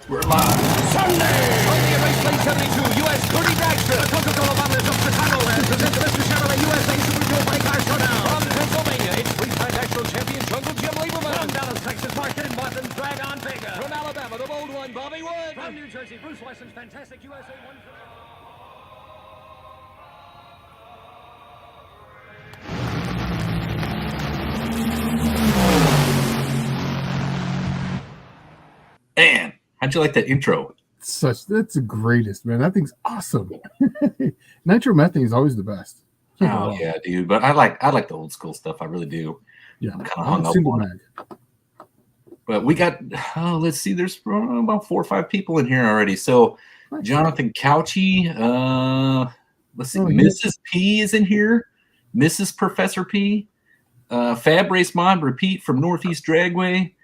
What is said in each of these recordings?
We're live. Sunday! On the Race Lane 72, U.S. 30 Dragster. The Coca-Cola bottle of Chicago and presents the Mr. Chevrolet USA Super Joe Bike Car Showdown. From Pennsylvania, it's three-time national champion Jungle Jim Lieberman. From Dallas, Texas, Martin Martin Drag on Vega. From Alabama, the bold one, Bobby Wood. From New Jersey, Bruce Wesson's Fantastic USA 1. Man, how'd you like that intro? That's the greatest, man. That thing's awesome. Nitromethane is always the best. Oh yeah, dude. But I like the old school stuff. I really do. Yeah, I'm kind of hung up on it. But we got let's see, there's about 4 or 5 people in here already. So nice. Jonathan Couchy, let's see, Mrs. P is in here, Mrs. Professor P, Fab Race Mod Repeat from Northeast Dragway,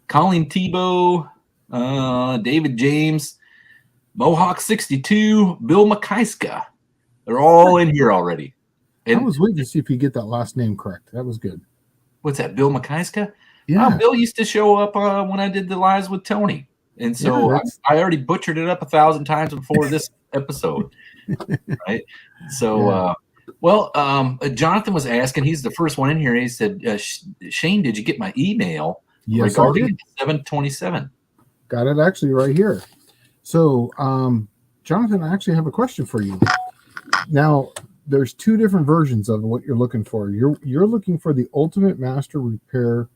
Colleen Tebow, David James, Mohawk 62, Bill McKyska. They're all in here already. And I was waiting to see if you get that last name correct. That was good. What's that, Bill McKyska? Yeah. Oh, Bill used to show up when I did the lives with Tony. And so I already butchered it up 1,000 times before this episode. Right? So, Jonathan was asking, he's the first one in here. He said, Shane, did you get my email regarding 727? Got it actually right here. So, Jonathan, I actually have a question for you. Now, there's 2 different versions of what you're looking for. You're looking for the Ultimate Master Repair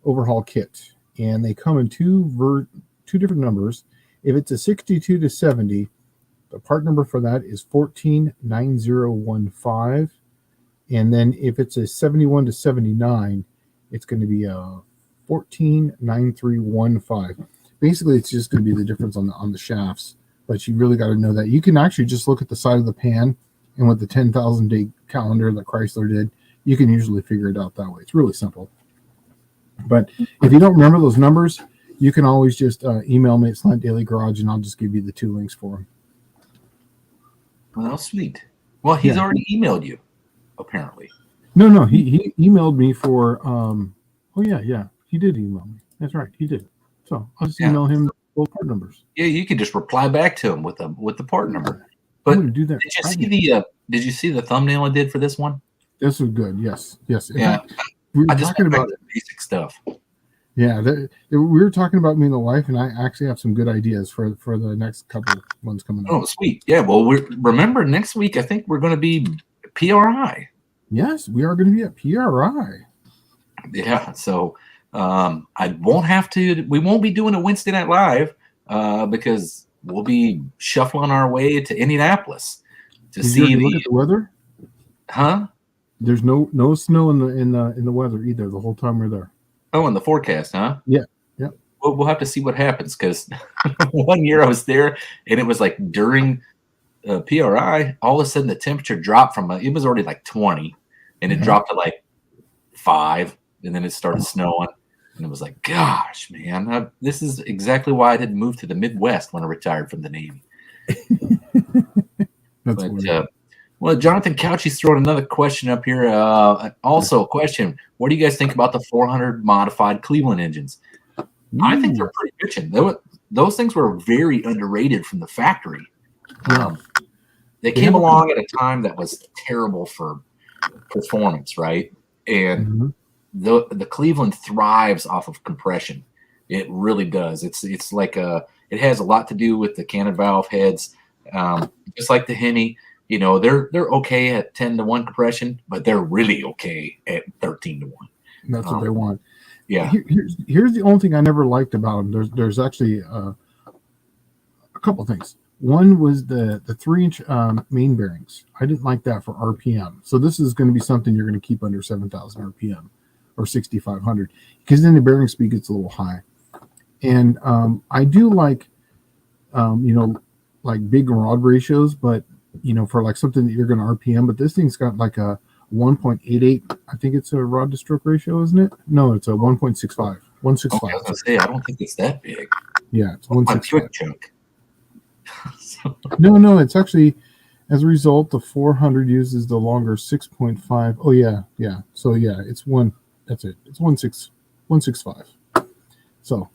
Overhaul Kit, and they come in two different numbers. If it's a 62 to 70, the part number for that is 149015, and then if it's a 71 to 79, it's going to be a 149315. Basically, it's just going to be the difference on the shafts, but you really got to know that. You can actually just look at the side of the pan, and with the 10,000 day calendar that Chrysler did, you can usually figure it out that way. It's really simple. But if you don't remember those numbers, you can always just email me at Slant Daily Garage, and I'll just give you the 2 links for them. Well, sweet. Well, he's already emailed you, apparently. No, he emailed me for. He did email me. That's right, he did. So I'll just email him both part numbers. Yeah, you can just reply back to him with the part number. But I'm gonna do that. Did you see the thumbnail I did for this one? This was good. Yes. In fact, I just talking about the basic stuff. Yeah, we were talking about me and the wife, and I actually have some good ideas for the next couple of ones coming up. Oh, sweet. Yeah, well, remember next week, I think we're going to be PRI. Yes, we are going to be at PRI. Yeah, so we won't be doing a Wednesday Night Live because we'll be shuffling our way to Indianapolis to see look at the weather. Huh? There's no snow in the weather either the whole time we're there. Oh, in the forecast, huh? Yeah. We'll have to see what happens, because one year I was there and it was like during PRI, all of a sudden the temperature dropped from it was already like 20 and it dropped to like 5, and then it started snowing, and it was like, gosh, man, this is exactly why I didn't move to the Midwest when I retired from the Navy. Well, Jonathan Couchy's throwing another question up here. Also a question, what do you guys think about the 400 modified Cleveland engines? I think they're pretty bitchin'. Those things were very underrated from the factory. They came along at a time that was terrible for performance, right? And the Cleveland thrives off of compression. It really does. It's like it has a lot to do with the cannon valve heads, just like the Hemi. You know, they're okay at 10-to-1 compression, but they're really okay at 13-to-1. That's what they want. Yeah. Here's the only thing I never liked about them. There's actually a couple things. One was the 3-inch main bearings. I didn't like that for RPM. So this is going to be something you're going to keep under 7,000 RPM or 6,500, because then the bearing speed gets a little high. And I do like, like big rod ratios, but for like something that you're going to RPM, but this thing's got like a 1.88. I think it's a rod to stroke ratio, isn't it? No, it's a 1.65. 1.65. Okay, I was going to say, I don't think it's that big. Yeah, it's 1.65. Chunk. No, it's actually, as a result, the 400 uses the longer 6.5. Oh yeah. So yeah, it's one. That's it. It's 1.65. So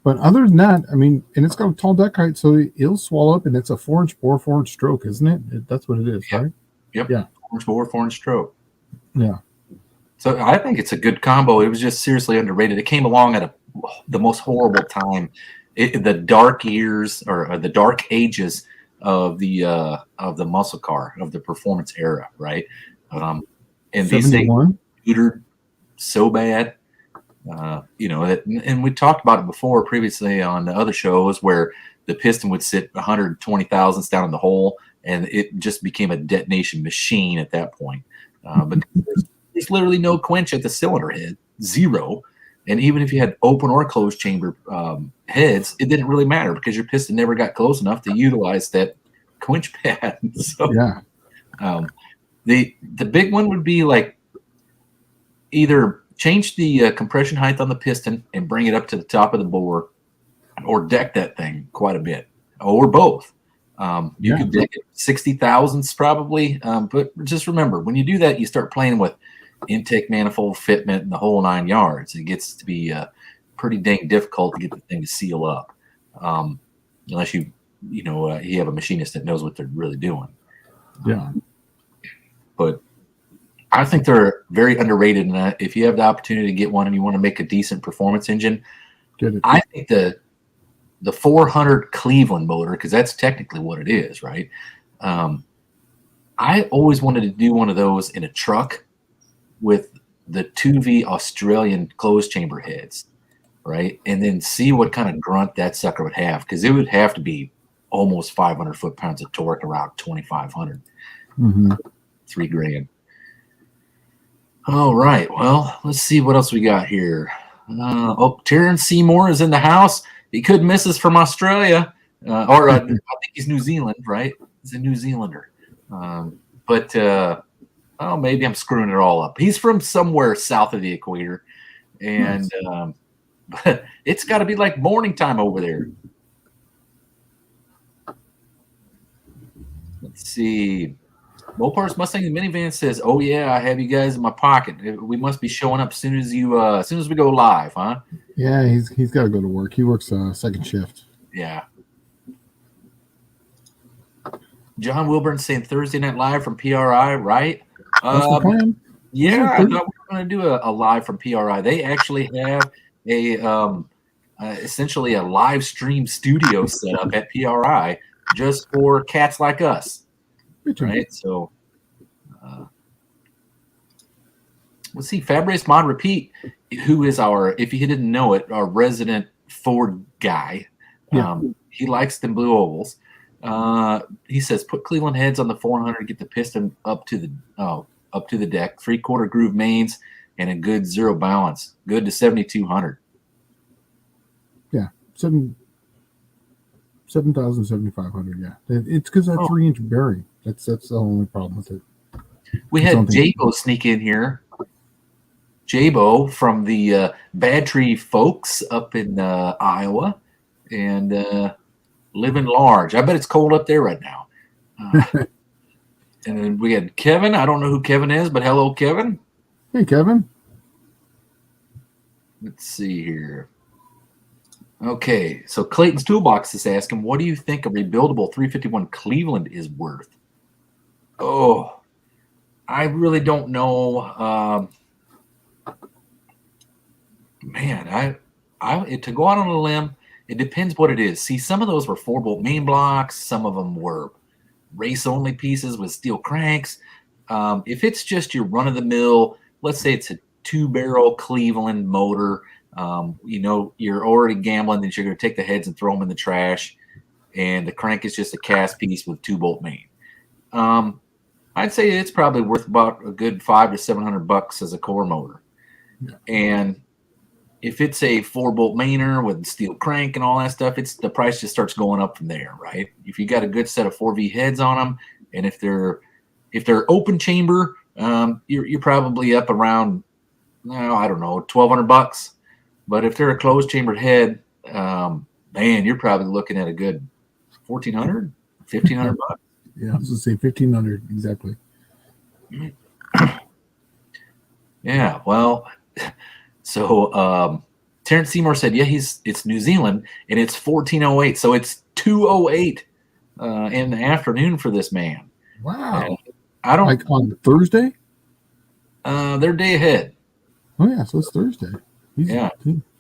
But other than that, I mean, and it's got a tall deck height, so it'll swallow up, and it's a 4-inch bore, 4-inch stroke, isn't it? That's what it is, Yep. right? Yep. Yeah. 4-inch bore, 4-inch stroke. Yeah. So I think it's a good combo. It was just seriously underrated. It came along at the most horrible time, the dark years or the dark ages of the muscle car, of the performance era, right? And these things 71. tutored so bad. And we talked about it before previously on the other shows where the piston would sit 120 thousandths down in the hole, and it just became a detonation machine at that point. But there's literally no quench at the cylinder head, zero. And even if you had open or closed chamber heads, it didn't really matter because your piston never got close enough to utilize that quench pad. So, Yeah. The big one would be like either change the compression height on the piston and bring it up to the top of the bore, or deck that thing quite a bit, or both. You could deck it 60 thousandths probably, but just remember, when you do that, you start playing with intake manifold fitment and the whole 9 yards. It gets to be pretty dang difficult to get the thing to seal up, unless you have a machinist that knows what they're really doing. Yeah. But I think they're very underrated. And if you have the opportunity to get one and you want to make a decent performance engine, Get it. I think the 400 Cleveland motor, because that's technically what it is, right? I always wanted to do one of those in a truck with the 2V Australian closed chamber heads, right? And then see what kind of grunt that sucker would have, because it would have to be almost 500 foot-pounds of torque, around 2,500, Mm-hmm. $3,000. All right. Well, let's see what else we got here. Terrence Seymour is in the house. He could miss us from Australia, I think he's New Zealand, right? He's a New Zealander. But maybe I'm screwing it all up. He's from somewhere south of the equator, and but it's got to be like morning time over there. Let's see. Mopar's Mustang and Minivan says, "Oh yeah, I have you guys in my pocket. We must be showing up as soon as we go live, huh?" Yeah, he's got to go to work. He works second shift. Yeah. John Wilburn saying Thursday Night Live from PRI, right? That's the plan. Yeah, I thought we were going to do a live from PRI. They actually have a essentially a live stream studio set up at PRI just for cats like us. Right, so let's see. Fabrace Mod Repeat, who is if you didn't know it, our resident Ford guy. He likes them blue ovals. He says put Cleveland heads on the 400, get the piston up to the deck, 3/4 groove mains, and a good zero balance, good to 7,200. Yeah, 7,000, 7,500. Yeah, it's because that 3-inch bearing. That's the only problem with it. We had Jabo sneak in here. Jabo from the Bad Tree folks up in Iowa, and living large. I bet it's cold up there right now. And then we had Kevin. I don't know who Kevin is, but hello, Kevin. Hey, Kevin. Let's see here. Okay, so Clayton's Toolbox is asking, what do you think a rebuildable 351 Cleveland is worth? Oh, I really don't know. Man, to go out on a limb, it depends what it is. See, some of those were 4-bolt main blocks. Some of them were race-only pieces with steel cranks. If it's just your run-of-the-mill, let's say it's a 2-barrel Cleveland motor, you're already gambling that you're going to take the heads and throw them in the trash, and the crank is just a cast piece with 2-bolt main. I'd say it's probably worth about a good $500 to $700 as a core motor. Yeah. And if it's a 4-bolt mainer with steel crank and all that stuff, the price just starts going up from there, right? If you got a good set of 4V heads on them, and if they're open chamber, you're probably up around, I don't know, $1,200. But if they're a closed chambered head, man, you're probably looking at a good $1,400, $1,500. Yeah, I was going to say 1,500 exactly. Yeah, well, so Terrence Seymour said, yeah, it's New Zealand, and it's 14:08, so it's 2:08 in the afternoon for this man. Wow. And I don't like on Thursday. They're day ahead. Oh yeah, so it's Thursday. Yeah.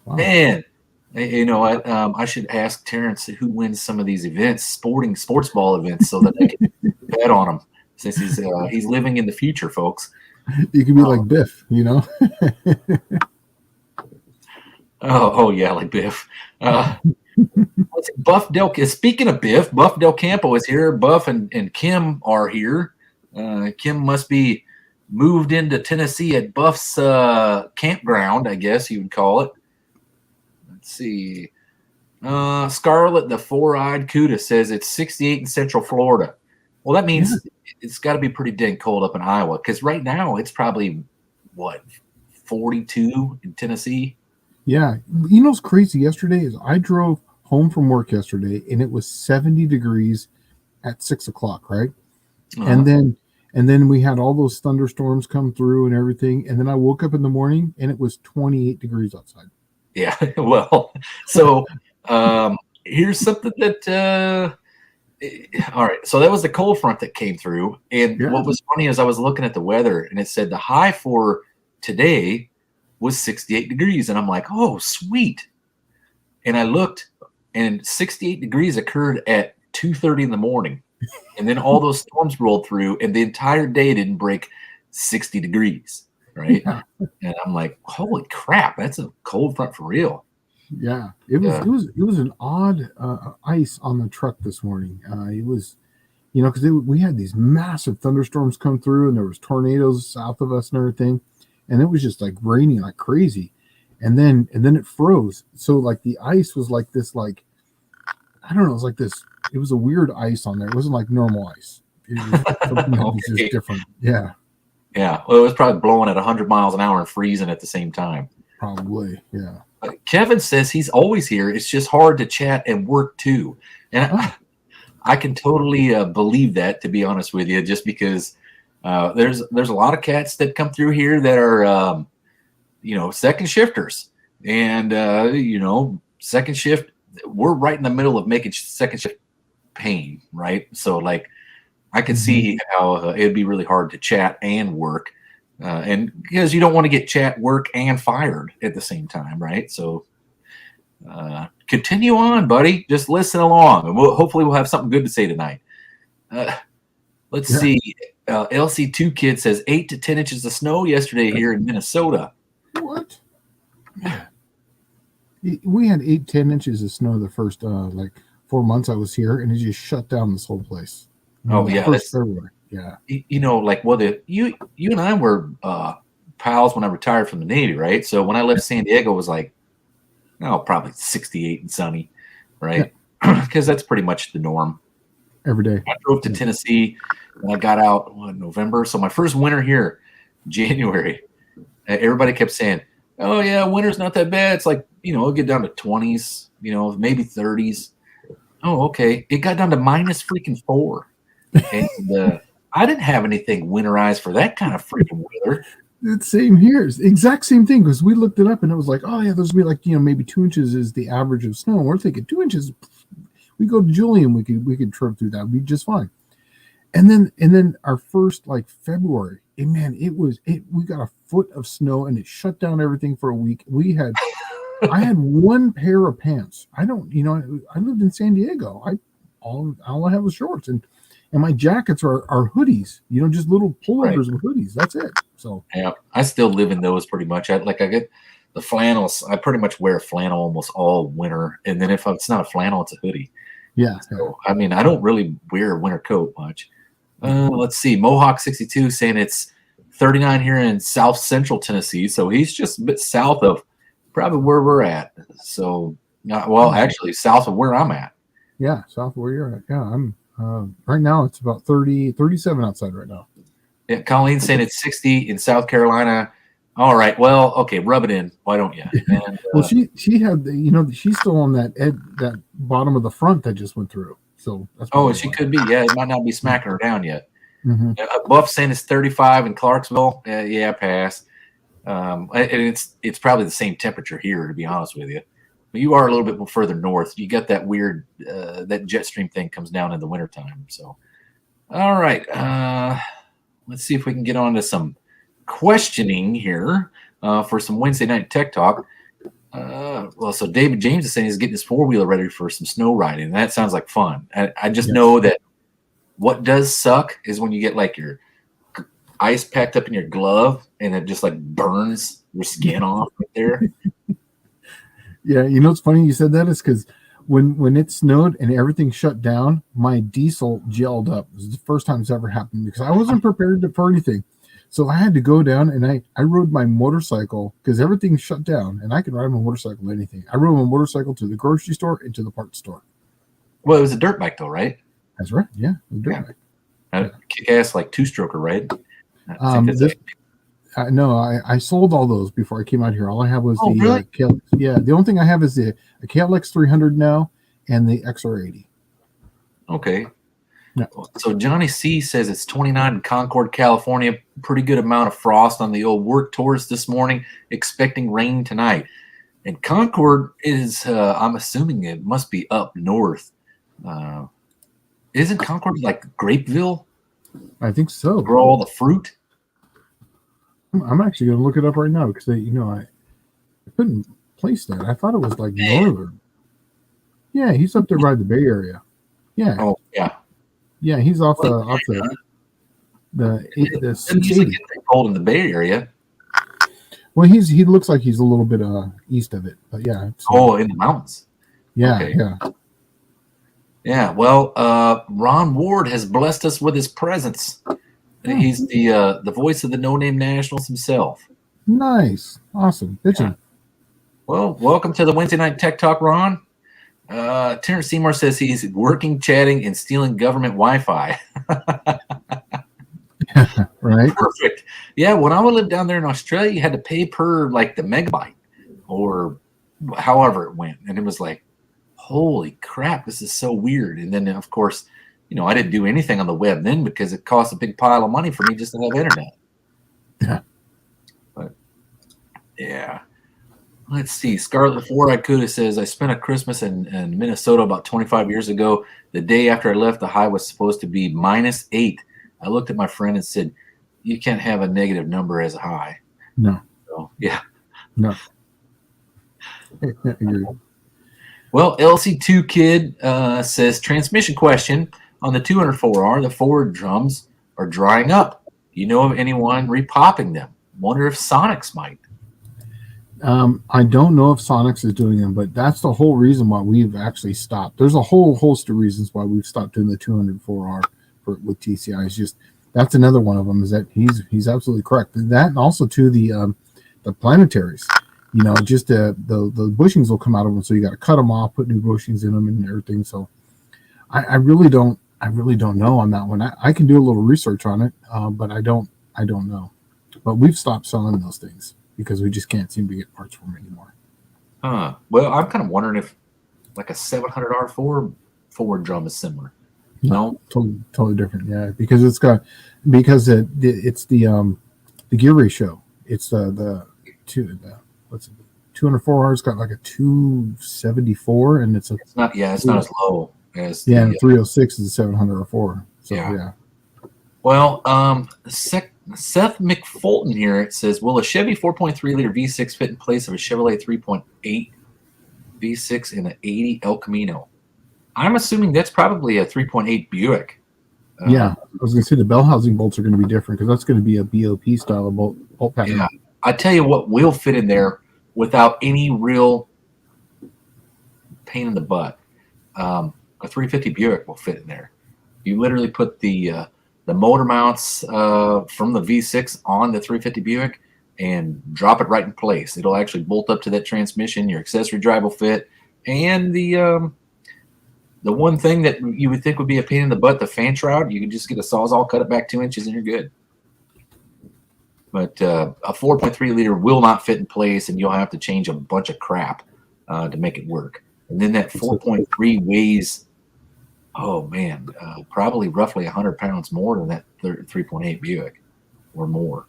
Wow. Man, you know what? I should ask Terrence who wins some of these events, sports ball events, so that they can bet on him. Since he's living in the future, folks. You could be like Biff, you know. Oh yeah, like Biff. Buff Del. Speaking of Biff, Buff Del Campo is here. Buff and Kim are here. Kim must be moved into Tennessee at Buff's campground, I guess you would call it. Let's see. Scarlet, the four-eyed Cuda, says it's 68 in Central Florida. Well, that means it's got to be pretty dang cold up in Iowa, because right now it's probably, 42 in Tennessee? Yeah. You know what's crazy yesterday is I drove home from work yesterday, and it was 70 degrees at 6 o'clock, right? And then we had all those thunderstorms come through and everything. And then I woke up in the morning, and it was 28 degrees outside. Yeah, well, so here's something that all right, so that was the cold front that came through, and what was funny is I was looking at the weather, and it said the high for today was 68 degrees, and I'm like, oh sweet. And I looked, and 68 degrees occurred at 2:30 in the morning, and then all those storms rolled through, and the entire day didn't break 60 degrees. Right. Yeah. And I'm like, holy crap, that's a cold front for real. Yeah. It was an odd ice on the truck this morning. It was, because we had these massive thunderstorms come through, and there was tornadoes south of us and everything, and it was just like raining like crazy. And then it froze. So like the ice was like this, like, I don't know, it was like this, it was a weird ice on there. It wasn't like normal ice. It was something that was just different. Yeah. Yeah, well, it was probably blowing at 100 miles an hour and freezing at the same time. Probably, yeah. Kevin says he's always here. It's just hard to chat and work too. And I can totally believe that, to be honest with you, just because there's a lot of cats that come through here that are, second shifters. And, second shift, we're right in the middle of making second shift pain, right? So, like, I can see how it'd be really hard to chat and work, and because you don't want to get chat, work, and fired at the same time, right? So continue on, buddy. Just listen along, and hopefully we'll have something good to say tonight. Let's see. LC2 Kid says 8 to 10 inches of snow yesterday here in Minnesota. What? We had 8-10 inches of snow the first 4 months I was here, and it just shut down this whole place. Oh yeah, that's February. Yeah. You and I were pals when I retired from the Navy, right? So when I left San Diego, it was like, probably 68 and sunny, right? Because that's pretty much the norm. Every day. I drove to Tennessee, and I got out in November. So my first winter here, January, everybody kept saying, "Oh yeah, winter's not that bad. It's like it'll get down to 20s, maybe 30s." Oh, okay. It got down to minus freaking 4. And I didn't have anything winterized for that kind of freaking weather. It's same here. It's the exact same thing, because we looked it up and it was like, oh yeah, there's be like maybe 2 inches is the average of snow. And we're thinking 2 inches. We go to Julian, we could trip through that, we'd be just fine. And then our first February, we got a foot of snow, and it shut down everything for a week. I had one pair of pants. I lived in San Diego. All I had was shorts, and my jackets are hoodies, just little pullovers with hoodies. That's it. So yeah, I still live in those pretty much. I get the flannels. I pretty much wear flannel almost all winter, and then if it's not a flannel, it's a hoodie. Yeah. So I don't really wear a winter coat much. Let's see, Mohawk 62 saying it's 39 here in South Central Tennessee, so he's just a bit south of probably where we're at. So actually south of where I'm at. Yeah, south of where you're at. Yeah, I'm. Right now it's about 37 outside right now. Yeah, Colleen saying it's 60 in South Carolina. All right, well, okay, rub it in. Why don't you? And, well, she had she's still on that bottom of the front that just went through. So that's she could be. Yeah, it might not be smacking her down yet. Mm-hmm. Buff saying it's 35 in Clarksville. Yeah, pass. And it's probably the same temperature here, to be honest with you. But you are a little bit more further north. You got that weird that jet stream thing comes down in the wintertime. So, all right, let's see if we can get on to some questioning here for some Wednesday night tech talk. Well, so David James is saying he's getting his four-wheeler ready for some snow riding. That sounds like fun. I just know that what does suck is when you get like your ice packed up in your glove and it just like burns your skin off right there. Yeah, you know what's funny you said that is because when it snowed and everything shut down, my diesel gelled up. It was the first time it's ever happened because I wasn't prepared for anything. So I had to go down and I rode my motorcycle because everything shut down and I can ride my motorcycle anything. I rode my motorcycle to the grocery store and to the parts store. Well, it was a dirt bike though, right? That's right. Yeah, it was a dirt bike. Kick-ass like two-stroker, right? No, I sold all those before I came out here. All I have was the really? KLX. Yeah, the only thing I have is the KLX 300 now and the XR80. Okay. Yeah. So Johnny C says it's 29 in Concord, California. Pretty good amount of frost on the old work tours this morning. Expecting rain tonight. And Concord is, I'm assuming it must be up north. Isn't Concord like Grapeville? I think so. Grow all the fruit. I'm actually going to look it up right now because I couldn't place that. I thought it was like northern. Yeah, he's up there by the Bay Area. Yeah. Oh yeah. Yeah, he's off the It's usually cold in the Bay Area. Well, he looks like he's a little bit east of it, but yeah. In the mountains. Yeah, okay. Yeah. Yeah. Well, Ron Ward has blessed us with his presence. He's the voice of the No Name Nationals himself. Nice, awesome, pitching. Yeah. Well, welcome to the Wednesday Night Tech Talk, Ron. Terrence Seymour says he's working, chatting, and stealing government Wi-Fi. Right. Perfect. Yeah, when I would live down there in Australia, you had to pay per like the megabyte or however it went, and it was like, holy crap, this is so weird. And then of course, I didn't do anything on the web then because it cost a big pile of money for me just to have internet. Yeah. But yeah. Let's see. Scarlet Four Ikuda says, I spent a Christmas in Minnesota about 25 years ago. The day after I left, the high was supposed to be -8. I looked at my friend and said, you can't have a negative number as a high. No. So, yeah. No. Well, LC2 Kid says, transmission question. On the 204R, the forward drums are drying up. You know of anyone repopping them? Wonder if Sonics might. I don't know if Sonics is doing them, but that's the whole reason why we've actually stopped. There's a whole host of reasons why we've stopped doing the 204R with TCI. It's just that's another one of them. Is that he's absolutely correct. And that and also to the planetaries. Just the bushings will come out of them, so you got to cut them off, put new bushings in them, and everything. So I really don't know on that one. I can do a little research on it, but I don't know. But we've stopped selling those things because we just can't seem to get parts for them anymore. Well, I'm kind of wondering if like a 700R4 forward drum is similar. No, totally different. Yeah, because it's the gear ratio. It's the 204R's got like a 274, and it's not as low as the 306 is a 700R4. So yeah. Well, Seth McFulton here, it says, will a Chevy 4.3 liter V6 fit in place of a Chevrolet 3.8 V6 in an 80 El Camino? I'm assuming that's probably a 3.8 Buick. Yeah, I was going to say the bell housing bolts are going to be different because that's going to be a BOP style of bolt pattern. Yeah, I tell you what will fit in there without any real pain in the butt. A 350 Buick will fit in there. You literally put the motor mounts from the V6 on the 350 Buick and drop it right in place. It'll actually bolt up to that transmission. Your accessory drive will fit, and the one thing that you would think would be a pain in the butt, the fan shroud, you can just get a Sawzall, cut it back 2 inches, and you're good. But a 4.3 liter will not fit in place, and you'll have to change a bunch of crap to make it work. And then that 4.3 weighs, probably roughly 100 pounds more than that 3.8 Buick or more.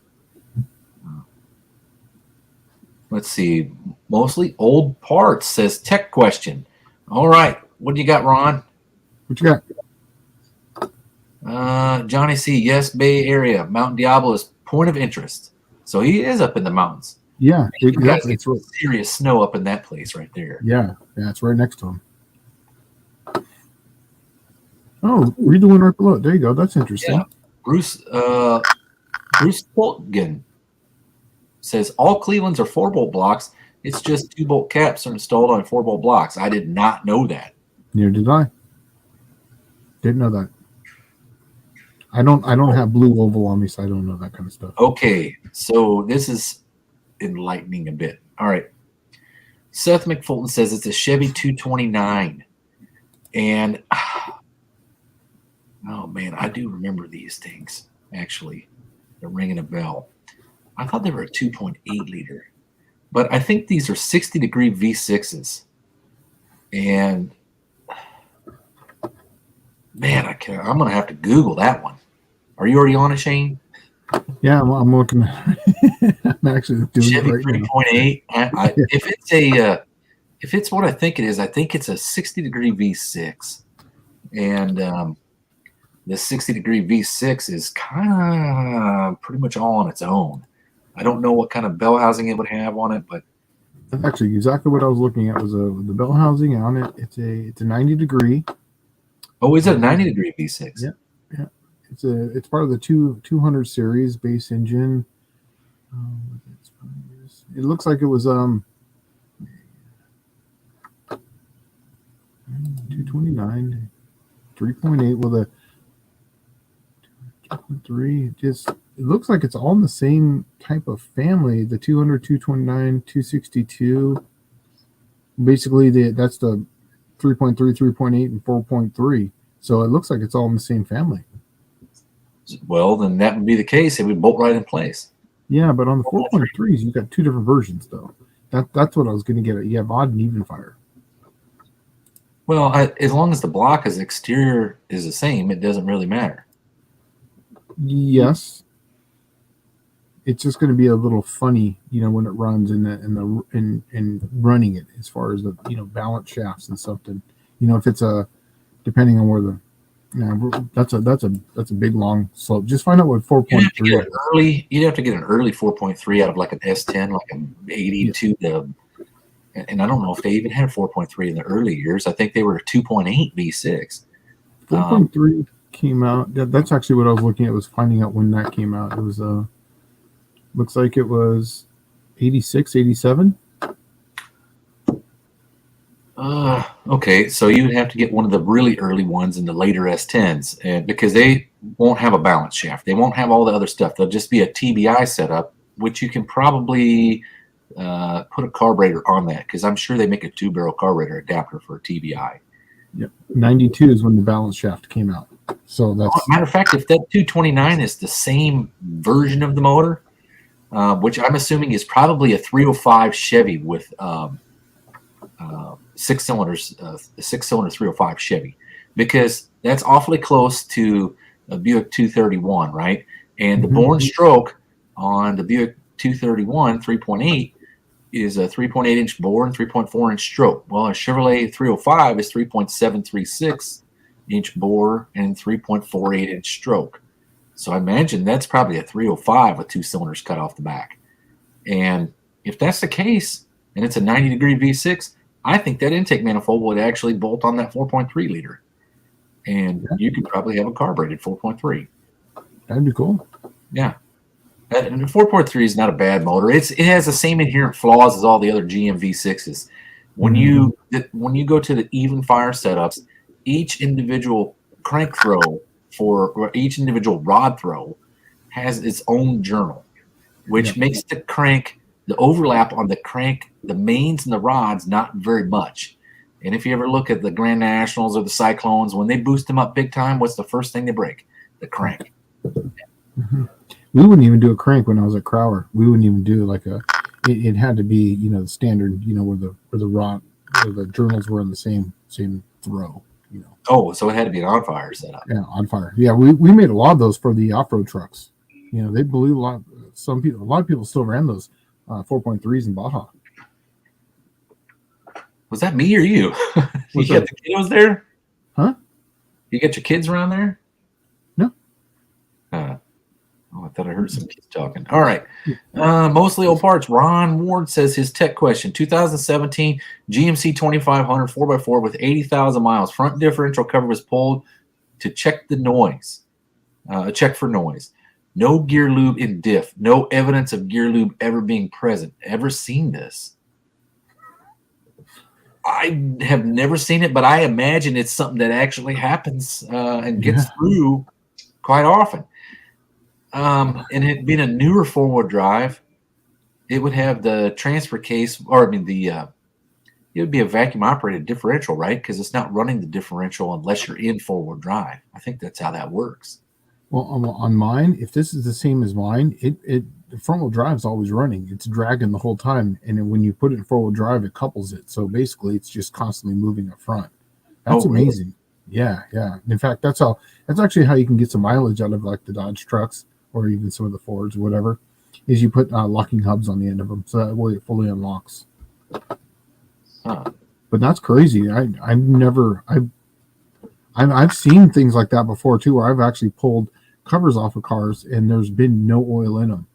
Let's see. Mostly old parts, says tech question. All right. What do you got, Ron? What you got? Johnny C. Yes, Bay Area. Mount Diablo is point of interest. So he is up in the mountains. Yeah, It's serious snow up in that place right there. Yeah, it's right next to him. Oh, read the one right below it. There you go. That's interesting. Yeah. Bruce Poltgen says all Cleveland's are 4-bolt blocks. It's just 2-bolt caps are installed on 4-bolt blocks. I did not know that. Neither did I. Didn't know that. I don't have blue oval on me, so I don't know that kind of stuff. Okay, so this is enlightening a bit. All right. Seth McFulton says it's a Chevy 229. And oh man, I do remember these things. Actually, they're ringing a bell. I thought they were a 2.8 liter, but I think these are 60-degree V6s. And man, I'm gonna have to Google that one. Are you already on it, Shane? Yeah, I'm looking. I'm actually doing Chevy it right 3.8. If it's what I think it is, I think it's a 60-degree V6, and the 60-degree V6 is kind of pretty much all on its own. I don't know what kind of bell housing it would have on it, but now. Actually, exactly what I was looking at was the bell housing on it. It's a 90-degree. Oh, is it a 90-degree V6? Yeah. It's part of the 200 series base engine. It looks like it was 229, 3.8 with a 2.3. It looks like it's all in the same type of family. The 200, 229, 262. Basically, that's the 3.3, 3.8, and 4.3. So it looks like it's all in the same family. Well, then that would be the case. It would bolt right in place. Yeah, but on the 4.3s, you've got two different versions, though. That's what I was going to get at. You have odd and even fire. Well, as long as the block as exterior is the same, it doesn't really matter. Yes. It's just going to be a little funny, when it runs in running it, as far as the balance shafts and something. If it's depending on where that's a big long slope. Just find out what 4.3. You'd have to get an early 4.3 out of like an S10, like an 82 to. And I don't know if they even had a 4.3 in the early years. I think they were a 2.8 V6. 4.3 came out. That's actually what I was looking at, was finding out when that came out. It was looks like it was 86, 87. Okay, so you would have to get one of the really early ones in the later S10s, because they won't have a balance shaft. They won't have all the other stuff. They'll just be a TBI setup, which you can probably put a carburetor on that, because I'm sure they make a 2-barrel carburetor adapter for a TBI. Yep, 92 is when the balance shaft came out. So that's matter of fact, if that 229 is the same version of the motor, which I'm assuming is probably a 305 Chevy with 6 cylinders, 6-cylinder 305 Chevy, because that's awfully close to a Buick 231, right? And the bore and stroke on the Buick 231 3.8 is a 3.8-inch bore and 3.4-inch stroke. Well, a Chevrolet 305 is 3.736-inch bore and 3.48-inch stroke. So I imagine that's probably a 305 with 2 cylinders cut off the back. And if that's the case, and it's a 90-degree V6, I think that intake manifold would actually bolt on that 4.3 liter. And you could probably have a carbureted 4.3. That'd be cool. Yeah. And the 4.3 is not a bad motor. It has the same inherent flaws as all the other GM V6s. When you go to the even fire setups, each individual crank throw or each individual rod throw has its own journal, which makes the overlap on the crank, the mains and the rods, not very much. And if you ever look at the Grand Nationals or the Cyclones, when they boost them up big time, what's the first thing they break? The crank. We wouldn't even do a crank when I was at Crowler. We wouldn't even do like it had to be, the standard, where the rod, where the journals were in the same throw, Oh, so it had to be an on fire setup. Yeah, on fire. Yeah, we made a lot of those for the off-road trucks. They blew a lot of people still ran those 4.3s in Baja. Was that me or you? You What's got that? the kiddos there? Huh? You got your kids around there? No. I thought I heard some kids talking. All right. Mostly old parts. Ron Ward says his tech question. 2017 GMC 2500 4x4 with 80,000 miles. Front differential cover was pulled to check the noise. Check for noise. No gear lube in diff. No evidence of gear lube ever being present. Ever seen this? I have never seen it, but I imagine it's something that actually happens and gets through quite often. And it being a newer four-wheel drive, it would have the transfer case, or I mean it would be a vacuum operated differential, right? Because it's not running the differential unless you're in four-wheel drive. I think that's how that works. Well, on mine, if this is the same as mine, the front wheel drive is always running. It's dragging the whole time, and then when you put it in 4-wheel drive, it couples it. So basically, it's just constantly moving up front. That's amazing. Really? Yeah. In fact, that's actually how you can get some mileage out of like the Dodge trucks or even some of the Fords or whatever. Is you put locking hubs on the end of them, so that way it fully unlocks. Huh. But that's crazy. I've seen things like that before too, where I've actually pulled covers off of cars and there's been no oil in them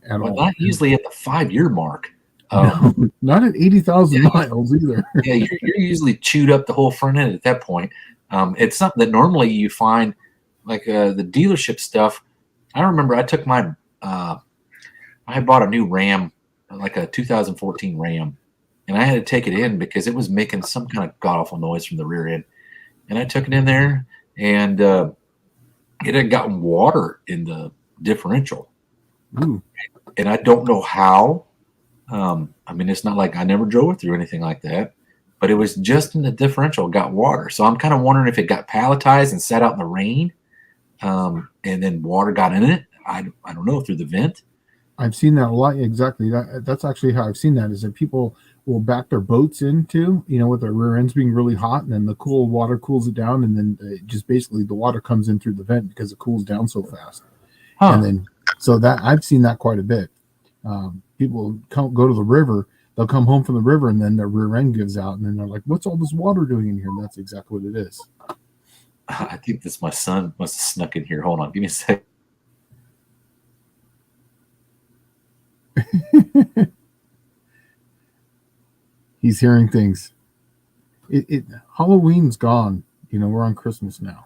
at all. Not usually at the 5-year mark. No, not at 80,000 miles either. Yeah, you're usually chewed up the whole front end at that point. It's something that normally you find, like the dealership stuff. I remember I took my, I bought a new Ram, like a 2014 Ram, and I had to take it in because it was making some kind of god-awful noise from the rear end. And I took it in there, and it had gotten water in the differential. Ooh. And I don't know how. I mean, it's not like I never drove it through anything like that, but it was just in the differential got water. So I'm kind of wondering if it got palletized and sat out in the rain, and then water got in it. I don't know, through the vent. I've seen that a lot. Exactly. That's actually how I've seen that, is that people will back their boats into, with their rear ends being really hot, and then the cool water cools it down, and then just basically the water comes in through the vent because it cools down so fast. Huh. And then, so that I've seen that quite a bit. People go to the river, they'll come home from the river, and then their rear end gives out, and then they're like, what's all this water doing in here? And that's exactly what it is. I think this my son must have snuck in here. Hold on, give me a sec. He's hearing things. Halloween's gone. We're on Christmas now.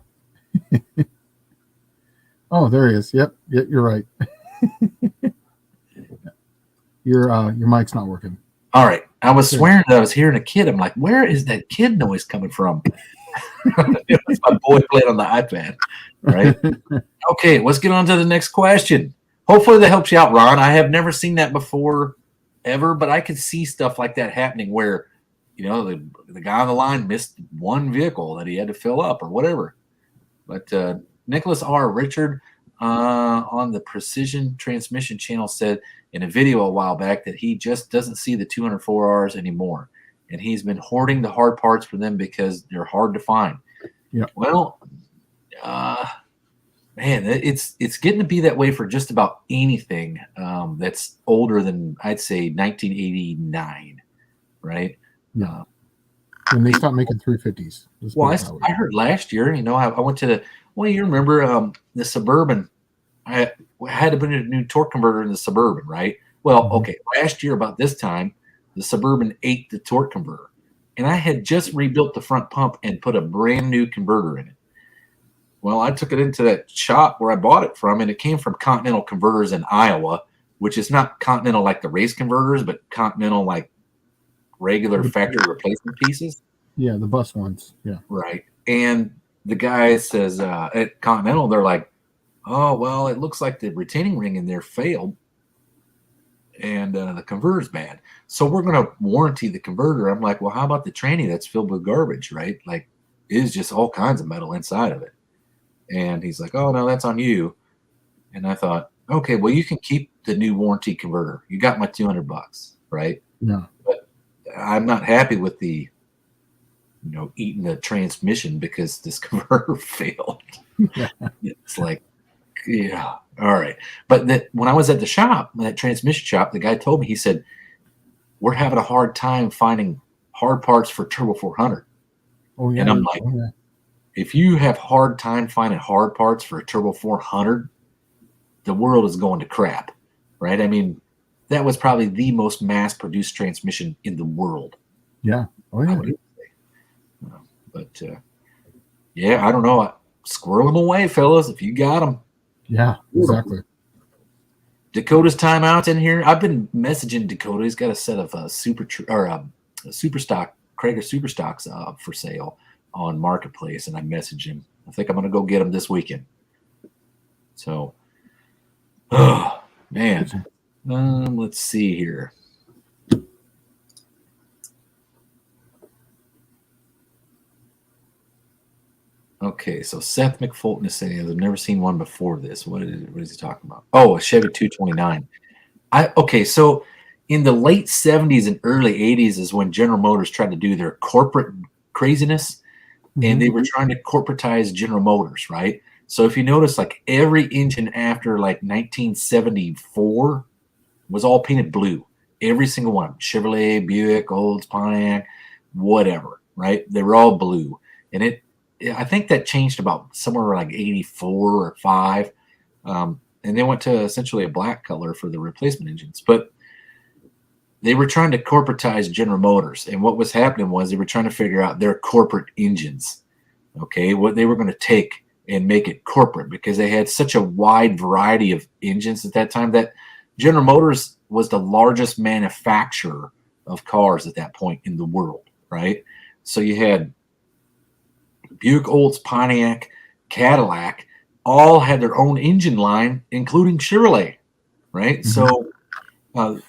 Oh, there he is. Yep, you're right. Your mic's not working. All right. I was swearing that I was hearing a kid. I'm like, where is that kid noise coming from? It's my boy playing on the iPad. Right? Okay, let's get on to the next question. Hopefully that helps you out, Ron. I have never seen that before, ever, but I could see stuff like that happening where, the guy on the line missed one vehicle that he had to fill up or whatever. But Nicholas R. Richard on the Precision Transmission channel said in a video a while back that he just doesn't see the 204Rs anymore. And he's been hoarding the hard parts for them because they're hard to find. Yeah. Well, man, it's getting to be that way for just about anything that's older than, I'd say, 1989, right? Yeah. When they stopped making 350s. Well, I heard last year, I went to you remember the Suburban. I had to put in a new torque converter in the Suburban, right? Well, okay, last year about this time, the Suburban ate the torque converter. And I had just rebuilt the front pump and put a brand new converter in it. Well, I took it into that shop where I bought it from, and it came from Continental Converters in Iowa, which is not Continental like the race converters, but Continental like regular factory replacement pieces. Yeah, the bus ones. Yeah. Right. And the guy says at Continental, they're like, oh, well, it looks like the retaining ring in there failed and the converter's bad. So we're going to warranty the converter. I'm like, well, how about the tranny that's filled with garbage, right? Like, it is just all kinds of metal inside of it. And he's like, oh, no, that's on you. And I thought, okay, well, you can keep the new warranty converter. You got my $200, right? Yeah. But I'm not happy with the, eating the transmission because this converter failed. Yeah. It's like, Yeah. All right. But when I was at the shop, that transmission shop, the guy told me, he said, we're having a hard time finding hard parts for Turbo 400. Oh yeah. And I'm like, Oh, yeah. if you have hard time finding hard parts for a Turbo 400, the world is going to crap, right? I mean, that was probably the most mass-produced transmission in the world. Yeah. Oh yeah. But yeah, I don't know. Squirrel them away, fellas, if you got them. Yeah. Exactly. Dakota's timeout in here. I've been messaging Dakota. He's got a set of super stock Krager super stocks for sale on Marketplace, and I messaged him. I think I'm going to go get them this weekend. So, oh man, let's see here. Okay, so Seth McFulton is saying, I've never seen one before this. What is he talking about? Oh, a Chevy 229. Okay, so in the late 70s and early 80s is when General Motors tried to do their corporate craziness, and they were trying to corporatize General Motors, right? So if you notice, like every engine after like 1974 was all painted blue. Every single one. Chevrolet, Buick, Olds, Pontiac, whatever, right? They were all blue. And I think that changed about somewhere like 84 or 5. And they went to essentially a black color for the replacement engines. But they were trying to corporatize General Motors. And what was happening was they were trying to figure out their corporate engines, okay, what they were going to take and make it corporate, because they had such a wide variety of engines at that time that General Motors was the largest manufacturer of cars at that point in the world, right? So you had Buick, Olds, Pontiac, Cadillac, all had their own engine line, including Chevrolet, right? So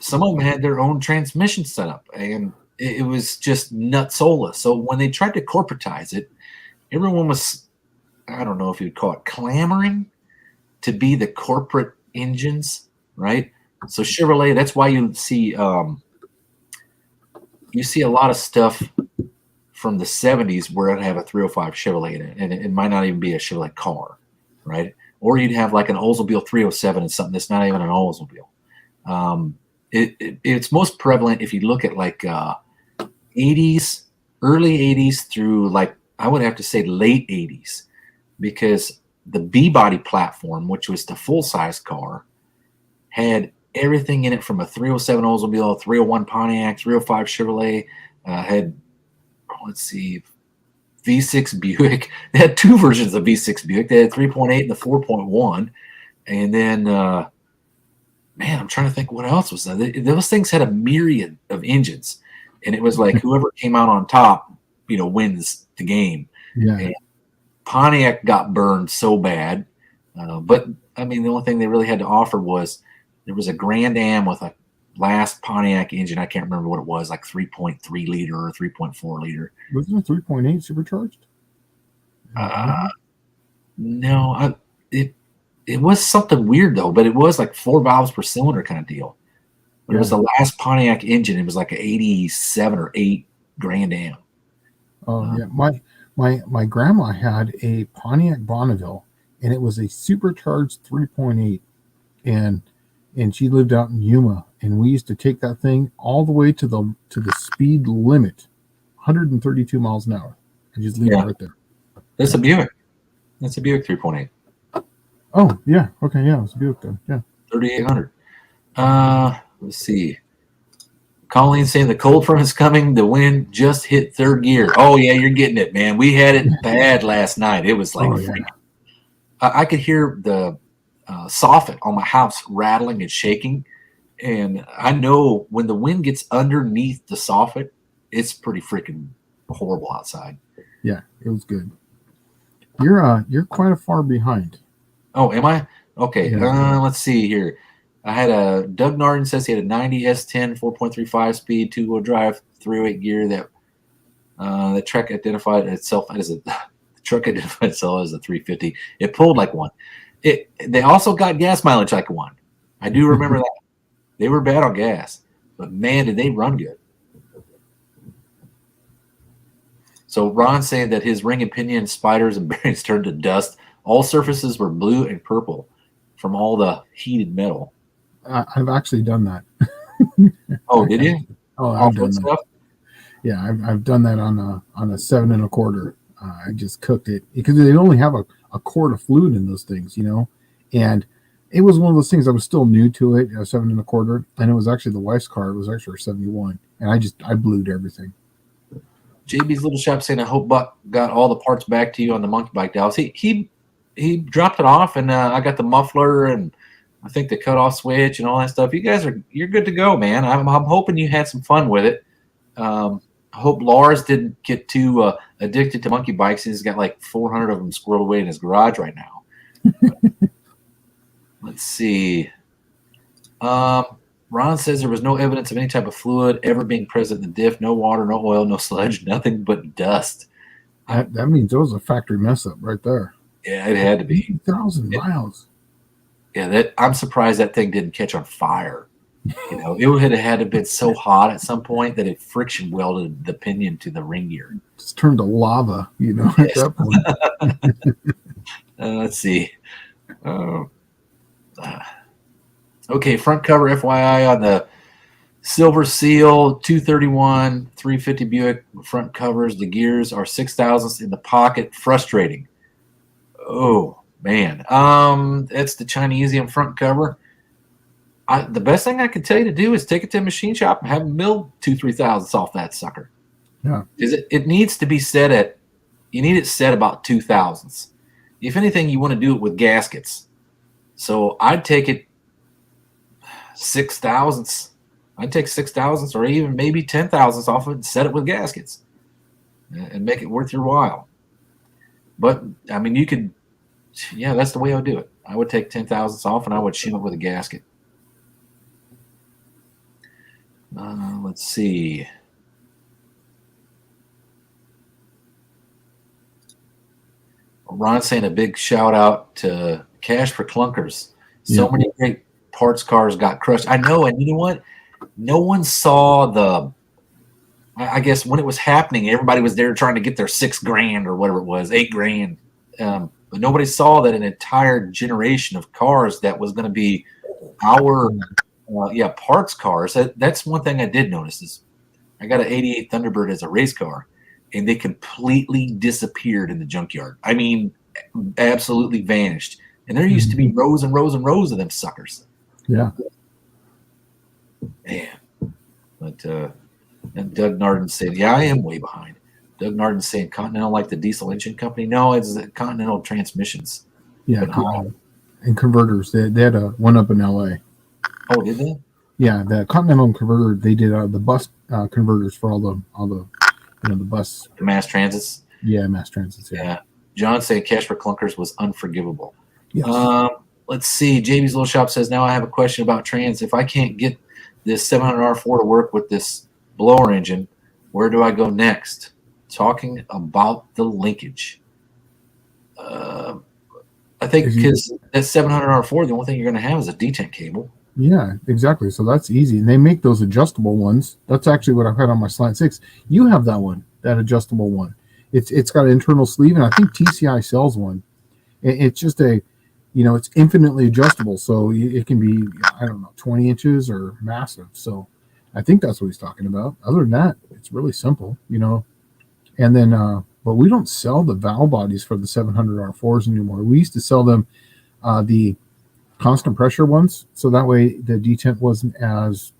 some of them had their own transmission setup, and it was just nutsola. So when they tried to corporatize it, everyone was, I don't know if you'd call it clamoring to be the corporate engines, right? So Chevrolet, that's why you see a lot of stuff from the 70s where it'd have a 305 Chevrolet in it, and it might not even be a Chevrolet car, right? Or you'd have like an Oldsmobile 307 and something that's not even an Oldsmobile. It's most prevalent if you look at like 80s, early 80s through like, I would have to say late 80s, because the B-body platform, which was the full-size car, had everything in it from a 307 Oldsmobile, 301 Pontiac, 305 Chevrolet, had, let's see, V6 Buick. They had two versions of V6 Buick. They had 3.8 and the 4.1. And then, man, I'm trying to think what else was there. Those things had a myriad of engines. And it was like whoever came out on top, wins the game. Yeah. And Pontiac got burned so bad. But, I mean, the only thing they really had to offer was there was a Grand Am with a last Pontiac engine. I can't remember what it was, like 3.3 liter or 3.4 liter. Wasn't it 3.8 supercharged? No, it was something weird though, but it was like 4 valves per cylinder kind of deal. But it was the last Pontiac engine. It was like an 87 or 8 Grand Am. Oh yeah, my grandma had a Pontiac Bonneville, and it was a supercharged 3.8, and she lived out in Yuma, and we used to take that thing all the way to the speed limit, 132 miles an hour, and just leave it right there. That's a Buick. That's a Buick 3.8. Oh yeah, okay, yeah, it was a Buick then. Yeah, 3,800. Let's see. Colleen saying the cold front is coming. The wind just hit third gear. Oh yeah, you're getting it, man. We had it bad last night. It was like I could hear the soffit on my house rattling and shaking, and I know when the wind gets underneath the soffit, it's pretty freaking horrible outside. Yeah, it was good. You're quite a far behind. Oh, am I? Okay. Yeah. Let's see here. I had a Doug Narden says he had a 90 S10 4.35 speed 2-wheel drive 308 gear that the truck identified itself as a 350. It pulled like one. They also got gas mileage like one. I do remember that. They were bad on gas, but man, did they run good. So Ron saying that his ring and pinion spiders and bearings turned to dust. All surfaces were blue and purple. from all the heated metal. I've actually done that. Oh, did you? Oh, I've done that. Stuff? Yeah, I've done that on a 7 1/4. I just cooked it because they only have a quart of fluid in those things, and it was one of those things. I was still new to it, 7 1/4, and it was actually the wife's car. It was actually her 71, and I blued everything. JB's Little Shop saying, I hope Buck got all the parts back to you on the monkey bike, Dallas. He dropped it off, and I got the muffler and I think the cutoff switch and all that stuff. You're good to go, man. I'm hoping you had some fun with it. I hope Lars didn't get too addicted to monkey bikes. He's got like 400 of them squirreled away in his garage right now. Let's see. Ron says there was no evidence of any type of fluid ever being present in the diff. No water, no oil, no sludge, nothing but dust. That means it was a factory mess up right there. Yeah, it had to be. 8,000 miles. Yeah, I'm surprised that thing didn't catch on fire. It would have had to have been so hot at some point that it friction welded the pinion to the ring gear. Just turned to lava, Yes. at that point. Let's see. Okay, front cover FYI on the Silver Seal 231 350 Buick front covers. The gears are 6,000ths in the pocket. Frustrating. Oh, man. That's the Chinesium front cover. The best thing I can tell you to do is take it to a machine shop and have them mill 2-3,000ths off that sucker. Yeah. Because it needs to be set at, you need it set about 2,000ths. If anything, you want to do it with gaskets. So I'd take it 6,000ths. I'd take 6,000ths or even maybe 10,000ths off of it and set it with gaskets and make it worth your while. But, I mean, you could, yeah, that's the way I would do it. I would take 10,000ths off and I would shim it with a gasket. Let's see. Ron's saying a big shout out to Cash for Clunkers. So many great parts cars got crushed. I know, and you know what? No one saw I guess when it was happening, everybody was there trying to get their $6,000 or whatever it was, $8,000. But nobody saw that an entire generation of cars that was going to be our parts cars. That's one thing I did notice is I got an 88 Thunderbird as a race car, and they completely disappeared in the junkyard. I mean, absolutely vanished. And there used to be rows and rows and rows of them suckers. Yeah. Man. But and Doug Narden said, yeah, I am way behind. Doug Narden saying Continental like the diesel engine company. No, it's the Continental transmissions. Yeah. And converters. They had one up in LA. Oh, did they? Yeah, the Continental converter. They did the bus converters for all the the bus. The mass transits. Yeah, mass transits. Yeah. John saying Cash for Clunkers was unforgivable. Yes. Let's see. JB's Little Shop says, now I have a question about trans. If I can't get this 700R4 to work with this blower engine, where do I go next? Talking about the linkage. I think because that 700R4, the only thing you're going to have is a detent cable. Yeah, exactly. So that's easy. And they make those adjustable ones. That's actually what I've had on my Slant 6. You have that one, that adjustable one. It's got an internal sleeve, and I think TCI sells one. It's just it's infinitely adjustable. So it can be, 20 inches or massive. So I think that's what he's talking about. Other than that, it's really simple, And then, but we don't sell the valve bodies for the 700R4s anymore. We used to sell them the constant pressure ones, so that way the detent wasn't as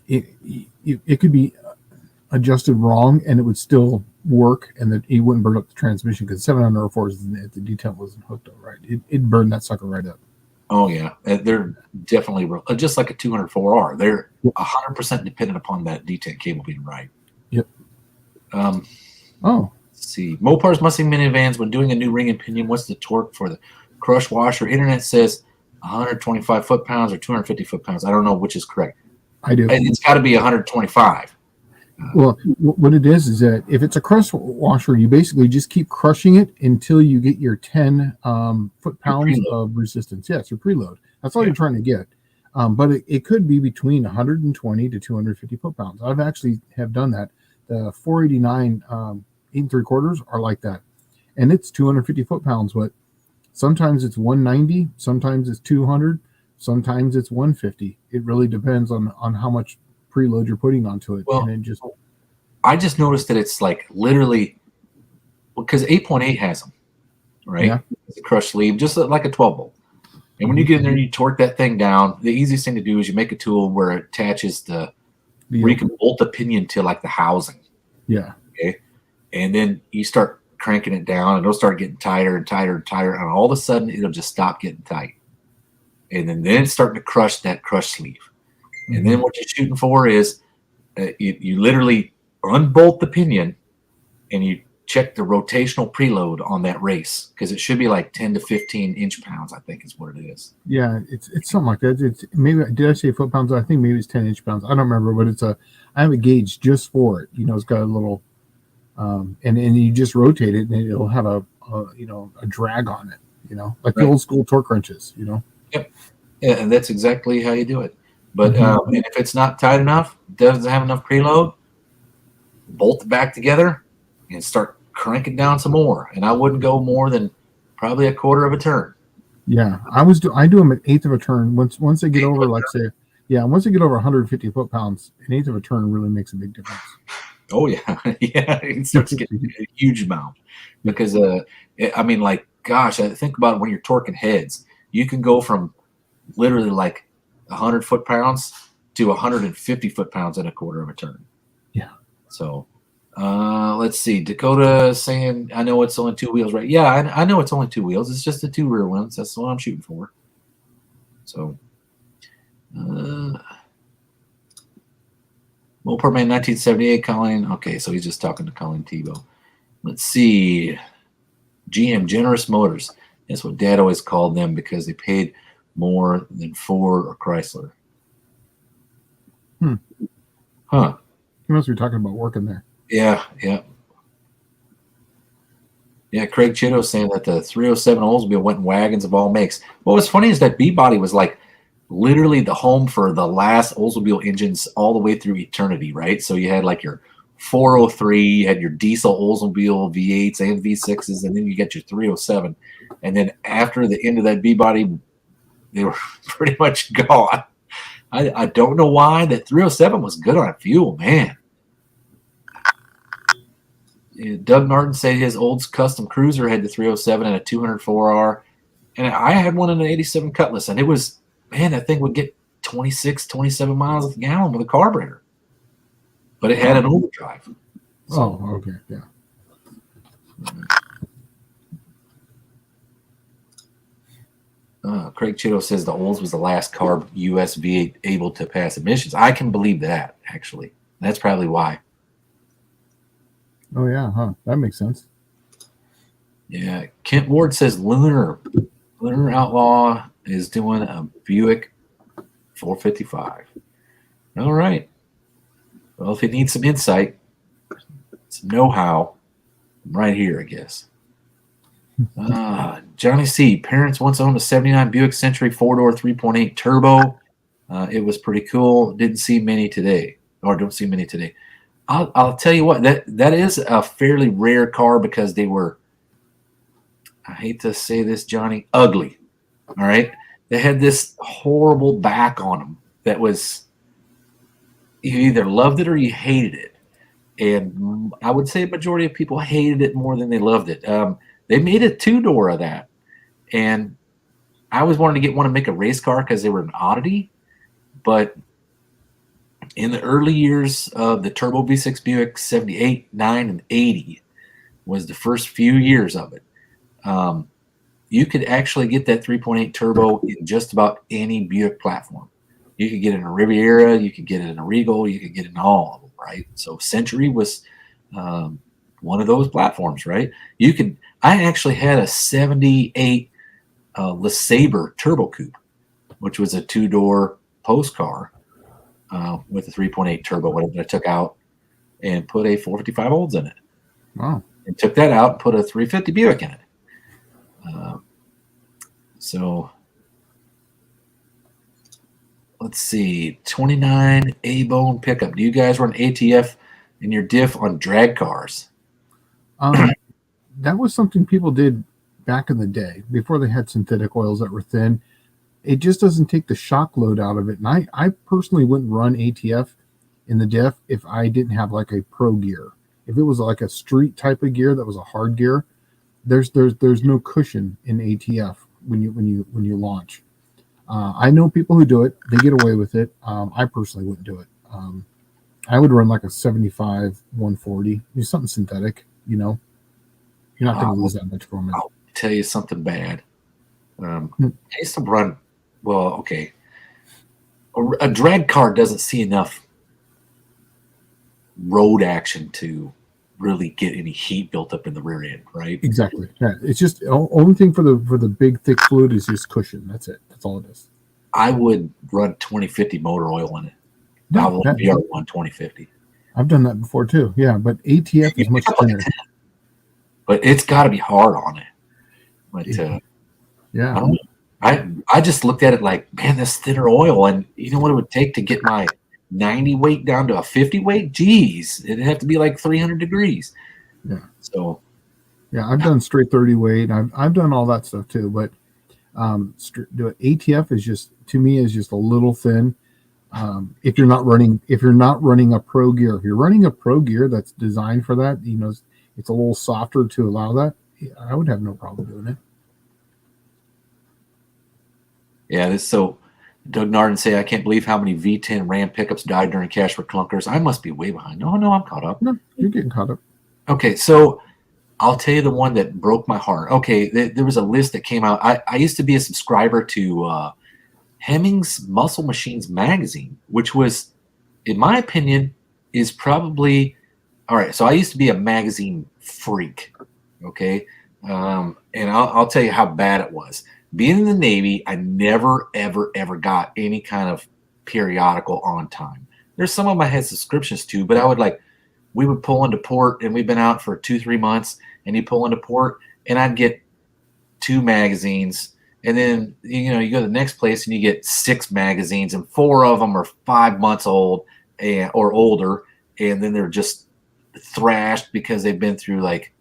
it could be adjusted wrong and it would still work, and that it wouldn't burn up the transmission because 704s, the detent wasn't hooked up right. It burned that sucker right up. Oh yeah, they're definitely just like a 204R. They're 100% dependent upon that detent cable being right. Yep. Let's see. Mopar's Mustang minivans, when doing a new ring and pinion, what's the torque for the crush washer? Internet says 125 foot-pounds or 250 foot-pounds. I don't know which is correct. I do. It's got to be 125. Well, what it is that if it's a crush washer, you basically just keep crushing it until you get your 10 foot-pounds of resistance. Yeah, it's your preload. That's all you're trying to get. But it could be between 120 to 250 foot-pounds. I've actually have done that. The 489 8 3/4 are like that, and it's 250 foot-pounds. But Sometimes it's 190, sometimes it's 200, sometimes it's 150. It really depends on how much preload you're putting onto it. Well, And I just noticed that it's like literally, because 8.8 has them, right? Yeah. It's a crushed sleeve, just like a 12 bolt. And when you get in there and you torque that thing down, the easiest thing to do is you make a tool where it attaches where you can bolt the pinion to like the housing. Yeah. Okay. And then you start cranking it down and it'll start getting tighter and tighter and tighter. And all of a sudden it'll just stop getting tight. And then it's starting to crush that crush sleeve. Mm-hmm. And then what you're shooting for is you literally unbolt the pinion and you check the rotational preload on that race, because it should be like 10 to 15 inch-pounds, I think is what it is. Yeah, it's something like that. It's maybe, did I say foot-pounds? I think maybe it's 10 inch-pounds. I don't remember, but I have a gauge just for it. It's got a little, and you just rotate it and it'll have a drag on it, like the old school torque wrenches, Yep. Yeah, and that's exactly how you do it. But and if it's not tight enough, doesn't have enough preload, bolt it back together and start cranking down some more. And I wouldn't go more than probably a quarter of a turn. Yeah, I do them an eighth of a turn. Once they get over, like say, once they get over 150 foot-pounds, an eighth of a turn really makes a big difference. Oh yeah, yeah, it starts getting a huge amount because I mean, like, gosh, I think about it when you're torquing heads, you can go from literally like 100 foot-pounds to 150 foot-pounds in a quarter of a turn. Yeah. So. Let's see. Dakota saying, I know it's only 2 wheels, right? Yeah, I know it's only 2 wheels. It's just the 2 rear ones. That's what I'm shooting for. So, Mopar Man 1978, Colleen. Okay, so he's just talking to Colleen Tebow. Let's see. GM, Generous Motors. That's what Dad always called them because they paid more than Ford or Chrysler. Huh. He must be talking about working there. Yeah. Craig Chitto saying that the 307 Oldsmobile went in wagons of all makes. What was funny is that B-Body was like literally the home for the last Oldsmobile engines all the way through eternity, right? So you had like your 403, you had your diesel Oldsmobile V8s and V6s, and then you get your 307. And then after the end of that B-Body, they were pretty much gone. I don't know why. That 307 was good on fuel, man. Doug Martin said his old custom cruiser had the 307 and a 204R, and I had one in an 87 Cutlass, and it was, man, that thing would get 26, 27 miles a gallon with a carburetor, but it had an overdrive. So, okay, yeah. Craig Chitto says the Olds was the last carb US V8 able to pass emissions. I can believe that, actually. That's probably why. Oh, yeah, huh? That makes sense. Yeah. Kent Ward says Lunar Outlaw is doing a Buick 455. All right. Well, if it needs some insight, some know-how, I'm right here, I guess. Johnny C. Parents once owned a 79 Buick Century 4-door 3.8 turbo. It was pretty cool. Didn't see many today, or don't see many today. I'll tell you what, that is a fairly rare car because they were, I hate to say this, Johnny, ugly. All right. They had this horrible back on them that was, you either loved it or you hated it. And I would say a majority of people hated it more than they loved it. They made a 2-door of that. And I always wanted to get one to make a race car because they were an oddity. But in the early years of the Turbo V6 Buick, 78, 9, and 80 was the first few years of it. You could actually get that 3.8 turbo in just about any Buick platform. You could get it in a Riviera, you could get it in a Regal, you could get it in all of them, right? So Century was one of those platforms, right? I actually had a 78 LeSabre Turbo Coupe, which was a 2-door post car with a 3.8 turbo, whatever I took out, and put a 455 Olds in it. Wow. And took that out and put a 350 Buick in it. So let's see, 29 A-Bone pickup. Do you guys run ATF in your diff on drag cars? That was something people did back in the day, before they had synthetic oils that were thin, it just doesn't take the shock load out of it. And I personally wouldn't run ATF in the diff if I didn't have like a pro gear. If it was like a street type of gear that was a hard gear, there's no cushion in ATF when you launch. I know people who do it; they get away with it. I personally wouldn't do it. I would run like a 75 140, do something synthetic. You know, you're not going to lose that much from it. I'll tell you something bad. I used to run. Well, okay, a drag car doesn't see enough road action to really get any heat built up in the rear end, right? Exactly. Yeah, it's just only thing for the big thick fluid is just cushion. That's it. That's all it is. I would run 2050 motor oil in it. VR1 2050. I've done that before too. Yeah, but ATF is much thinner. But it's got to be hard on it. But yeah, I just looked at it like, man, this thinner oil, and you know what it would take to get my 90 weight down to a 50 weight? Geez, it'd have to be like 300 degrees. Yeah. So, yeah, I've done straight 30 weight. I've done all that stuff too. But ATF is just, to me, is just a little thin. If you're not running a pro gear, if you're running a pro gear that's designed for that, you know, it's a little softer to allow that. I would have no problem doing it. Yeah, so Doug Narden say, I can't believe how many V10 Ram pickups died during cash for clunkers. I must be way behind. No, I'm caught up. No, you're getting caught up. Okay, so I'll tell you the one that broke my heart. Okay, there was a list that came out. I used to be a subscriber to Hemmings Muscle Machines magazine, which was, in my opinion, is probably all right. So I used to be a magazine freak. Okay, and I'll tell you how bad it was. Being in the Navy, I never, ever, ever got any kind of periodical on time. There's some of them I had subscriptions to, but we would pull into port, and we've been out for 2-3 months, and you pull into port, and I'd get 2 magazines, and then, you know, you go to the next place, and you get 6 magazines, and 4 of them are 5 months old or older, and then they're just thrashed because they've been through, like,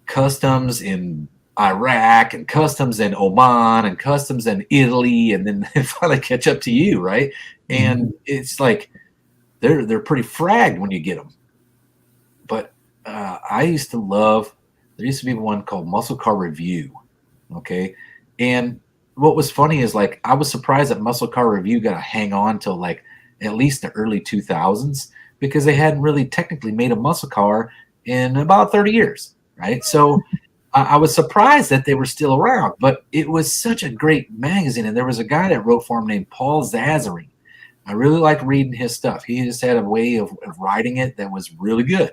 customs in Iraq and customs in Oman and customs in Italy, and then they finally catch up to you, right? And it's like they're pretty fragged when you get them. But I used to love, there used to be one called Muscle Car Review, okay? And what was funny is, like, I was surprised that Muscle Car Review got to hang on till like at least the early 2000s, because they hadn't really technically made a muscle car in about 30 years, right? So I was surprised that they were still around, but it was such a great magazine. And there was a guy that wrote for him named Paul Zazarine. I really liked reading his stuff. He just had a way of writing it that was really good.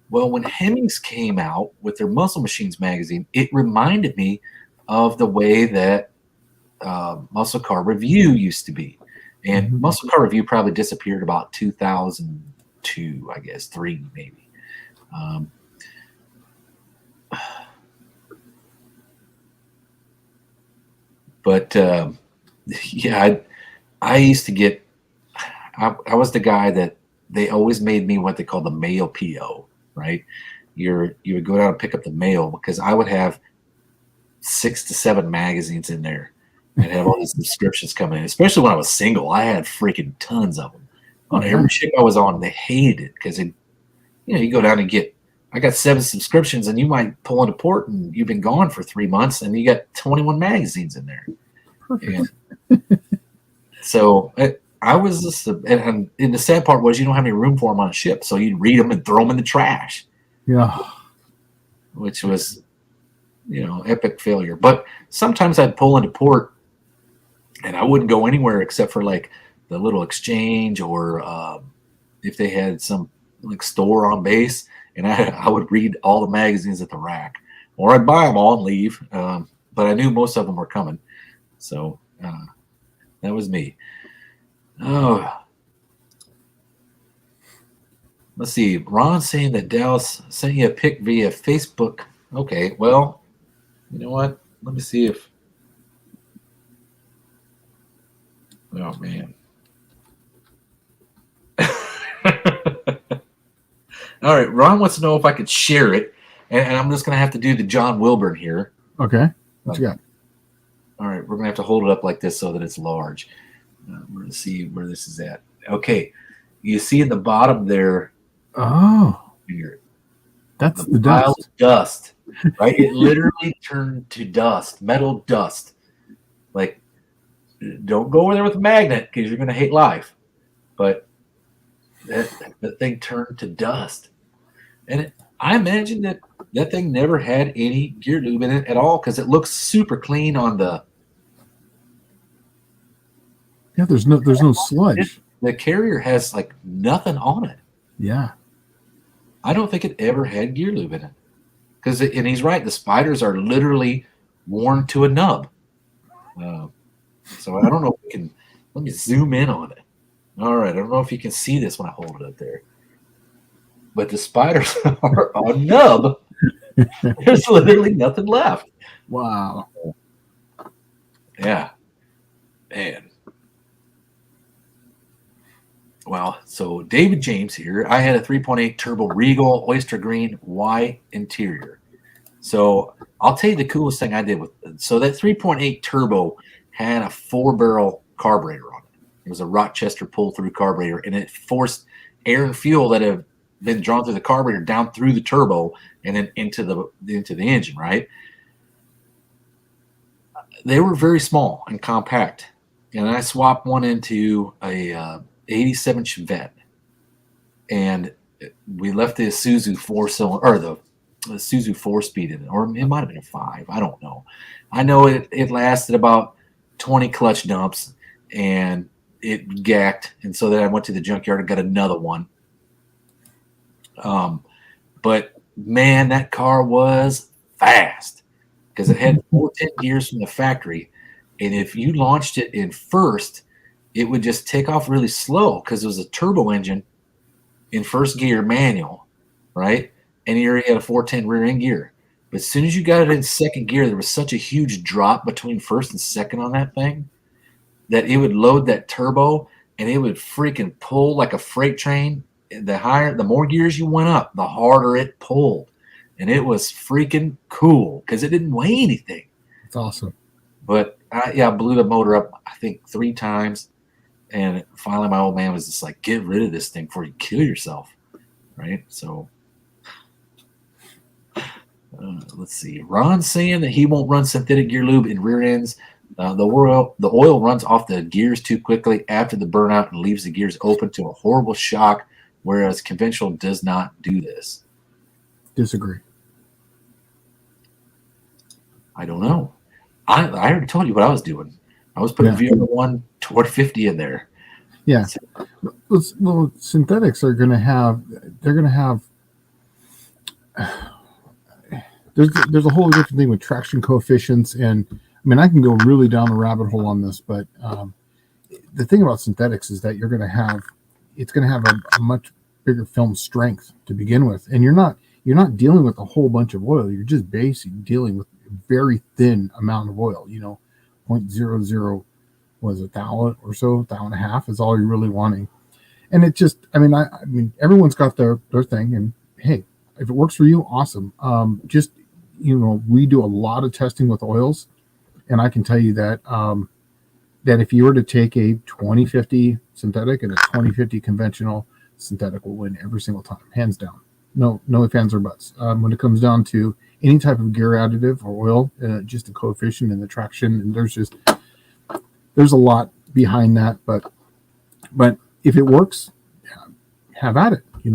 Well, when Hemmings came out with their Muscle Machines magazine, it reminded me of the way that Muscle Car Review used to be. And Muscle Car Review probably disappeared about 2002, I guess, 3 maybe. But yeah, I used to get, I was the guy that they always made me what they call the mail PO, right? You would go down and pick up the mail, because I would have 6 to 7 magazines in there and have all these subscriptions coming in. Especially when I was single, I had freaking tons of them. On every ship I was on, they hated it, because you go down and I got 7 subscriptions, and you might pull into port, and you've been gone for 3 months, and you got 21 magazines in there. And so I was just, and the sad part was you don't have any room for them on a ship, so you'd read them and throw them in the trash. Yeah, which was, epic failure. But sometimes I'd pull into port, and I wouldn't go anywhere except for like the little exchange, or if they had some like store on base, and I would read all the magazines at the rack, or I'd buy them all and leave. But I knew most of them were coming. So that was me. Oh, let's see. Ron's saying that Dallas sent you a pic via Facebook. Okay, well, you know what? Let me see if. Oh, man. All right, Ron wants to know if I could share it, and I'm just going to have to do the John Wilburn here. Okay. What you got? All right, we're gonna have to hold it up like this so that it's large. We're gonna see where this is at. Okay, you see in the bottom there. Oh, Here, that's the pile dust. of dust, right? It literally turned to dust, metal dust. Like, don't go over there with a magnet because you're gonna hate life. But that thing turned to dust, and I imagine that thing never had any gear lube in it at all because it looks super clean on the. Yeah, there's no sludge. The carrier has like nothing on it. Yeah. I don't think it ever had gear lube in it. And he's right, the spiders are literally worn to a nub. So I don't know if we can, let me zoom in on it. All right, I don't know if you can see this when I hold it up there. But the spiders are on nub. There's literally nothing left. Wow. Yeah. Man. Well, so David James here. I had a 3.8 turbo Regal oyster green white interior. So I'll tell you the coolest thing I did with it. So that 3.8 turbo had a 4-barrel carburetor on it. It was a Rochester pull-through carburetor, and it forced air and fuel that have been drawn through the carburetor down through the turbo and then into the engine, right? They were very small and compact. And I swapped one into a 87 Chevette, and we left the Isuzu 4-cylinder or the Isuzu 4-speed in it, or it might have been a 5. I don't know. I know it lasted about 20 clutch dumps, and it gacked, and so then I went to the junkyard and got another one. But man, that car was fast because it had 410 gears from the factory, and if you launched it in first, it would just take off really slow because it was a turbo engine in first gear manual, right? And you already had a 410 rear end gear. But as soon as you got it in second gear, there was such a huge drop between first and second on that thing that it would load that turbo and it would freaking pull like a freight train. The more gears you went up, the harder it pulled. And it was freaking cool because it didn't weigh anything. It's awesome. But I blew the motor up, I think, 3 times. And finally, my old man was just like, get rid of this thing before you kill yourself. Right? So let's see. Ron's saying that he won't run synthetic gear lube in rear ends. The oil runs off the gears too quickly after the burnout and leaves the gears open to a horrible shock, whereas conventional does not do this. Disagree. I don't know. I already told you what I was doing. I was putting VR1 toward 50 in there. Yeah. Well, synthetics are going to have. They're going to have. There's a whole different thing with traction coefficients, and I mean I can go really down a rabbit hole on this, but the thing about synthetics is that it's going to have a much bigger film strength to begin with, and you're not dealing with a whole bunch of oil. You're just basically dealing with a very thin amount of oil. 0.00 was a thou or so, thou and a half is all you're really wanting. And it just, I mean, everyone's got their thing, and hey, if it works for you, awesome. We do a lot of testing with oils, and I can tell you that that if you were to take a 2050 synthetic and a 2050 conventional, synthetic will win every single time, hands down. No ifs, ands, or buts. When it comes down to any type of gear additive or oil, just the coefficient and the traction, and there's a lot behind that. But if it works, have at it. I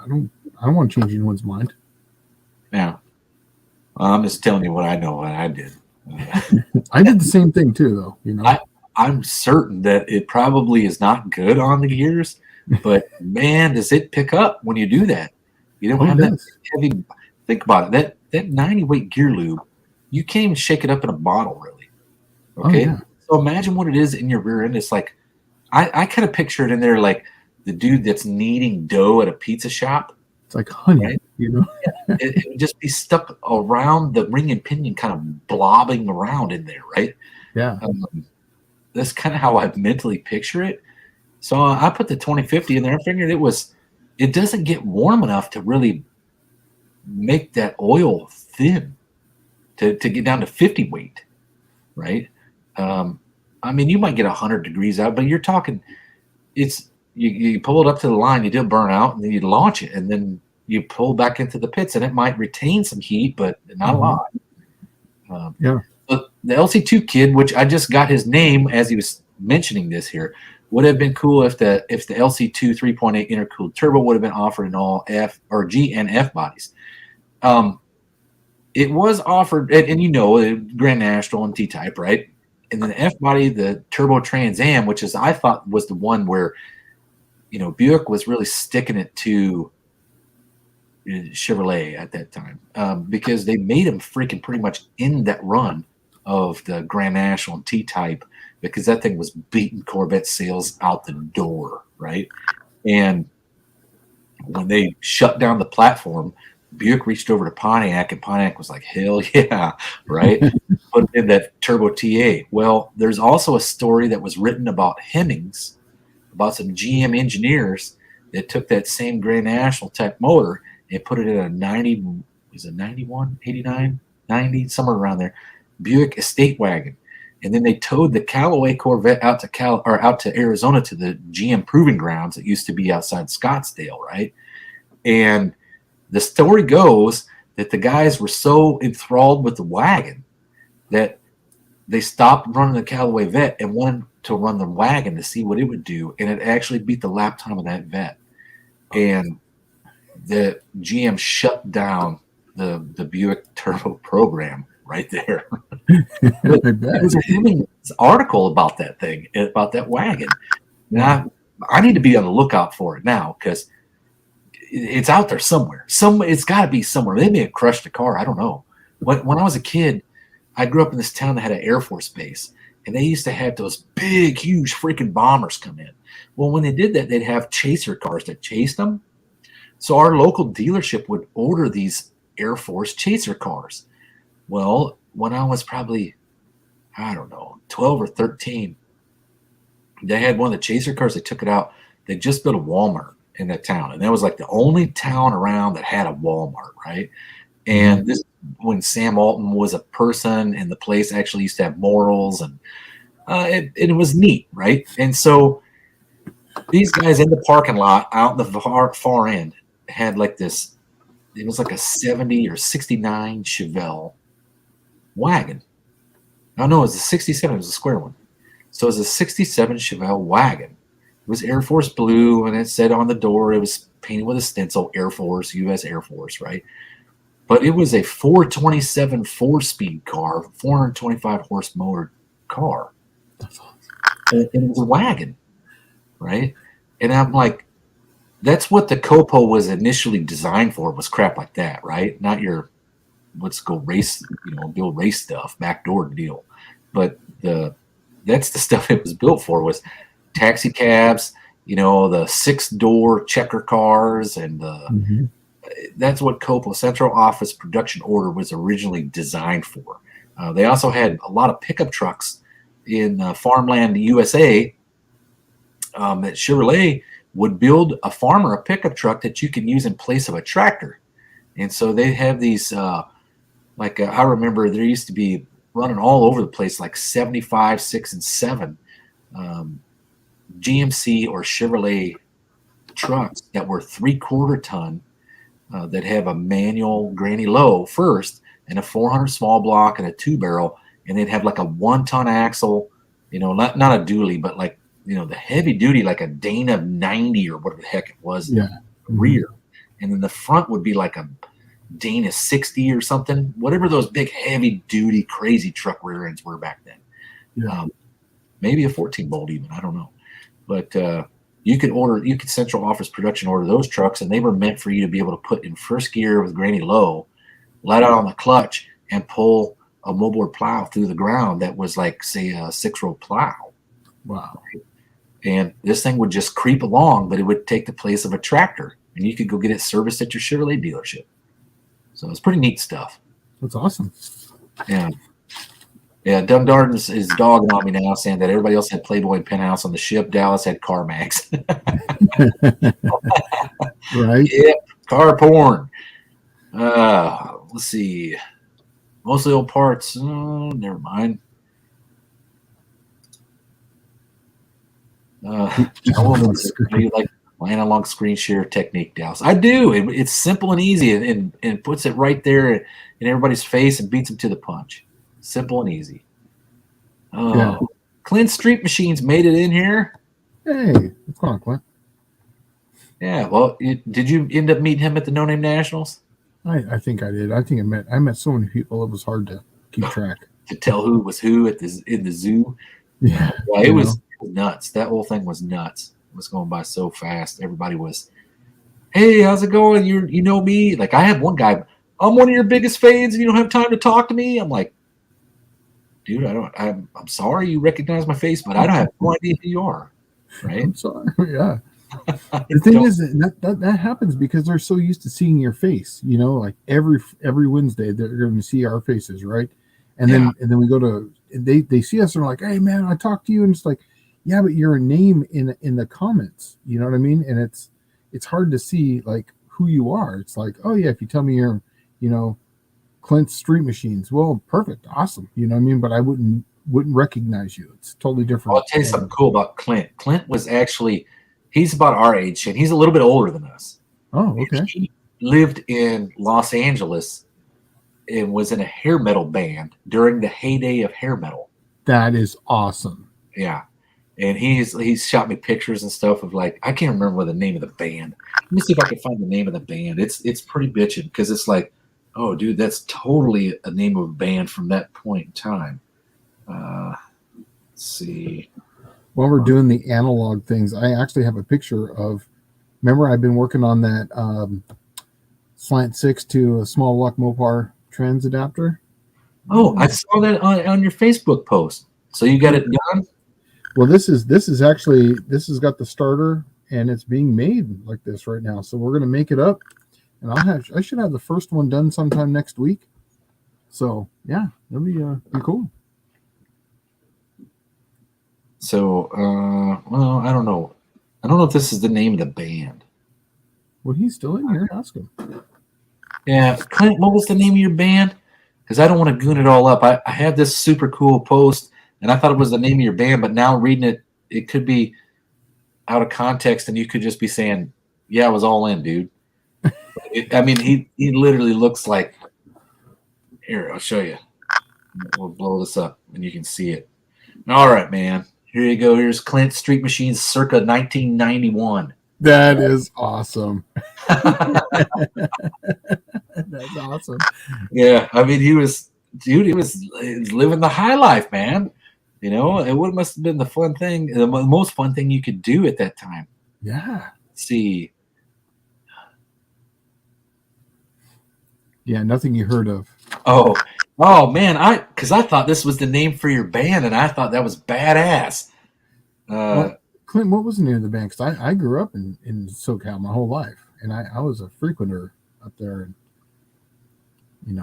don't want to change anyone's mind. Yeah, I'm just telling you what I know and I did. I did the same thing too, though. I'm certain that it probably is not good on the gears, but man, does it pick up when you do that? You don't have that heavy. Think about it. That 90 weight gear lube, you can't even shake it up in a bottle, really. Okay. Oh, yeah. So imagine what it is in your rear end. It's like I kind of picture it in there like the dude that's kneading dough at a pizza shop. It's like honey, right? It would just be stuck around the ring and pinion, kind of blobbing around in there, right? Yeah. That's kind of how I mentally picture it. So I put the 2050 in there. I figured it doesn't get warm enough to really make that oil thin to get down to 50 weight, right? I mean, you might get 100 degrees out, but you're talking, you pull it up to the line, you do a burnout, and then you launch it, and then you pull back into the pits, and it might retain some heat, but not a lot. But the LC2 kid, which I just got his name as he was mentioning this here, would have been cool if the LC2 3.8 intercooled turbo would have been offered in all F or G and F bodies. It was offered, and you know, Grand National and T-Type, right? And then the F body, the Turbo Trans Am, which is I thought was the one where, you know, Buick was really sticking it to Chevrolet at that time, because they made them freaking pretty much in that run of the Grand National and T-Type, because that thing was beating Corvette sales out the door, right? And when they shut down the platform, Buick reached over to Pontiac, and Pontiac was like, hell yeah, right? Put in that Turbo TA. Well, there's also a story that was written about Hemmings, about some GM engineers that took that same Grand National type motor and put it in a 90, was it 91, 89, 90, somewhere around there, Buick estate wagon. And then they towed the Callaway Corvette out to Arizona to the GM proving grounds that used to be outside Scottsdale, right? And the story goes that the guys were so enthralled with the wagon that they stopped running the Callaway Vet and wanted to run the wagon to see what it would do. And it actually beat the lap time of that Vet. And the GM shut down the Buick Turbo program right there. There was a Hemmings article about that thing, about that wagon. Now, I need to be on the lookout for it now, because it's out there somewhere. It's got to be somewhere. They may have crushed the car. I don't know. When I was a kid, I grew up in this town that had an Air Force base, and they used to have those big, huge freaking bombers come in. Well, when they did that, they'd have chaser cars that chased them. So our local dealership would order these Air Force chaser cars. Well, when I was probably, I don't know, 12 or 13, they had one of the chaser cars. They took it out. They just built a Walmart in that town, and that was like the only town around that had a Walmart, right? And this, when Sam Alton was a person, and the place actually used to have morals, and it was neat, right? And so these guys in the parking lot out in the far end had like this, it was like a 70 or 69 Chevelle wagon. Oh no, it was a 67. It was a square one. So it was a 67 Chevelle wagon. It was Air Force blue, and it said on the door, it was painted with a stencil, Air Force, U.S. Air Force, right? But it was a 427 four-speed car, 425 horse motor car. And it was a wagon, right? And I'm like, that's what the Copo was initially designed for, was crap like that, right? Not your, let's go race, build race stuff, backdoor deal. But that's the stuff it was built for, was taxi cabs, the 6-door checker cars, and that's what Copo Central Office Production Order was originally designed for. They also had a lot of pickup trucks in farmland USA that Chevrolet would build a farmer a pickup truck that you can use in place of a tractor. And so they have these, I remember there used to be running all over the place, like 75, 6, and 7 GMC or Chevrolet trucks that were 3/4 ton, that have a manual granny low first, and a 400 small block and a 2-barrel, and they'd have like a 1-ton axle, not a dually, but like, the heavy duty, like a Dana 90 or whatever the heck it was, rear. And then the front would be like a Dana 60 or something, whatever those big heavy duty crazy truck rear ends were back then. Maybe a 14 bolt even, I don't know. But you could Central Office Production order those trucks, and they were meant for you to be able to put in first gear with granny low, let out on the clutch, and pull a moldboard plow through the ground that was like, say, a 6-row plow. Wow. And this thing would just creep along, but it would take the place of a tractor, and you could go get it serviced at your Chevrolet dealership. So it's pretty neat stuff. That's awesome. Yeah, Doug Darden's is dogging on me now, saying that everybody else had Playboy and Penthouse on the ship. Dallas had CarMax. Right. Yep, car porn. Let's see. Mostly old parts. Oh, never mind. John Wilson says, "How do you like analog screen share technique, Dallas?" I do. It's simple and easy, and puts it right there in everybody's face and beats them to the punch. Simple and easy. Oh, Yeah. Clint Street Machines made it in here. Hey, what's going on, Clint? Yeah. Well, did you end up meeting him at the No Name Nationals? I think I did. I think I met so many people. It was hard to keep track. To tell who was who in the zoo. Yeah. It was nuts. That whole thing was nuts. It was going by so fast. Everybody was, "Hey, how's it going? You know me?" Like, I had one guy, "I'm one of your biggest fans, and you don't have time to talk to me." I'm like, "Dude, I'm sorry you recognize my face, but I don't have no idea who you are." Right? I'm sorry. Yeah. The thing is that happens because they're so used to seeing your face. Like every Wednesday they're going to see our faces, right? And then we go to they see us and they're like, "Hey man, I talked to you," and it's like, "Yeah, but you're a name in the comments." You know what I mean? And it's hard to see like who you are. It's like, "Oh yeah, if you tell me you're, Clint Street Machines, well, perfect, awesome." You know what I mean? But I wouldn't recognize you. It's totally different. I'll tell you something cool about Clint. Clint was actually, he's about our age, and he's a little bit older than us. Oh, okay. He lived in Los Angeles and was in a hair metal band during the heyday of hair metal. That is awesome. Yeah. And he's shot me pictures and stuff of, like, I can't remember the name of the band. Let me see if I can find the name of the band. It's pretty bitchin' because it's like, oh, dude, that's totally a name of a band from that point in time. Let's see. While we're doing the analog things, I actually have a picture of. Remember, I've been working on that Slant 6 to a small lock Mopar trans adapter. Oh, I saw that on your Facebook post. So you got it done? Well, this has got the starter and it's being made like this right now. So we're gonna make it up, and I should have the first one done sometime next week. So yeah, that'll be cool. So well, I don't know. I don't know if this is the name of the band. Well, he's still in here. Ask him. Yeah, Clint, what was the name of your band? Because I don't want to goon it all up. I had this super cool post, and I thought it was the name of your band, but now reading it, it could be out of context, and you could just be saying, "Yeah, I was all in, dude." He literally looks like. Here, I'll show you. We'll blow this up, and you can see it. All right, man. Here you go. Here's Clint Street Machines circa 1991. That is awesome. That's awesome. Yeah, he was living the high life, man. It must have been the fun thing, the most fun thing you could do at that time. Yeah. Let's see. Yeah, nothing you heard of. Oh man, because I thought this was the name for your band, and I thought that was badass. Clint, what was the name of the band? Because I grew up in SoCal my whole life, and I was a frequenter up there, and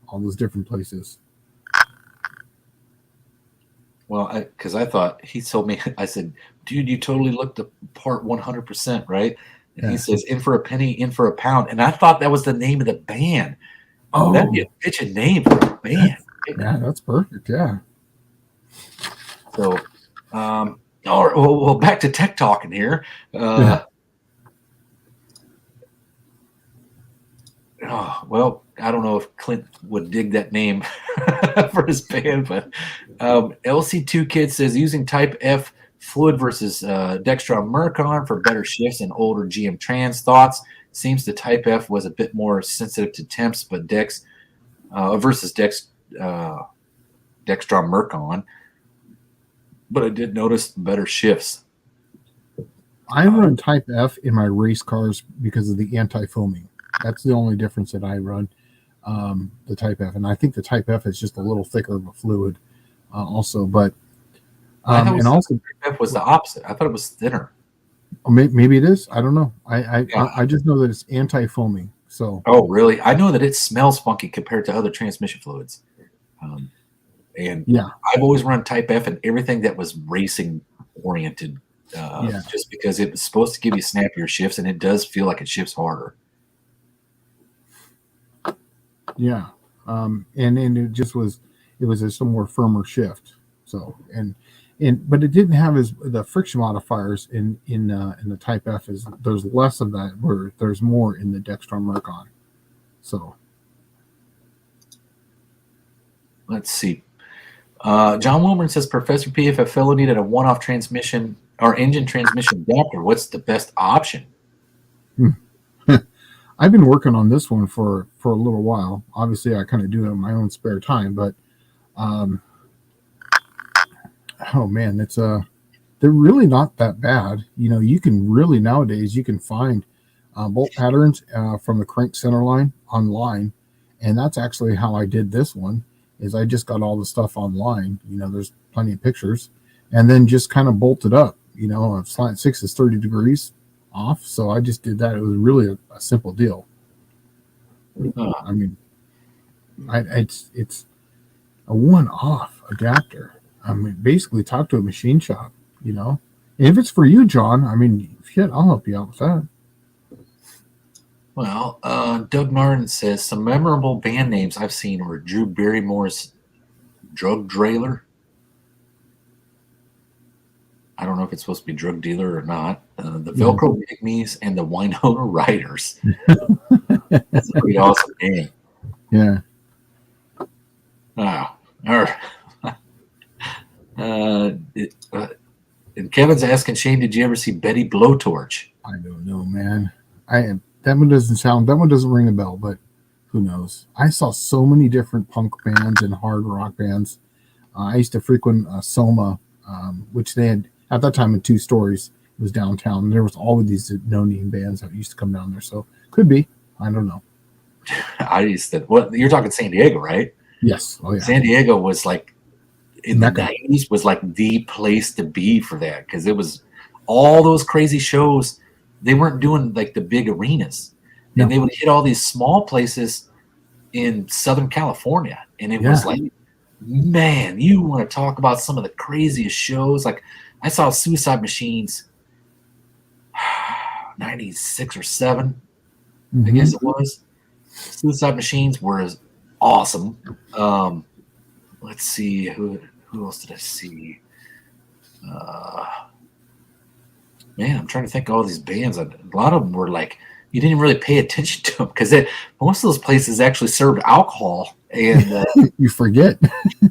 all those different places. Well, because I thought he told me, I said, "Dude, you totally looked the part 100%, right?" And he says, "In for a penny, in for a pound," and I thought that was the name of the band. Oh, that'd be a bitchin' name for a band. Yeah, that's perfect. Yeah. So, all right, well, back to tech talking here. Oh, well, I don't know if Clint would dig that name for his band, but LC2 Kid says using Type F fluid versus Dextron Mercon for better shifts and older GM trans thoughts. Seems the Type F was a bit more sensitive to temps, but versus Dextron Mercon. But I did notice better shifts. I run Type F in my race cars because of the anti-foaming. That's the only difference that I run, the Type F. And I think the Type F is just a little thicker of a fluid also. But and also Type F was the opposite. I thought it was thinner. Maybe it is. I don't know. I just know that it's anti-foaming. So. Oh, really? I know that it smells funky compared to other transmission fluids. And yeah, I've always run Type F and everything that was racing oriented, just because it was supposed to give you snappier shifts, and it does feel like it shifts harder. Yeah. and it was just a more firmer shift. So but it didn't have the friction modifiers in the Type F. Is there's less of that, where there's more in the Dextron Mercon. So let's see. John Wilmer says, Professor P, if a fellow needed a one-off transmission or engine transmission adapter, what's the best option? I've been working on this one for a little while. Obviously, I kind of do it in my own spare time, but oh man, they're really not that bad. You can really nowadays you can find bolt patterns from the crank center line online, and that's actually how I did this one. Is I just got all the stuff online. There's plenty of pictures, and then just kind of bolted up. A slant 6 is 30 degrees off, so I just did that. It was really a simple deal. I mean, it's a one-off adapter. I mean, basically talk to a machine shop. And if it's for you, John, I mean, shit, I'll help you out with that. Well, Doug Martin says some memorable band names I've seen were Drew Barrymore's Drug Drailer. I don't know if it's supposed to be drug dealer or not. The Velcro Pygmies and the Winona Riders. That's a pretty awesome name. Yeah. Wow. And Kevin's asking, Shane, did you ever see Betty Blowtorch? I don't know, man. That one doesn't ring a bell, but who knows? I saw so many different punk bands and hard rock bands. I used to frequent Soma, which they had at that time in 2 stories. It was downtown. There was all of these no-name bands that used to come down there. So could be. I don't know. You're talking San Diego, right? Yes. Oh yeah. San Diego was like in the 90s was like the place to be for that, because it was all those crazy shows. They weren't doing like the big arenas, and they would hit all these small places in Southern California, and it was like, man, you want to talk about some of the craziest shows. Like I saw Suicide Machines 96 or 7, I guess it was. Suicide Machines were awesome. Let's see, who else did I see? Man, I'm trying to think of all these bands. A lot of them were like, you didn't really pay attention to them, because most of those places actually served alcohol. And you forget.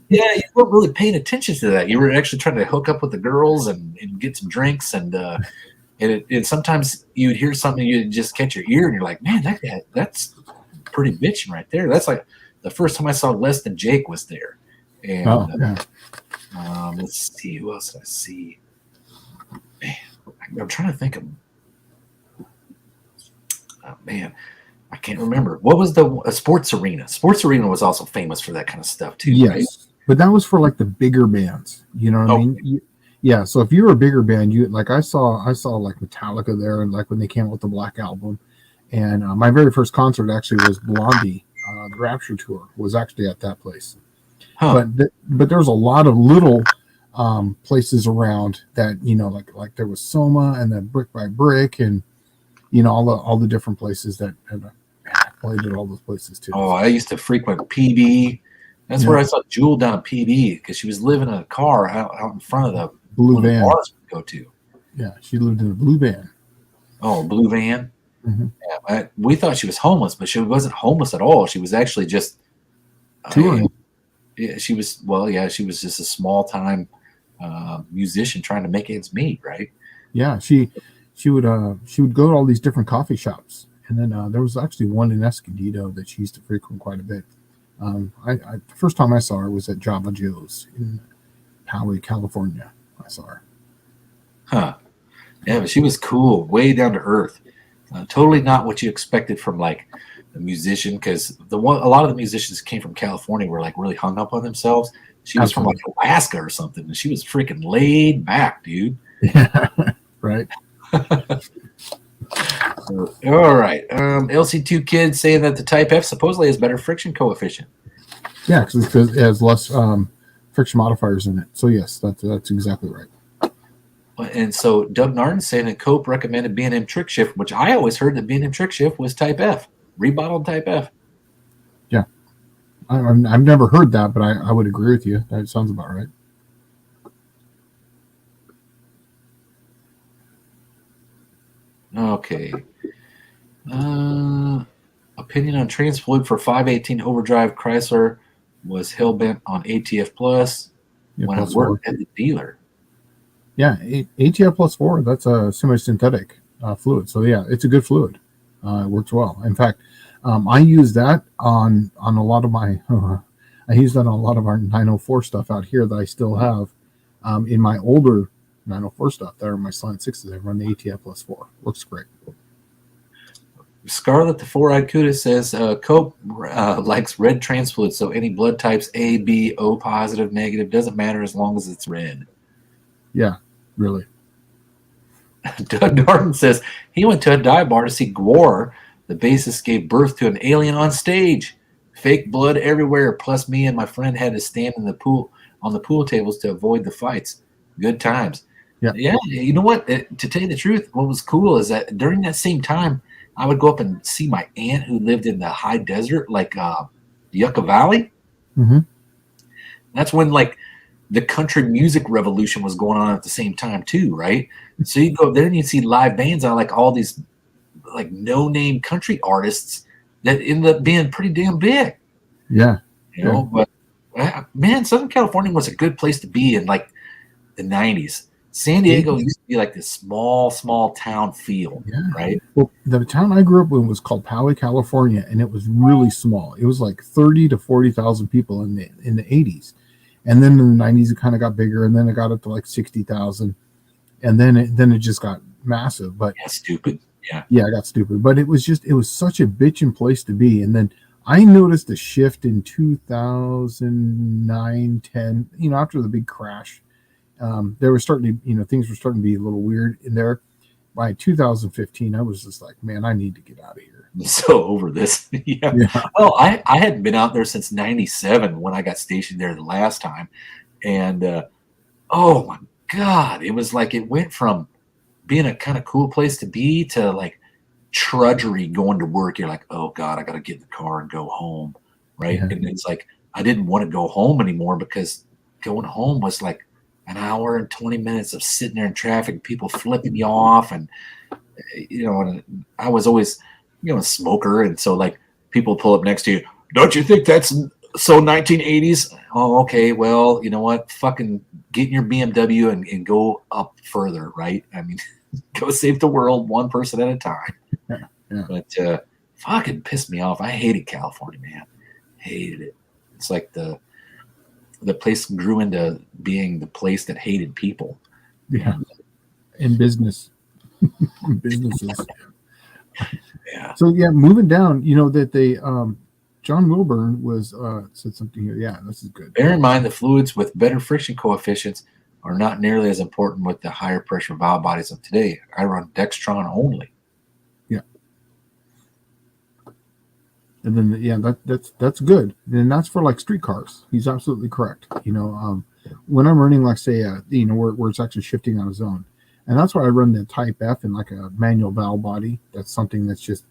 Yeah, you weren't really paying attention to that. You were actually trying to hook up with the girls and get some drinks. And sometimes you would hear something, you'd just catch your ear, and you're like, man, that's pretty bitching right there. That's like the first time I saw Less Than Jake was there. And let's see, who else did I see? Man, I'm trying to think of. Oh, man, I can't remember. What was a Sports Arena? Sports Arena was also famous for that kind of stuff too, right? But that was for like the bigger bands. You know what I mean? Yeah. So if you were a bigger band, I saw like Metallica there, and like when they came out with the Black Album, and my very first concert actually was Blondie. The Rapture tour was actually at that place. Huh. But there's a lot of little places around that, like there was Soma and then Brick by Brick, and all the different places that played at all those places too. Oh, I used to frequent PB. That's where I saw Jewel down at PB, because she was living in a car out in front of the blue van bars we go to. Yeah, she lived in a blue van. Oh, blue van. Mm-hmm. Yeah, we thought she was homeless, but she wasn't homeless at all. She was actually just touring. She was just a small time musician trying to make ends meet, right? Yeah, she would go to all these different coffee shops, and then there was actually one in Escondido that she used to frequent quite a bit. The first time I saw her was at Java Joe's in Poway, California. I saw her. Huh. Yeah, but she was cool, way down to earth. Totally not what you expected from like a musician, because a lot of the musicians came from California were like really hung up on themselves. She was from like Alaska or something, and she was freaking laid back, dude. Yeah, right. All right. LC2 Kid saying that the Type F supposedly has better friction coefficient. Yeah, because it has less friction modifiers in it. So yes, that's exactly right. And so Doug Narden saying that Cope recommended B&M Trick Shift, which I always heard that B&M Trick Shift was Type F, rebottled Type F. Yeah, I've never heard that, but I would agree with you. That sounds about right. Okay. Opinion on trains fluid for 518 overdrive Chrysler was hell-bent on ATF Plus Yeah, when I plus worked 4. at the dealer. Yeah, ATF plus 4. That's a semi-synthetic fluid. So yeah, it's a good fluid. It works well. In fact, I use that on a lot of my. I use that on a lot of our 904 stuff out here that I still have. In my older 904 stuff, that are my Slant 6s, I run the ATF plus 4. Works great. Scarlet the Four-Eyed Cuda says Cope likes red trans fluid, so any blood types A, B, O positive, negative doesn't matter as long as it's red. Yeah, really. Doug Norton says he went to a dive bar to see Gwar. The bassist gave birth to an alien on stage. Fake blood everywhere. Plus, me and my friend had to stand in the pool on the pool tables to avoid the fights. Good times. Yeah. You know what? To tell you the truth, what was cool is that during that same time, I would go up and see my aunt who lived in the high desert, like Yucca Valley. Mm-hmm. That's when like the country music revolution was going on at the same time too, right? So you go there and you see live bands on like all these like no-name country artists that end up being pretty damn big. Yeah. You know, but man, Southern California was a good place to be in like the 90s. San Diego used to be like this small town feel, right? Well, the town I grew up in was called Poway, California, and it was really small. It was like 30 to 40,000 people in the 80s. And then in the 90s, it kind of got bigger, and then it got up to like 60,000. And then it just got massive. But stupid. Yeah, it got stupid. But it was such a bitchin' place to be. And then I noticed a shift in 2009, 10, after the big crash. They were starting to, things were starting to be a little weird in there. By 2015, I was just like, man, I need to get out of here. I'm so over this. Yeah. Well, I hadn't been out there since 97 when I got stationed there the last time. And, oh my God, it was like it went from being a kind of cool place to be to like trudgery going to work. You're like, oh God, I got to get in the car and go home. Right. Yeah. And it's like, I didn't want to go home anymore because going home was like an hour and 20 minutes of sitting there in traffic, people flipping you off. And, and I was always, a smoker. And so like people pull up next to you. Don't you think that's so 1980s? Oh, okay. Well, you know what? Fucking get in your BMW and go up further. Right. I mean, go save the world one person at a time. Yeah. But fucking pissed me off. I hated California, man. Hated it. It's like the place grew into being the place that hated people. Yeah. In business. Businesses. Yeah. So yeah, moving down, that they John Wilburn was said something here. Yeah, this is good. Bear in mind the fluids with better friction coefficients are not nearly as important with the higher pressure valve bodies of today. I run Dextron only. Yeah. And then that's good. And that's for like street cars. He's absolutely correct. When I'm running like say where it's actually shifting on its own. And that's why I run the Type F in like a manual valve body. That's something that's just,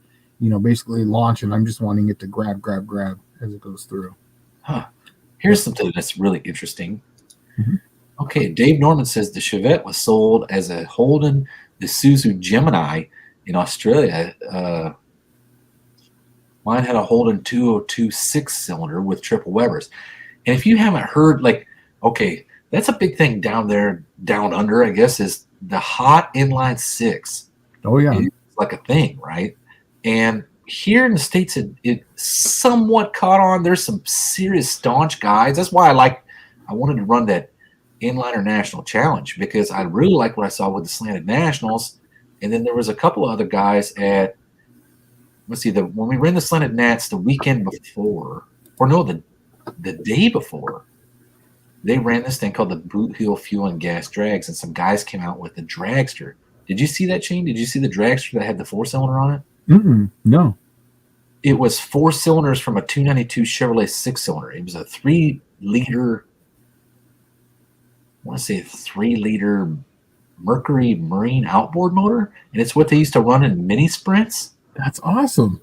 basically launch, and I'm just wanting it to grab as it goes through. Huh. Here's something that's really interesting. Mm-hmm. Okay, Dave Norman says the Chevette was sold as a Holden Isuzu Gemini in Australia. Mine had a Holden 202 6-cylinder with triple Webers. And if you haven't heard, like, okay, that's a big thing down there, down under, I guess, is the hot inline 6. Oh, yeah. It's like a thing, right? And here in the States, it somewhat caught on. There's some serious staunch guys. That's why I wanted to run that Inliner National Challenge, because I really like what I saw with the Slanted Nationals. And then there was a couple of other guys at, when we ran the Slanted Nats the weekend before, or no, the day before, they ran this thing called the Boot Heel Fuel and Gas Drags, and some guys came out with the Dragster. Did you see that, Shane? Did you see the Dragster that had the 4-cylinder on it? No. It was 4 cylinders from a 292 Chevrolet 6-cylinder. It was a 3-liter, I want to say 3-liter Mercury Marine outboard motor, and it's what they used to run in mini sprints. That's awesome.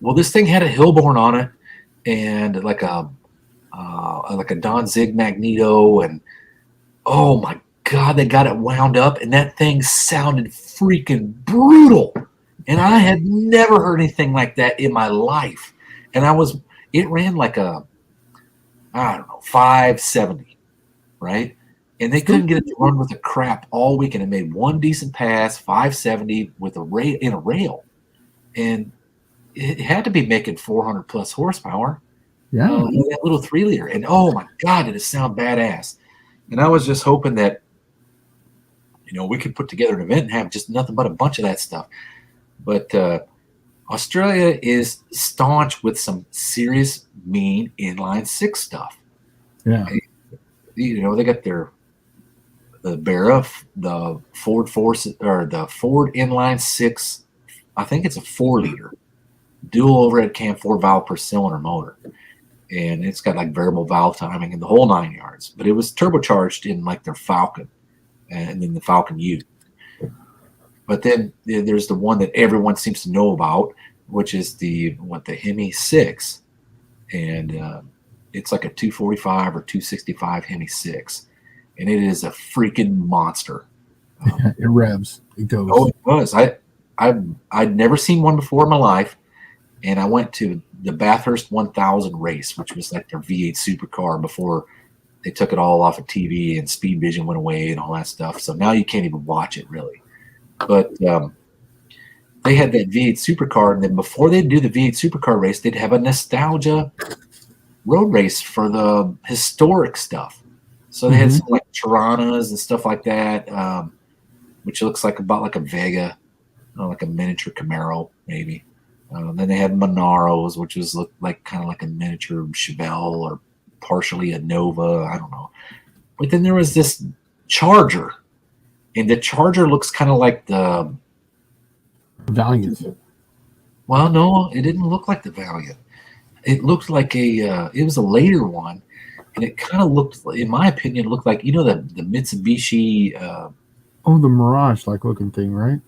Well, this thing had a Hillborn on it, and like a Don Zig Magneto, and oh my God, they got it wound up, and that thing sounded freaking brutal. And I had never heard anything like that in my life. And it ran like I don't know, 570, right? And they couldn't get it to run with a crap all week, and it made one decent pass, 570 with a rail. And it had to be making 400 plus horsepower. Yeah. That little 3-liter. And oh my God, did it sound badass. And I was just hoping that, we could put together an event and have just nothing but a bunch of that stuff. But Australia is staunch with some serious, mean inline six stuff. Yeah. They got the Barra, the Ford Force, or the Ford inline six. I think it's a 4-liter dual overhead cam 4-valve per cylinder motor. And it's got like variable valve timing and the whole 9 yards. But it was turbocharged in like their Falcon and then the Falcon U. But then there's the one that everyone seems to know about, which is the Hemi 6. And it's like a 245 or 265 Hemi 6. And it is a freaking monster. It revs. It goes. Oh, it was. I'd never seen one before in my life. And I went to the Bathurst 1000 race, which was like their V8 supercar before they took it all off of TV and Speed Vision went away and all that stuff. So now you can't even watch it really. But they had that V8 supercar, and then before they'd do the V8 supercar race, they'd have a nostalgia road race for the historic stuff. So they had some like Tiranas and stuff like that, which looks like about like a Vega, like a miniature Camaro maybe. Then they had Monaros, which was like kind of like a miniature Chevelle or partially a Nova. I don't know. But then there was this Charger, and the Charger looks kind of like the Valiant. Well, no, it didn't look like the Valiant. It looked like it was a later one, and it kind of looked, in my opinion, looked like the Mitsubishi. The Mirage like looking thing, right?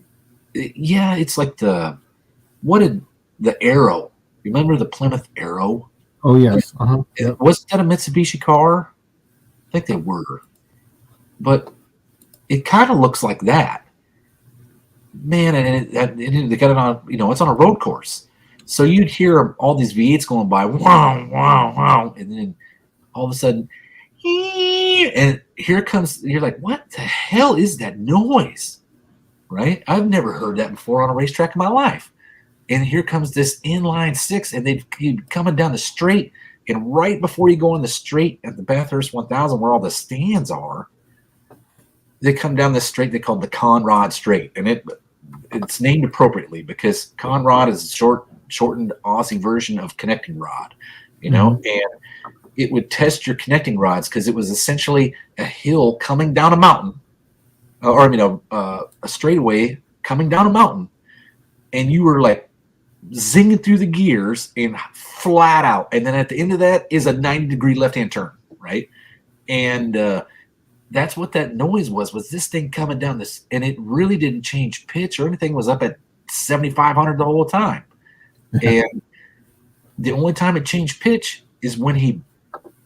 Yeah, it's like the Arrow. Remember the Plymouth Arrow? Oh yes. Yep. Wasn't that a Mitsubishi car? I think they were, but it kind of looks like that. Man, and they got it on. It's on a road course, so you'd hear all these V8s going by, wow, wow, wow, and then all of a sudden, and here comes. You're like, what the hell is that noise? Right? I've never heard that before on a racetrack in my life. And here comes this inline six, and they'd coming down the straight, and right before you go on the straight at the Bathurst 1000, where all the stands are, they come down this straight they call the Conrad Straight, and it's named appropriately because Conrad is a shortened Aussie version of connecting rod, and it would test your connecting rods because it was essentially a hill coming down a mountain, a straightaway coming down a mountain, and you were like zinging through the gears and flat out, and then at the end of that is a 90-degree left-hand turn, right? And that's what that noise was this thing coming down this, and it really didn't change pitch or anything. It was up at 7,500 the whole time. And the only time it changed pitch is when he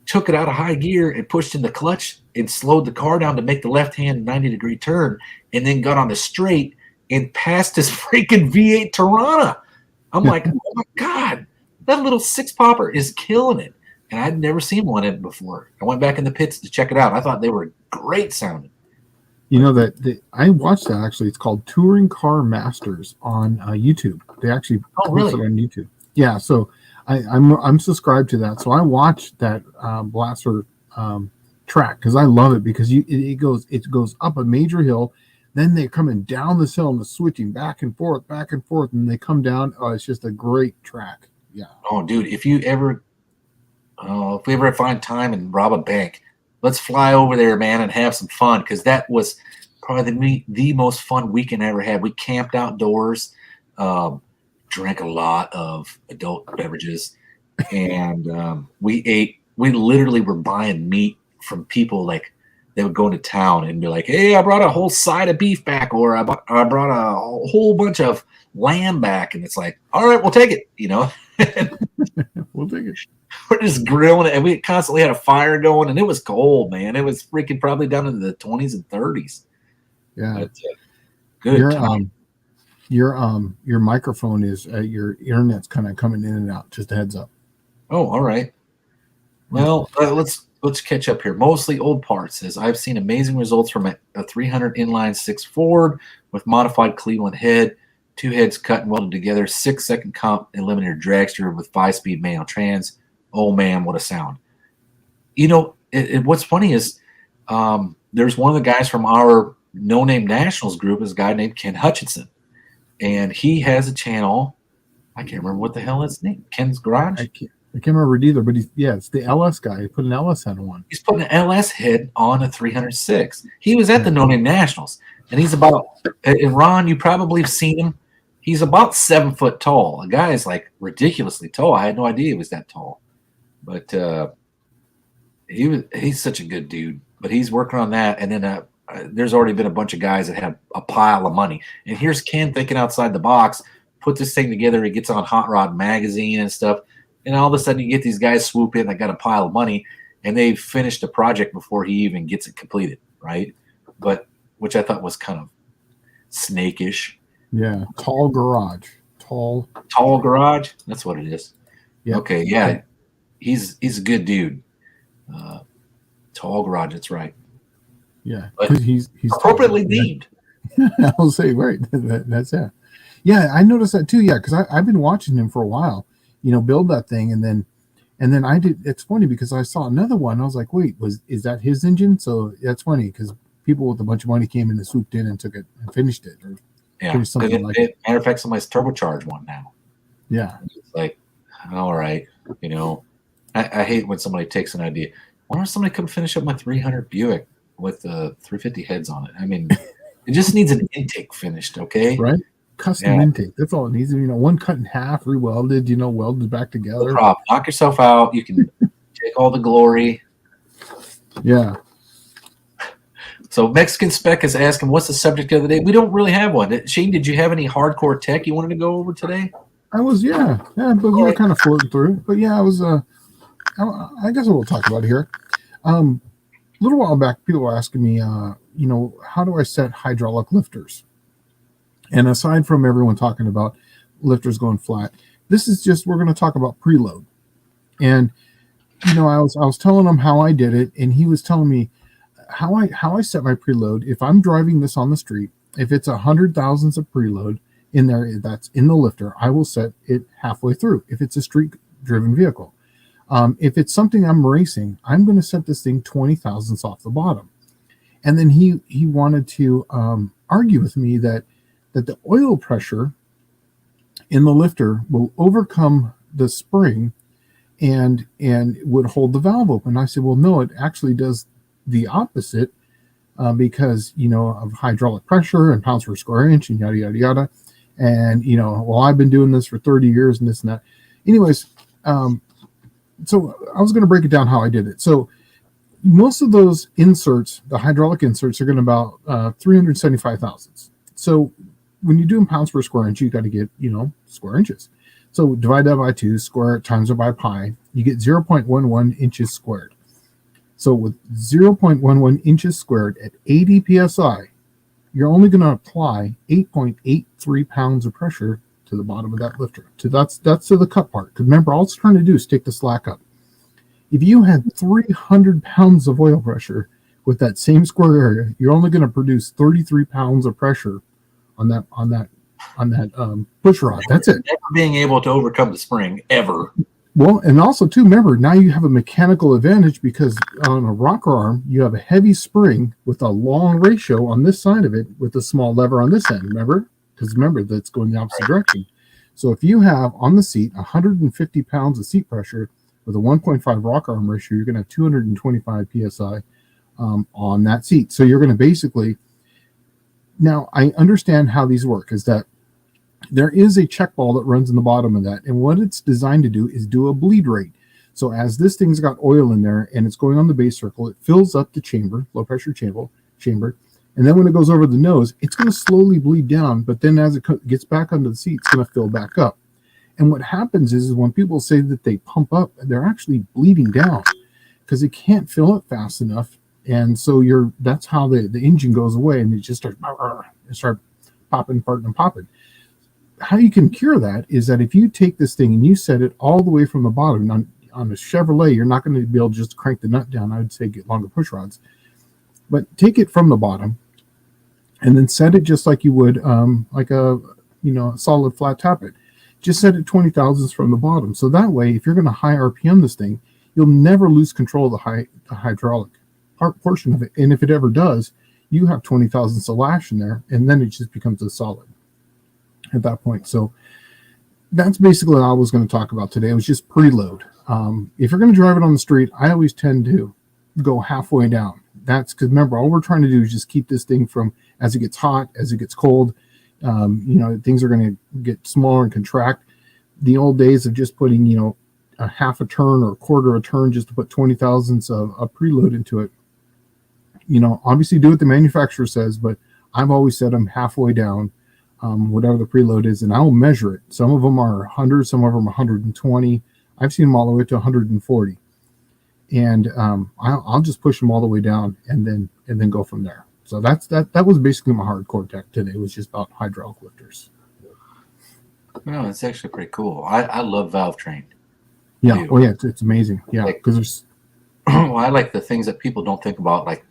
took it out of high gear and pushed in the clutch and slowed the car down to make the left-hand 90-degree turn, and then got on the straight and passed his freaking V8 Tirana. I'm like, oh my God, that little six popper is killing it. And I'd never seen one in it before. I went back in the pits to check it out. I thought they were great sounding. I watched that actually. It's called Touring Car Masters on YouTube. They actually post it on YouTube. Yeah, so I'm subscribed to that. So I watched that Blaster track because I love it because it goes up a major hill. Then they're coming down this hill and they're switching back and forth, and they come down. Oh, it's just a great track. Yeah. Oh, dude, if we ever find time and rob a bank, let's fly over there, man, and have some fun, because that was probably the most fun weekend I ever had. We camped outdoors, drank a lot of adult beverages, and we ate. We literally were buying meat from people like. They would go into town and be like, hey, I brought a whole side of beef back, or I brought a whole bunch of lamb back. And it's like, all right, we'll take it, We'll take it. We're just grilling it, and we constantly had a fire going, and it was cold, man. It was freaking probably down in the 20s and 30s. Yeah. But, good. Your microphone is your internet's kind of coming in and out. Just a heads up. Oh, all right. Well, let's catch up here. Mostly old parts. Says I've seen amazing results from a 300 inline 6 Ford with modified Cleveland head, 2 heads cut and welded together, 6-second comp eliminator dragster with 5-speed manual trans. Oh man, what a sound! You know, what's funny is there's one of the guys from our No Name Nationals group is a guy named Ken Hutchinson, and he has a channel. I can't remember what the hell his name. Ken's Garage. I can't remember it either, but it's the LS guy. He put an LS head on one. He's putting an LS head on a 306. He was at the No Name Nationals, and he's about. And Ron, you probably have seen him. He's about 7 foot tall. The guy is like ridiculously tall. I had no idea he was that tall, but he's such a good dude. But he's working on that, and then there's already been a bunch of guys that have a pile of money. And here's Ken thinking outside the box, put this thing together. He gets on Hot Rod Magazine and stuff. And all of a sudden you get these guys swoop in that got a pile of money, and they've finished the project before he even gets it completed, right? But which I thought was kind of snakish. Yeah, tall garage. Tall garage. That's what it is. Yeah. Okay, yeah. He's a good dude. Tall garage, that's right. Yeah, but he's appropriately deemed. I'll say right. That's it. Yeah, I noticed that too. Yeah, because I've been watching him for a while. You know, build that thing, and then I did. It's funny because I saw another one. I was like, wait, is that his engine? So that's funny because people with a bunch of money came in and swooped in and took it and finished it, or finished something like it. Matter of fact, somebody's turbocharged one now. Yeah, it's like, all right, you know, I hate when somebody takes an idea. Why don't somebody come finish up my 300 Buick with 350 heads on it? I mean, it just needs an intake finished, okay? Right. Custom intake. That's all it needs. You know, one cut in half, rewelded. You know, welded back together. No problem. Knock yourself out. You can take all the glory. Yeah. So Mexican Spec is asking, what's the subject of the day? We don't really have one. Shane, did you have any hardcore tech you wanted to go over today? I was, yeah, but we were kind of floating through. But yeah, I was. I guess we'll talk about it here. A little while back, people were asking me, you know, how do I set hydraulic lifters? And aside from everyone talking about lifters going flat, this is just, we're going to talk about preload. And, you know, I was telling him how I did it, and he was telling me how I set my preload. If I'm driving this on the street, if it's 100 thousandths of preload in there, that's in the lifter, I will set it halfway through. If it's a street driven vehicle. If it's something I'm racing, I'm going to set this thing 20 thousandths off the bottom. And then he wanted to argue with me that the oil pressure in the lifter will overcome the spring and would hold the valve open. I said, well, no, it actually does the opposite because, you know, of hydraulic pressure and pounds per square inch and yada, yada, yada. And, you know, well, I've been doing this for 30 years and this and that. Anyways, so I was going to break it down how I did it. So most of those inserts, the hydraulic inserts, are going to about 375 thousandths. So when you do in pounds per square inch, you got to get, you know, square inches. So divide that by 2, square it, times it by pi, you get 0.11 inches squared. So with 0.11 inches squared at 80 psi, you're only going to apply 8.83 pounds of pressure to the bottom of that lifter. That's to the cut part. Because remember, all it's trying to do is take the slack up. If you had 300 pounds of oil pressure with that same square area, you're only going to produce 33 pounds of pressure on that push rod. That's it. Never being able to overcome the spring ever. Well, and also too, remember, now you have a mechanical advantage because on a rocker arm, you have a heavy spring with a long ratio on this side of it with a small lever on this end. Remember? Because remember, that's going the opposite direction. So if you have on the seat 150 pounds of seat pressure with a 1.5 rocker arm ratio, you're going to have 225 psi on that seat. So you're going to basically, now I understand how these work, is that there is a check ball that runs in the bottom of that. And what it's designed to do is do a bleed rate. So as this thing's got oil in there and it's going on the base circle, it fills up the chamber, low pressure chamber. And then when it goes over the nose, it's going to slowly bleed down. But then as it gets back under the seat, it's going to fill back up. And what happens is when people say that they pump up, they're actually bleeding down because it can't fill it fast enough. And so that's how the engine goes away, and it just start popping, farting, and popping. How you can cure that is that if you take this thing and you set it all the way from the bottom on a Chevrolet, you're not going to be able to just crank the nut down. I would say get longer push rods, but take it from the bottom and then set it just like you would like a solid flat tappet. Just set it 20 thousandths from the bottom. So that way, if you're going to high RPM this thing, you'll never lose control of the hydraulic portion of it. And if it ever does, you have 20 thousandths of lash in there, and then it just becomes a solid at that point. So that's basically what I was going to talk about today. It was just preload. If you're going to drive it on the street, I always tend to go halfway down. That's because, remember, all we're trying to do is just keep this thing from, as it gets hot, as it gets cold, things are going to get smaller and contract. The old days of just putting, a half a turn or a quarter of a turn just to put 20 thousandths of preload into it. Obviously do what the manufacturer says, but I've always set them halfway down, whatever the preload is, and I'll measure it. Some of them are 100, some of them are 120. I've seen them all the way to 140. And I'll just push them all the way down and then go from there. So that was basically my hardcore tech today. It was just about hydraulic lifters. No, it's actually pretty cool. I love valve train. Yeah. Oh yeah, it's amazing. Yeah, because there's. Well, I like the things that people don't think about, like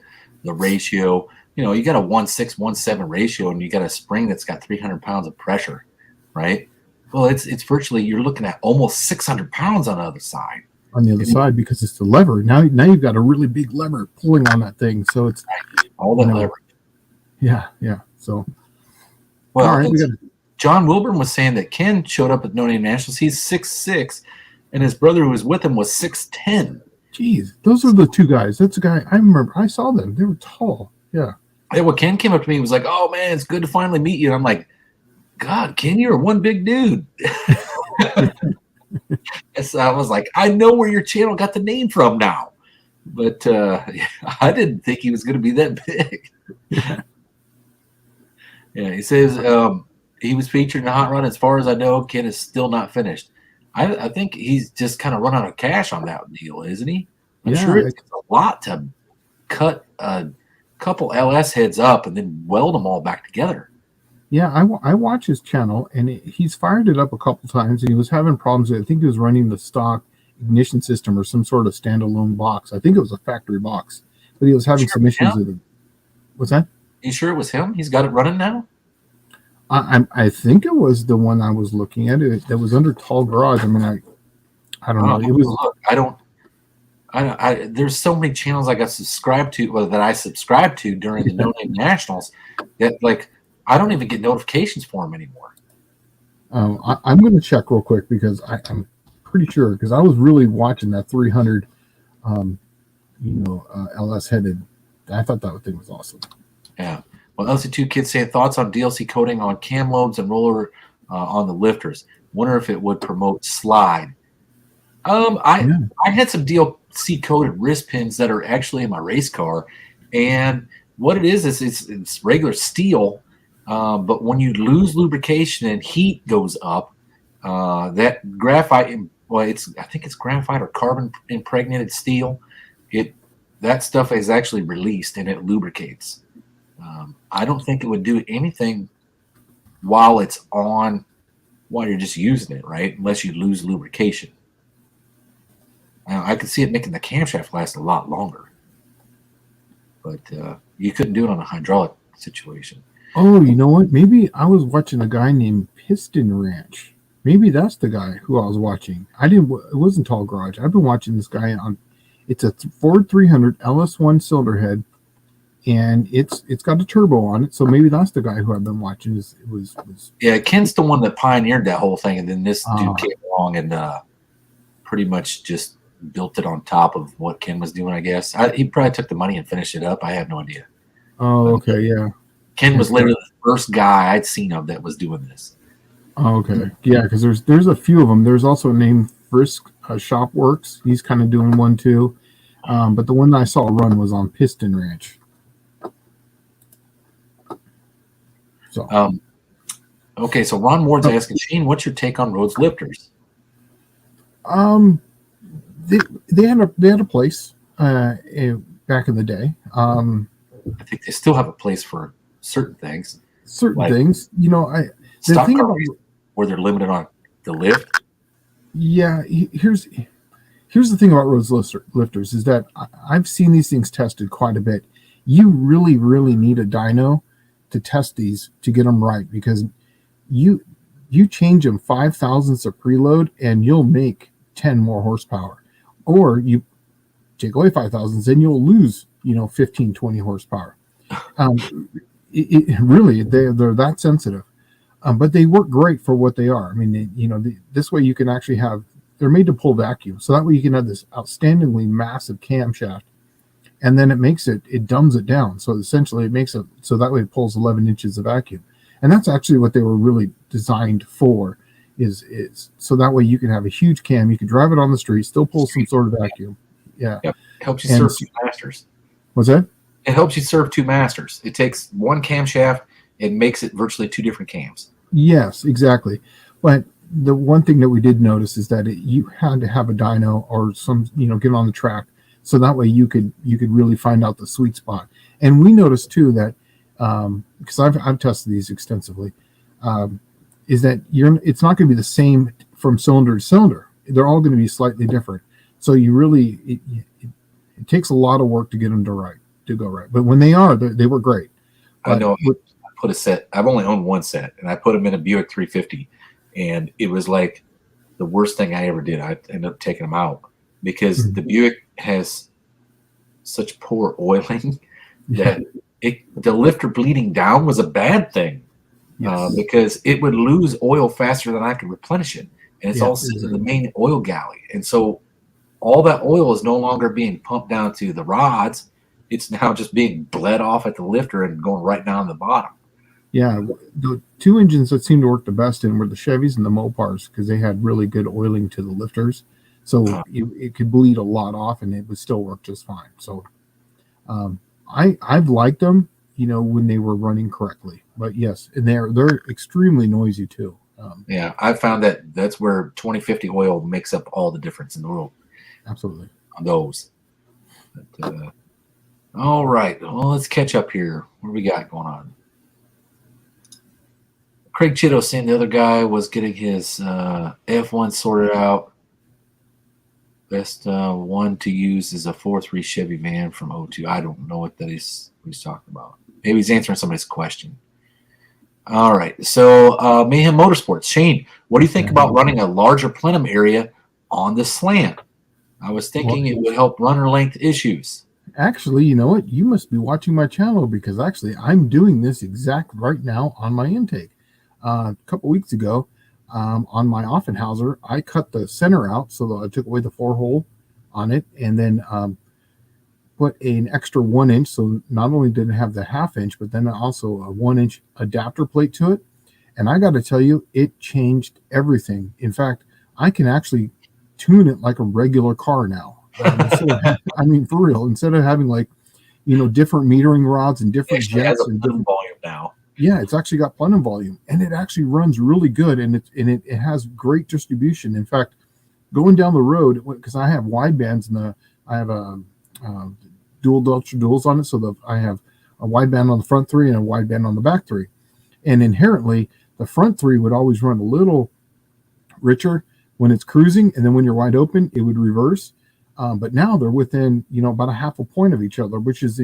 the ratio. You got a 1.6, 1.7 ratio, and you got a spring that's got 300 pounds of pressure, right? Well, it's virtually, you're looking at almost 600 pounds on the other side. On the other side, because it's the lever. Now you've got a really big lever pulling on that thing, so it's all that leverage. Yeah. So, well, all right, John Wilburn was saying that Ken showed up at No Name Nationals. He's 6'6", and his brother who was with him was 6'10". Jeez, those are the two guys. That's a guy I remember. I saw them. They were tall. Yeah. Well, Ken came up to me and was like, "Oh man, it's good to finally meet you." And I'm like, "God, Ken, you're one big dude." So I was like, I know where your channel got the name from now, but I didn't think he was going to be that big. Yeah, he says he was featured in the Hot Run. As far as I know, Ken is still not finished. I think he's just kind of run out of cash on that deal, isn't he? I'm sure it's a lot to cut a couple LS heads up and then weld them all back together. Yeah, I watch his channel, and he's fired it up a couple times, and he was having problems. I think he was running the stock ignition system or some sort of standalone box. I think it was a factory box, but he was having some issues with it. What's that? You sure it was him? He's got it running now? I think it was the one I was looking at. It that was under Tall Garage. I mean, I don't know. It was. Look, I there's so many channels I got subscribed to, or that I subscribed to during the No Name Nationals, that like I don't even get notifications for them anymore. I'm going to check real quick because I'm pretty sure, because I was really watching that 300, LS headed. I thought that thing was awesome. Yeah. Well, LC2 Kids saying thoughts on DLC coating on cam lobes and roller on the lifters. Wonder if it would promote slide. I had some DLC coated wrist pins that are actually in my race car, and what it is it's regular steel, but when you lose lubrication and heat goes up, that graphite, I think it's graphite or carbon impregnated steel. That stuff is actually released and it lubricates. I don't think it would do anything while it's on, while you're just using it, right? Unless you lose lubrication. I could see it making the camshaft last a lot longer, but you couldn't do it on a hydraulic situation. Oh, you know what? Maybe I was watching a guy named Piston Ranch. Maybe that's the guy who I was watching. It wasn't Tall Garage. I've been watching this guy on. It's a Ford 300 LS1 cylinder head, and it's got a turbo on it. So maybe that's the guy who I've been watching. Yeah, Ken's the one that pioneered that whole thing, and then this dude came along and pretty much just built it on top of what Ken was doing, I guess. He probably took the money and finished it up. I have no idea. Oh, okay, yeah. Ken was literally the first guy I'd seen of that was doing this. Oh, okay. Yeah, because there's a few of them. There's also a name Frisk Shopworks. He's kind of doing one too. But the one that I saw run was on Piston Ranch. So Okay, so Ron Ward's asking, Shane, what's your take on Rhodes lifters? They had a place back in the day. I think they still have a place for certain things. Certain things, the Stock thing car about where they're limited on the lift. yeah, here's the thing about Rhodes lifters is that I've seen these things tested quite a bit. You really, really need a dyno to test these to get them right, because you change them 5 thousandths of preload and you'll make 10 more horsepower, or you take away 5 thousandths and you'll lose 15, 20 horsepower. It really, they're that sensitive, but they work great for what they are. I mean, this way you can actually they're made to pull vacuum, so that way you can have this outstandingly massive camshaft, and then it dumbs it down. So essentially it makes it so that way it pulls 11 inches of vacuum. And that's actually what they were really designed for, is so that way you can have a huge cam, you can drive it on the street, still pull some sort of vacuum. Yeah. Yep. It helps you serve two masters. What's that? It helps you serve two masters. It takes one camshaft and makes it virtually two different cams. Yes, exactly. But the one thing that we did notice is that you had to have a dyno or some, get on the track, so that way you could really find out the sweet spot. And we noticed too that because I've tested these extensively, is that it's not going to be the same from cylinder to cylinder. They're all going to be slightly different. So you really it takes a lot of work to get them to go right. But when they were great. I know. I put a set. I've only owned one set, and I put them in a Buick 350, and it was like the worst thing I ever did. I ended up taking them out because the Buick has such poor oiling that the lifter bleeding down was a bad thing. Yes. Because it would lose oil faster than I could replenish it, and it's all sitting in the main oil galley, and so all that oil is no longer being pumped down to the rods. It's now just being bled off at the lifter and going right down the bottom. Yeah, the two engines that seemed to work the best in were the Chevys and the Mopars, because they had really good oiling to the lifters, so it could bleed a lot off and it would still work just fine. So I've liked them, when they were running correctly. But yes, and they're extremely noisy too. Yeah, I found that's where 2050 oil makes up all the difference in the world. Absolutely. On those. But, all right. Well, let's catch up here. What do we got going on? Craig Chitto saying the other guy was getting his F1 sorted out. Best one to use is a 4.3 Chevy van from 02. I don't know what he's talking about. Maybe he's answering somebody's question. All right. So Mayhem Motorsports. Shane, what do you think about running a larger plenum area on the Slant? I was thinking it would help runner length issues. Actually, you know what? You must be watching my channel, because actually I'm doing this exact right now on my intake. A couple weeks ago, on my Offenhauser, I cut the center out, so that I took away the 4-hole on it, and then put an extra 1 inch. So not only did it have the 1/2 inch, but then also a 1 inch adapter plate to it. And I got to tell you, it changed everything. In fact, I can actually tune it like a regular car now. I mean, for real, instead of having different metering rods and different jets and different volume now. Yeah, it's actually got plenum volume, and it actually runs really good, and it has great distribution. In fact, going down the road, because I have wide bands I have a dual ultra duals on it, so I have a wide band on the front 3 and a wide band on the back 3, and inherently the front 3 would always run a little richer when it's cruising, and then when you're wide open, it would reverse. But now they're within, about a 1/2 point of each other, which is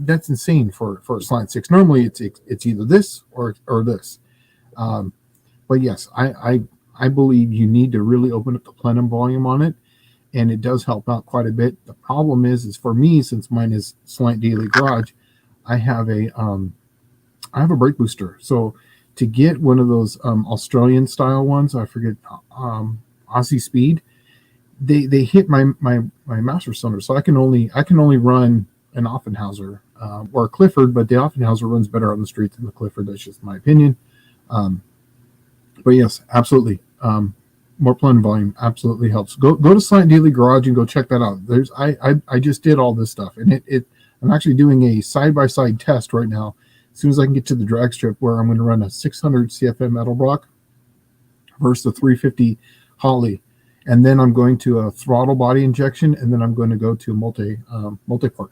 that's insane for a Slant 6. Normally it's either this or this. But yes, I believe you need to really open up the plenum volume on it, and it does help out quite a bit. The problem is for me, since mine is Slant Daily Garage, I have a brake booster. So to get one of those Australian style ones, I forget, Aussie Speed, they hit my master cylinder, so I can only run an Offenhauser or a Clifford, but the Offenhauser runs better on the street than the Clifford. That's just my opinion. But yes, absolutely. More plenum volume absolutely helps. Go to Slant Daily Garage and go check that out. I just did all this stuff, and I'm actually doing a side-by-side test right now, as soon as I can get to the drag strip where I'm going to run a 600 CFM metal block versus a 350 Holly. And then I'm going to a throttle body injection, and then I'm going to go to multi-port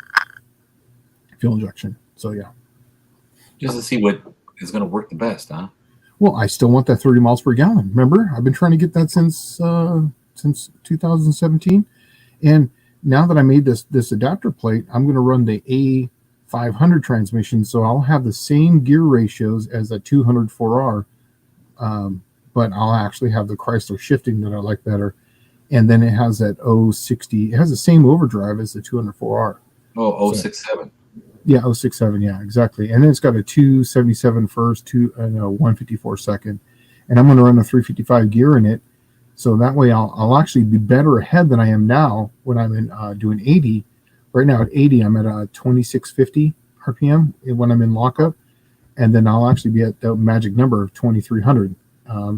fuel injection. So, yeah. Just to see what is going to work the best, huh? Well, I still want that 30 miles per gallon. Remember, I've been trying to get that since 2017. And now that I made this adapter plate, I'm going to run the A500 transmission, so I'll have the same gear ratios as a 200 4R, but I'll actually have the Chrysler shifting that I like better. And then it has that 060. It has the same overdrive as the 200 4R. Oh, 067. Yeah, 067. Yeah, exactly. And then it's got a 277 first, 154 second. And I'm going to run a 355 gear in it. So that way I'll actually be better ahead than I am now when I'm in doing 80. Right now at 80, I'm at a 2650 RPM when I'm in lockup. And then I'll actually be at the magic number of 2300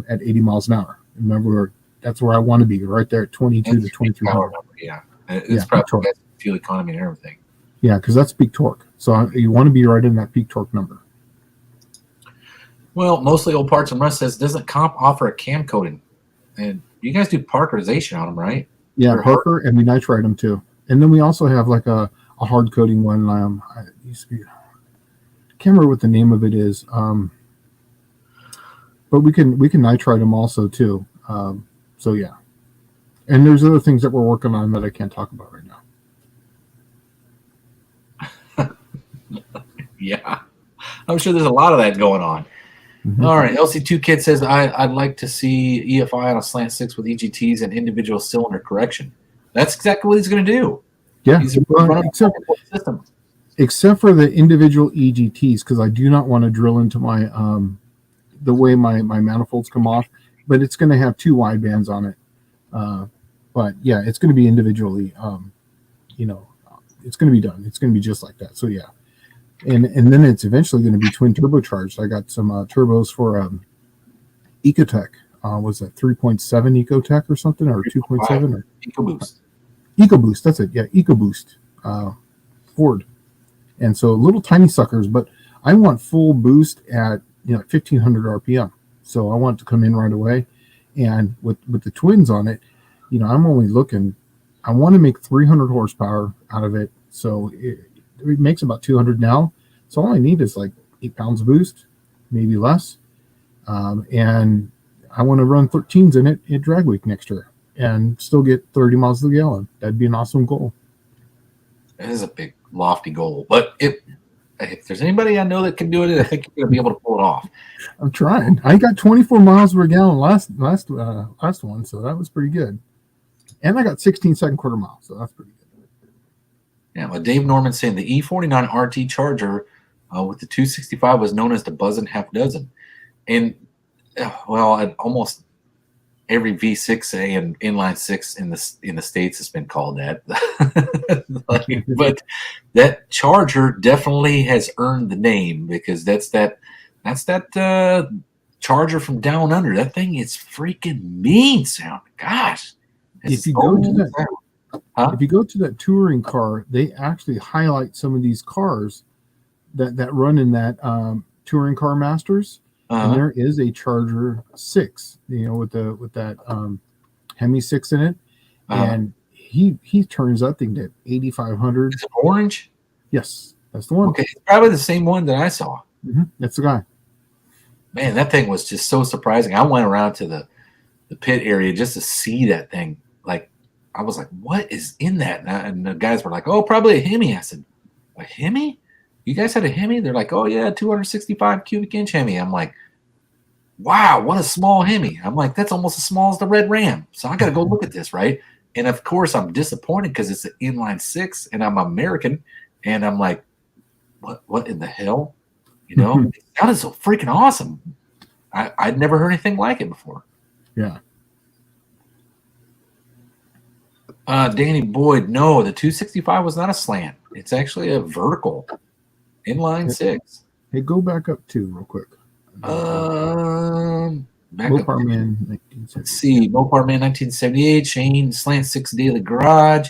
at 80 miles an hour. Remember, that's where I want to be, right there at 22 to 2300. Yeah, it's probably best fuel economy and everything. Yeah, because that's peak torque. So you want to be right in that peak torque number. Well, mostly old parts and rust says, doesn't comp offer a cam coating? And you guys do Parkerization on them, right? Yeah, Parker, and we nitride them too. And then we also have like a hard coating one. I used to be, I can't remember what the name of it is. But we can nitride them also too. So yeah. And there's other things that we're working on that I can't talk about right now. Yeah, I'm sure there's a lot of that going on. Mm-hmm. All right, LC2 Kid says, I'd like to see EFI on a Slant 6 with EGTs and individual cylinder correction. That's exactly what he's going to do. Yeah, except for the individual EGTs, because I do not want to drill into my the way my manifolds come off, but it's going to have 2 wide bands on it. But yeah, it's going to be individually, it's going to be done. It's going to be just like that. So yeah. And then it's eventually going to be twin turbocharged. I got some turbos for Ecotech. Was that 3.7 Ecotech or something, or 2.7 or EcoBoost? EcoBoost, that's it. Yeah, EcoBoost, Ford. And so little tiny suckers, but I want full boost at 1500 RPM. So I want it to come in right away. And with the twins on it, I'm only looking. I want to make 300 horsepower out of it. So it makes about 200 now. So all I need is like 8 pounds of boost, maybe less. And I want to run 13s in it at drag week next year and still get 30 miles to the gallon. That'd be an awesome goal. That is a big, lofty goal. But if there's anybody I know that can do it, I think you're going to be able to pull it off. I'm trying. I got 24 miles per gallon last one, so that was pretty good. And I got 16 quarter miles, so that's pretty good. Yeah, well, Dave Norman saying the E49 RT Charger with the 265 was known as the buzzing half dozen. And, at almost every V6A and inline 6 in the States has been called that. But that Charger definitely has earned the name, because that's that Charger from down under. That thing is freaking mean sound. Gosh. If you go to that touring car, they actually highlight some of these cars that run in that touring car masters. And there is a Charger 6, with that Hemi 6 in it. And he turns that thing to 8,500. Is it orange? Yes, that's the one. Okay, it's probably the same one that I saw. Mm-hmm. That's the guy. Man, that thing was just so surprising. I went around to the pit area just to see that thing. Like, I was like, what is in that? And the guys were like, oh, probably a Hemi. I said, a Hemi? You guys had a Hemi? They're like, oh, yeah, 265 cubic inch Hemi. I'm like, wow, what a small Hemi. I'm like, that's almost as small as the Red Ram. So I got to go look at this, right? And, of course, I'm disappointed because it's an inline 6, and I'm American. And I'm like, what in the hell? It sounded so freaking awesome. I'd never heard anything like it before. Yeah. Danny Boyd, no, the 265 was not a slant. It's actually a vertical inline 6. Hey, go back up 2 real quick. Mopar Man, let's see, Mopar Man 1978, Shane Slant 6 Daily Garage,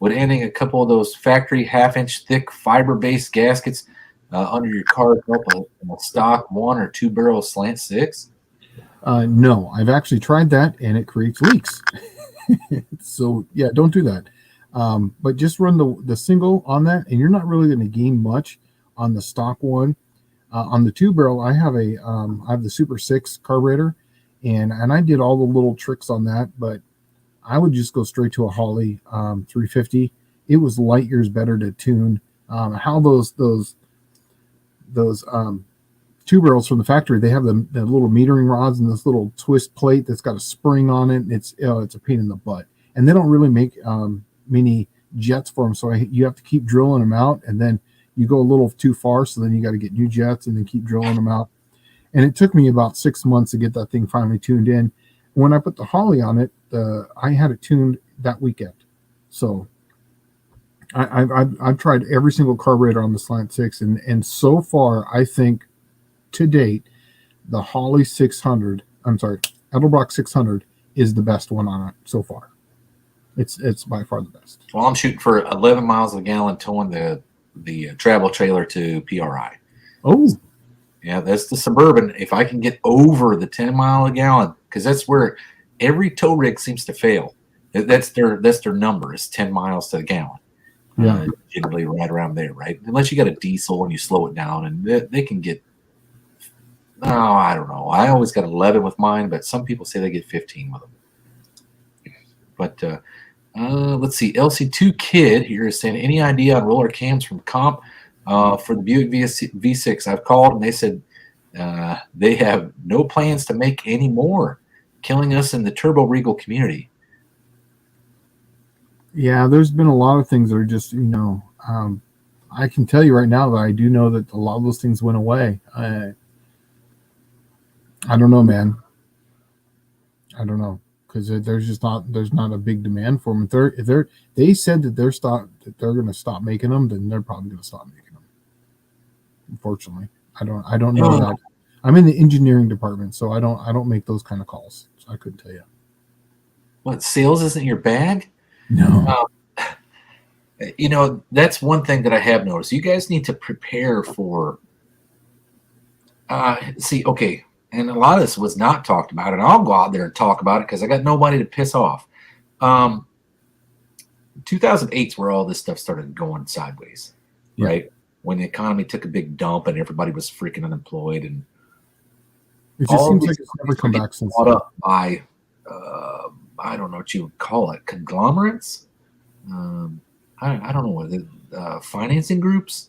with adding a couple of those factory half-inch thick fiber-based gaskets. under your car's a stock 1 or 2 barrel slant 6? No, I've actually tried that, and it creates leaks. So yeah, don't do that. But just run the single on that, and you're not really going to gain much on the stock one. On the 2 barrel, I have the Super 6 carburetor, and I did all the little tricks on that, but I would just go straight to a Holley 350. It was light years better to tune. How those 2 barrels from the factory, they have the little metering rods and this little twist plate that's got a spring on it. It's a pain in the butt, and they don't really make many jets for them, so you have to keep drilling them out, and then you go a little too far, so then you got to get new jets and then keep drilling them out. And it took me about 6 months to get that thing finally tuned in. When I put the Holley on it, I had it tuned that weekend. So I've tried every single carburetor on the Slant 6, and so far, I think to date, the Holley 600, Edelbrock 600 is the best one on it so far. It's by far the best. Well, I'm shooting for 11 miles a gallon towing the travel trailer to PRI. Oh, yeah, that's the Suburban. If I can get over the 10 mile a gallon, because that's where every tow rig seems to fail. That's their number is 10 miles to the gallon. Yeah, generally right around there, right? Unless you got a diesel and you slow it down, and they can get. Oh, I don't know. I always got 11 with mine, but some people say they get 15 with them. But let's see. LC2 Kid here is saying, any idea on roller cams from comp for the Buick V6? I've called and they said they have no plans to make any more, killing us in the Turbo Regal community. Yeah, there's been a lot of things that are just, I can tell you right now that I do know that a lot of those things went away. I don't know, man. I don't know, because there's not a big demand for them. If they said that they're going to stop making them, then they're probably going to stop making them. Unfortunately, I don't know that. I'm in the engineering department, so I don't make those kind of calls. So I couldn't tell you. What, sales isn't your bag? No. That's one thing that I have noticed. You guys need to prepare for. Okay. And a lot of this was not talked about, and I'll go out there and talk about it because I got nobody to piss off. 2008's where all this stuff started going sideways, right? When the economy took a big dump and everybody was freaking unemployed, and it just seems like it's never come back since. Caught up by, I don't know what you would call it, conglomerates. I don't know what financing groups.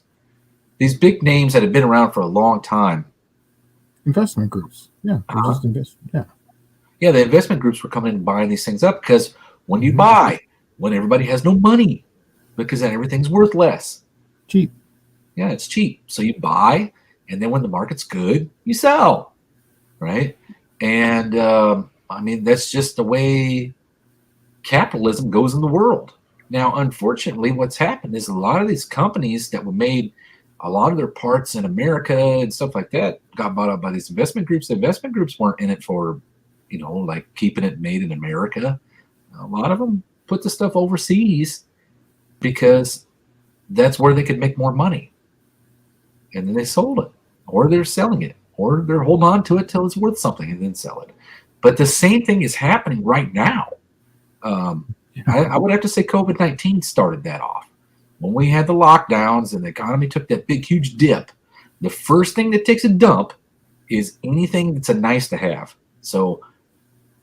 These big names that have been around for a long time. Investment groups, yeah, just invest, yeah. The investment groups were coming in and buying these things up because when you buy, when everybody has no money, because then everything's worth less. Cheap. Yeah, it's cheap. So you buy, and then when the market's good, you sell, right? And that's just the way capitalism goes in the world. Now, unfortunately, what's happened is a lot of these companies that were made a lot of their parts in America and stuff like that got bought up by these investment groups. The investment groups weren't in it for, like keeping it made in America. A lot of them put the stuff overseas because that's where they could make more money. And then they sold it, or they're selling it, or they're holding on to it till it's worth something and then sell it. But the same thing is happening right now. I would have to say COVID-19 started that off. When we had the lockdowns and the economy took that big, huge dip, the first thing that takes a dump is anything that's a nice to have. So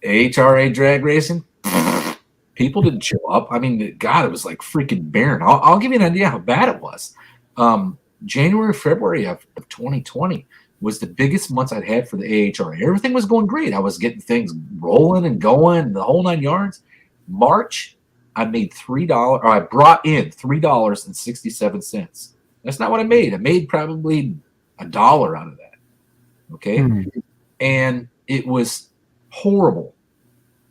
AHRA drag racing, people didn't show up. I mean, God, it was like freaking barren. I'll give you an idea how bad it was. January, February of 2020 was the biggest months I'd had for the AHRA. Everything was going great. I was getting things rolling and going, the whole 9 yards. March, I made $3, or I brought in $3.67. That's not what I made. I made probably $1 out of that. Okay. And it was horrible.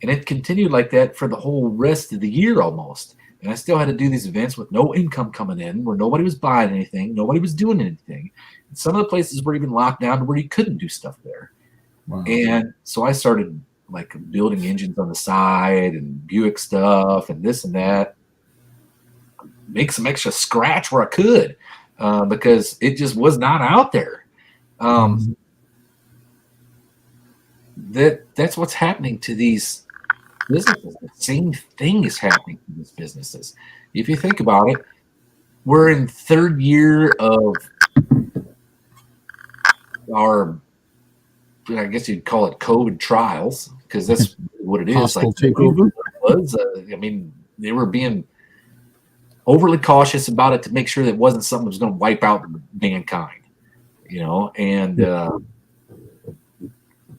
And it continued like that for the whole rest of the year almost. And I still had to do these events with no income coming in, where nobody was buying anything, nobody was doing anything. And some of the places were even locked down to where you couldn't do stuff there. Wow. And so I started like building engines on the side and Buick stuff and this and that, make some extra scratch where I could. because it just was not out there. That's what's happening to these businesses. The same thing is happening to these businesses. If you think about it, we're in third year of our, I guess you'd call it COVID trials, because that's what it is. Hostile like takeover. Was, I mean, they were being overly cautious about it to make sure that it wasn't something that was going to wipe out mankind, and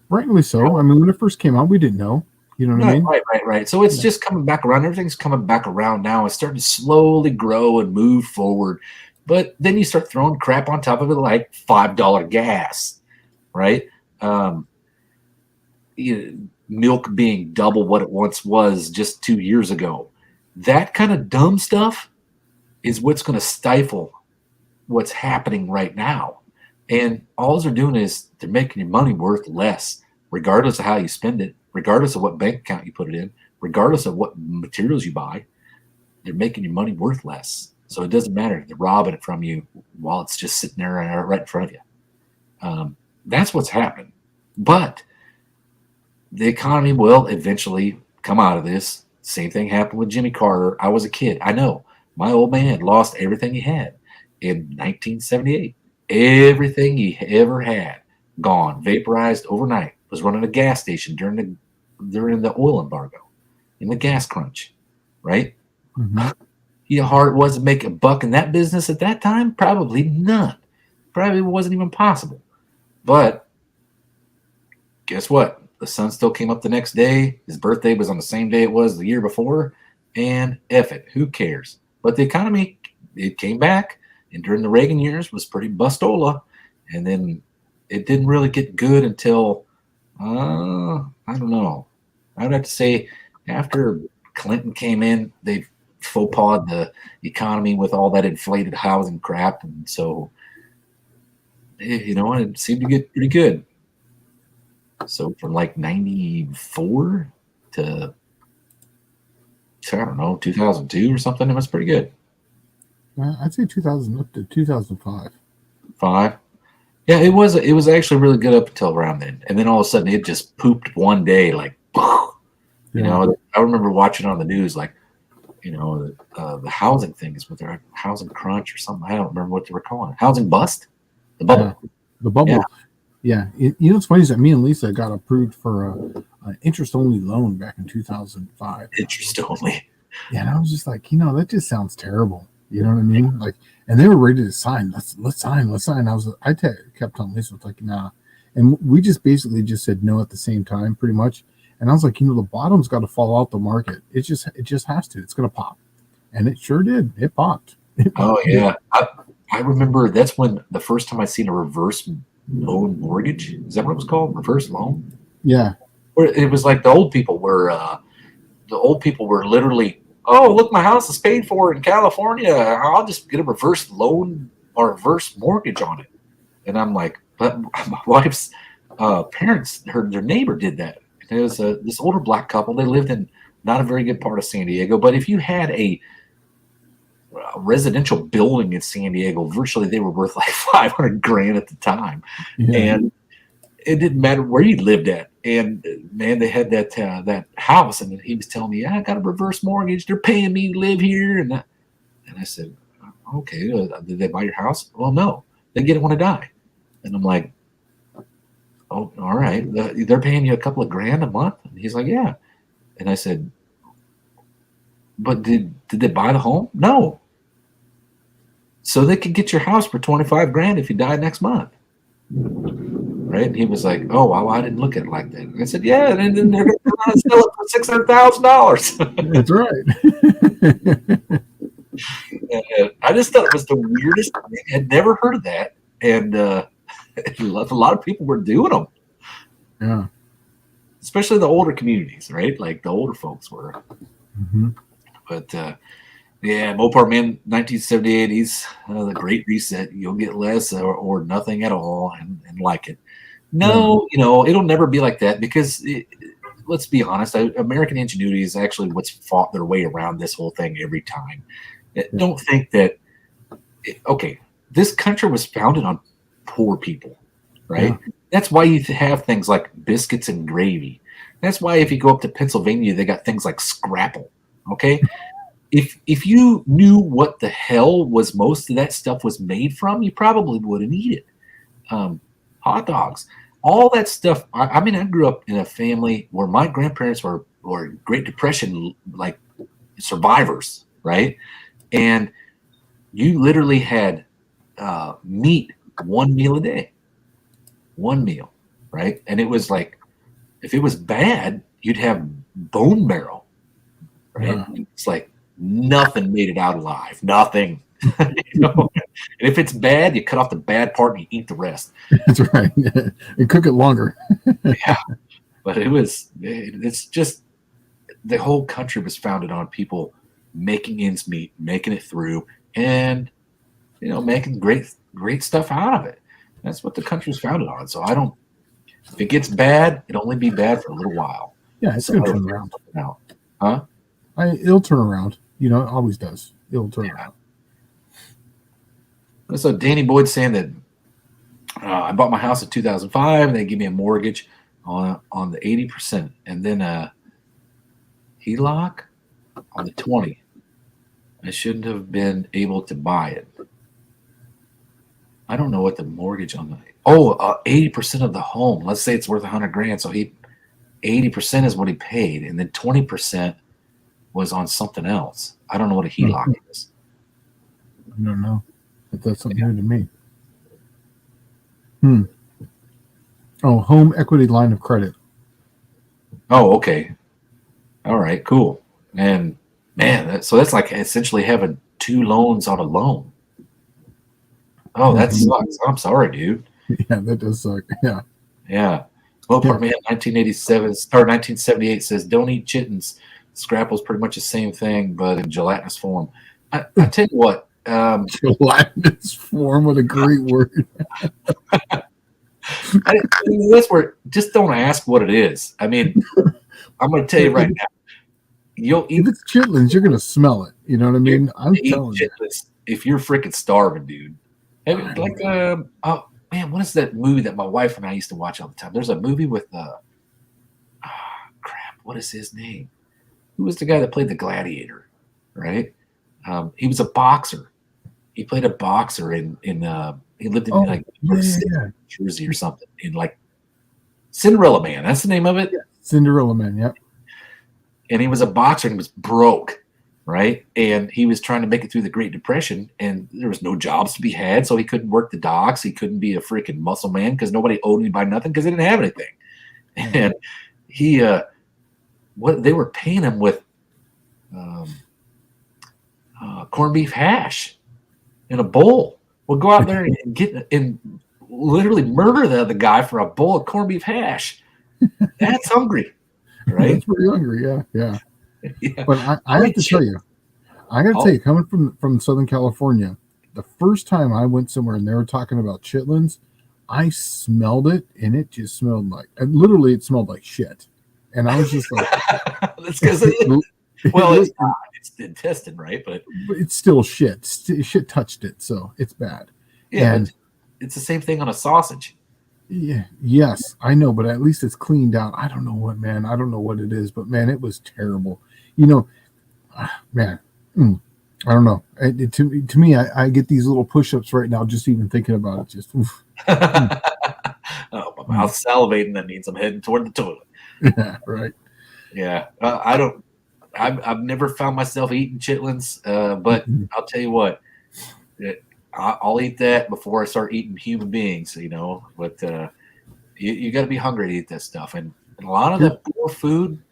rightly so. I mean, when it first came out, we didn't know. You know what I mean? Right. So it's just coming back around. Everything's coming back around now. It's starting to slowly grow and move forward. But then you start throwing crap on top of it, like $5 gas, right? Milk being double what it once was just 2 years ago. That kind of dumb stuff is what's going to stifle what's happening right now. And all they're doing is they're making your money worth less, regardless of how you spend it, regardless of what bank account you put it in, regardless of what materials you buy. They're making your money worth less. So it doesn't matter. They're robbing it from you while it's just sitting there right in front of you. That's what's happening. But the economy will eventually come out of this. Same thing happened with Jimmy Carter. I was a kid. I know. My old man lost everything he had in 1978. Everything he ever had gone, vaporized overnight. Was running a gas station during the oil embargo, in the gas crunch, right? Mm-hmm. You know how hard it was to make a buck in that business at that time? Probably none. Probably wasn't even possible. But guess what? The sun still came up the next day. His birthday was on the same day it was the year before. And F it, who cares? But the economy, it came back. And during the Reagan years was pretty bustola. And then it didn't really get good until, I don't know. I would have to say after Clinton came in, they faux pas the economy with all that inflated housing crap. And so, it seemed to get pretty good. So from like 94 to, I don't know, 2002 or something, it was pretty good. I'd say 2000 up to 2005. 5? Yeah, it was actually really good up until around then. And then all of a sudden it just pooped one day, like, I remember watching on the news, like, the housing thing is with their housing crunch or something. I don't remember what they were calling it. Housing bust? The bubble. The bubble. Yeah. What's funny is that me and Lisa got approved for an interest-only loan back in 2005. Interest only. Yeah, and I was just like, that just sounds terrible. You know what I mean? Like, and they were ready to sign. Let's sign. I kept telling Lisa, like, nah. And we just basically just said no at the same time, pretty much. And I was like, the bottom's got to fall out the market. It just has to. It's going to pop. And it sure did. It popped. Oh, yeah. I remember that's when the first time I seen a reverse loan mortgage. Is that what it was called? Reverse loan? Yeah. Where it was like the old people were literally, oh, look, my house is paid for in California. I'll just get a reverse loan or reverse mortgage on it. And I'm like, but my wife's parents, their neighbor did that. It was this older black couple. They lived in not a very good part of San Diego, but if you had a residential building in San Diego, virtually they were worth like $500,000 at the time. Yeah. And it didn't matter where you lived at. And man, they had that house, and he was telling me, I got a reverse mortgage. They're paying me to live here. And I said, okay, did they buy your house? Well, no, they get it when I die. And I'm like, oh, all right. They're paying you a couple of grand a month? And he's like, yeah. And I said, but did they buy the home? No. So they could get your house for $25,000 if you die next month. Right? And he was like, oh, well, I didn't look at it like that. And I said, yeah, and then they're going to sell it for $600,000. That's right. And I just thought it was the weirdest thing. I had never heard of that. And a lot of people were doing them. Yeah. Especially the older communities, right? Like the older folks were. Mm-hmm. But yeah, Mopar Man, 1978, he's the Great Reset. You'll get less or nothing at all and like it. No, it'll never be like that because, let's be honest, American ingenuity is actually what's fought their way around this whole thing every time. Don't think that, okay, this country was founded on poor people, right? Yeah. That's why you have things like biscuits and gravy. That's why if you go up to Pennsylvania, they got things like Scrapple. Okay, if you knew what the hell was most of that stuff was made from, you probably wouldn't eat it. Hot dogs, all that stuff. I mean, I grew up in a family where my grandparents were Great Depression like survivors, right? And you literally had meat one meal a day, one meal, right? And it was like, if it was bad, you'd have bone marrow, right? Yeah. It's like nothing made it out alive, nothing. You know? And if it's bad, you cut off the bad part and you eat the rest. That's right. And cook it longer. Yeah, but it's just the whole country was founded on people making ends meet, making it through, and making great stuff out of it. That's what the country was founded on. So if it gets bad, it'll only be bad for a little while. Yeah, it's gonna turn around. Out. Huh? It'll turn around. It always does. It'll turn around. So Danny Boyd's saying that I bought my house in 2005. They give me a mortgage on the 80%, and then HELOC on the 20. I shouldn't have been able to buy it. I don't know what the mortgage on the 80% of the home. Let's say it's worth $100,000, so 80% is what he paid, and then 20% was on something else. I don't know what a HELOC is. I don't know. That's something new to me. Oh, home equity line of credit. Oh, okay. All right, cool. And man, so that's like essentially having two loans on a loan. Oh, that sucks. I'm sorry, dude. Yeah, that does suck. Yeah. Yeah. Well, part man, 1987 or 1978 says, "Don't eat chitlins. Scrapple's pretty much the same thing, but in gelatinous form." I tell you what. Gelatinous form, what a great word. That's where just don't ask what it is. I mean, I'm going to tell you right now. You'll eat. If it's chitlins, you're going to smell it. You know what I mean? I'm telling you. If you're freaking starving, dude. Like, oh man, what is that movie that my wife and I used to watch all the time? There's a movie with crap. What is his name? Who was the guy that played the gladiator? Right? He was a boxer. He played a boxer in he lived in Jersey or something, in like Cinderella Man. That's the name of it. Yeah. Cinderella Man. Yep. And he was a boxer and he was broke, right? And he was trying to make it through the Great Depression, and there was no jobs to be had, so he couldn't work the docks. He couldn't be a freaking muscle man because nobody owed anybody nothing because they didn't have anything. And he, what they were paying him with corned beef hash in a bowl. We'll go out there and get and literally murder the other guy for a bowl of corned beef hash. That's hungry, right? That's pretty hungry. Yeah. Yeah. But I have to tell you, coming from Southern California, the first time I went somewhere and they were talking about chitlins, I smelled it and it just smelled like, literally it smelled like shit. And I was just like, that's because it's not. It's the intestine, right? But it's still shit. Shit touched it, so it's bad. Yeah, and it's the same thing on a sausage. Yeah, yes, I know, but at least it's cleaned out. I don't know what, man. I don't know what it is, but man, it was terrible. Man, I don't know. To me, I get these little push-ups right now just even thinking about it. Just oof. Oh, my mouth's salivating. That means I'm heading toward the toilet. Yeah, right. Yeah, I've never found myself eating chitlins, but I'll tell you what, I'll eat that before I start eating human beings, but you got to be hungry to eat that stuff. And a lot of the poor food,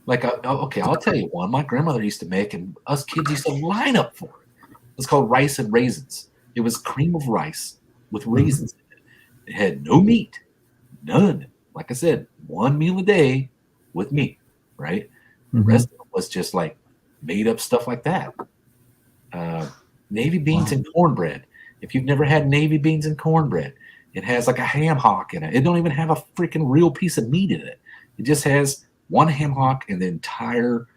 like, okay, I'll tell you one my grandmother used to make, and us kids used to line up for it. It's called rice and raisins. It was cream of rice with raisins in it. It had no meat, none. Like I said, one meal a day with meat, right? The rest of it was just like made up stuff like that. Navy beans and cornbread. If you've never had navy beans and cornbread, it has like a ham hock in it. It don't even have a freaking real piece of meat in it. It just has one ham hock and the entire,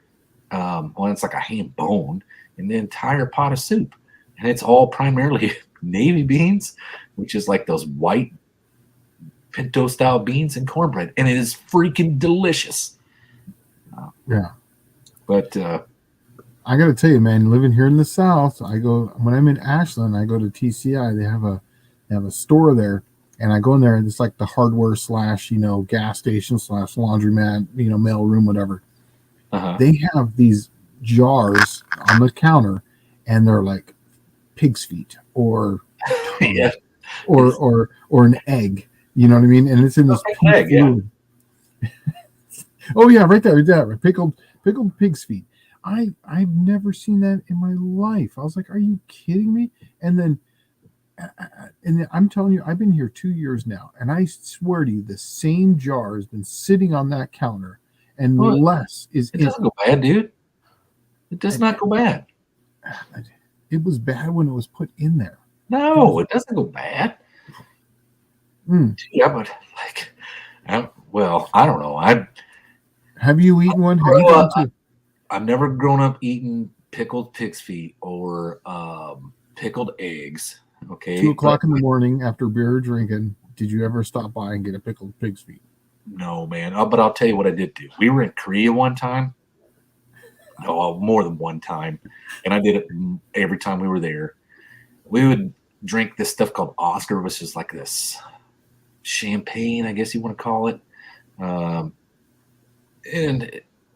it's like a ham bone and the entire pot of soup. And it's all primarily navy beans, which is like those white pinto style beans and cornbread, and it is freaking delicious. Yeah. But I got to tell you, man, living here in the South, I go when I'm in Ashland, I go to TCI. They have a store there, and I go in there, and it's like the hardware / gas station / laundromat, mail room, whatever. They have these jars on the counter, and they're like pig's feet or yeah, or an egg. You know what I mean? And it's in this egg, yeah. Oh yeah, right there, pickled pig's feet. I've never seen that in my life. I was like, are you kidding me? And then I'm telling you, I've been here 2 years now, and I swear to you, the same jar has been sitting on that counter, and less is it. Doesn't go bad, dude. It does not go bad. It was bad when it was put in there. No, it doesn't go bad. Yeah, but like, I don't know. Have you eaten one? I've never grown up eating pickled pig's feet or pickled eggs. Okay. 2:00 in the morning after beer drinking, did you ever stop by and get a pickled pig's feet? No, man. But I'll tell you what I did do. We were in Korea one time. Oh, more than one time. And I did it every time we were there. We would drink this stuff called Oscar, which is like this champagne, I guess you want to call it. And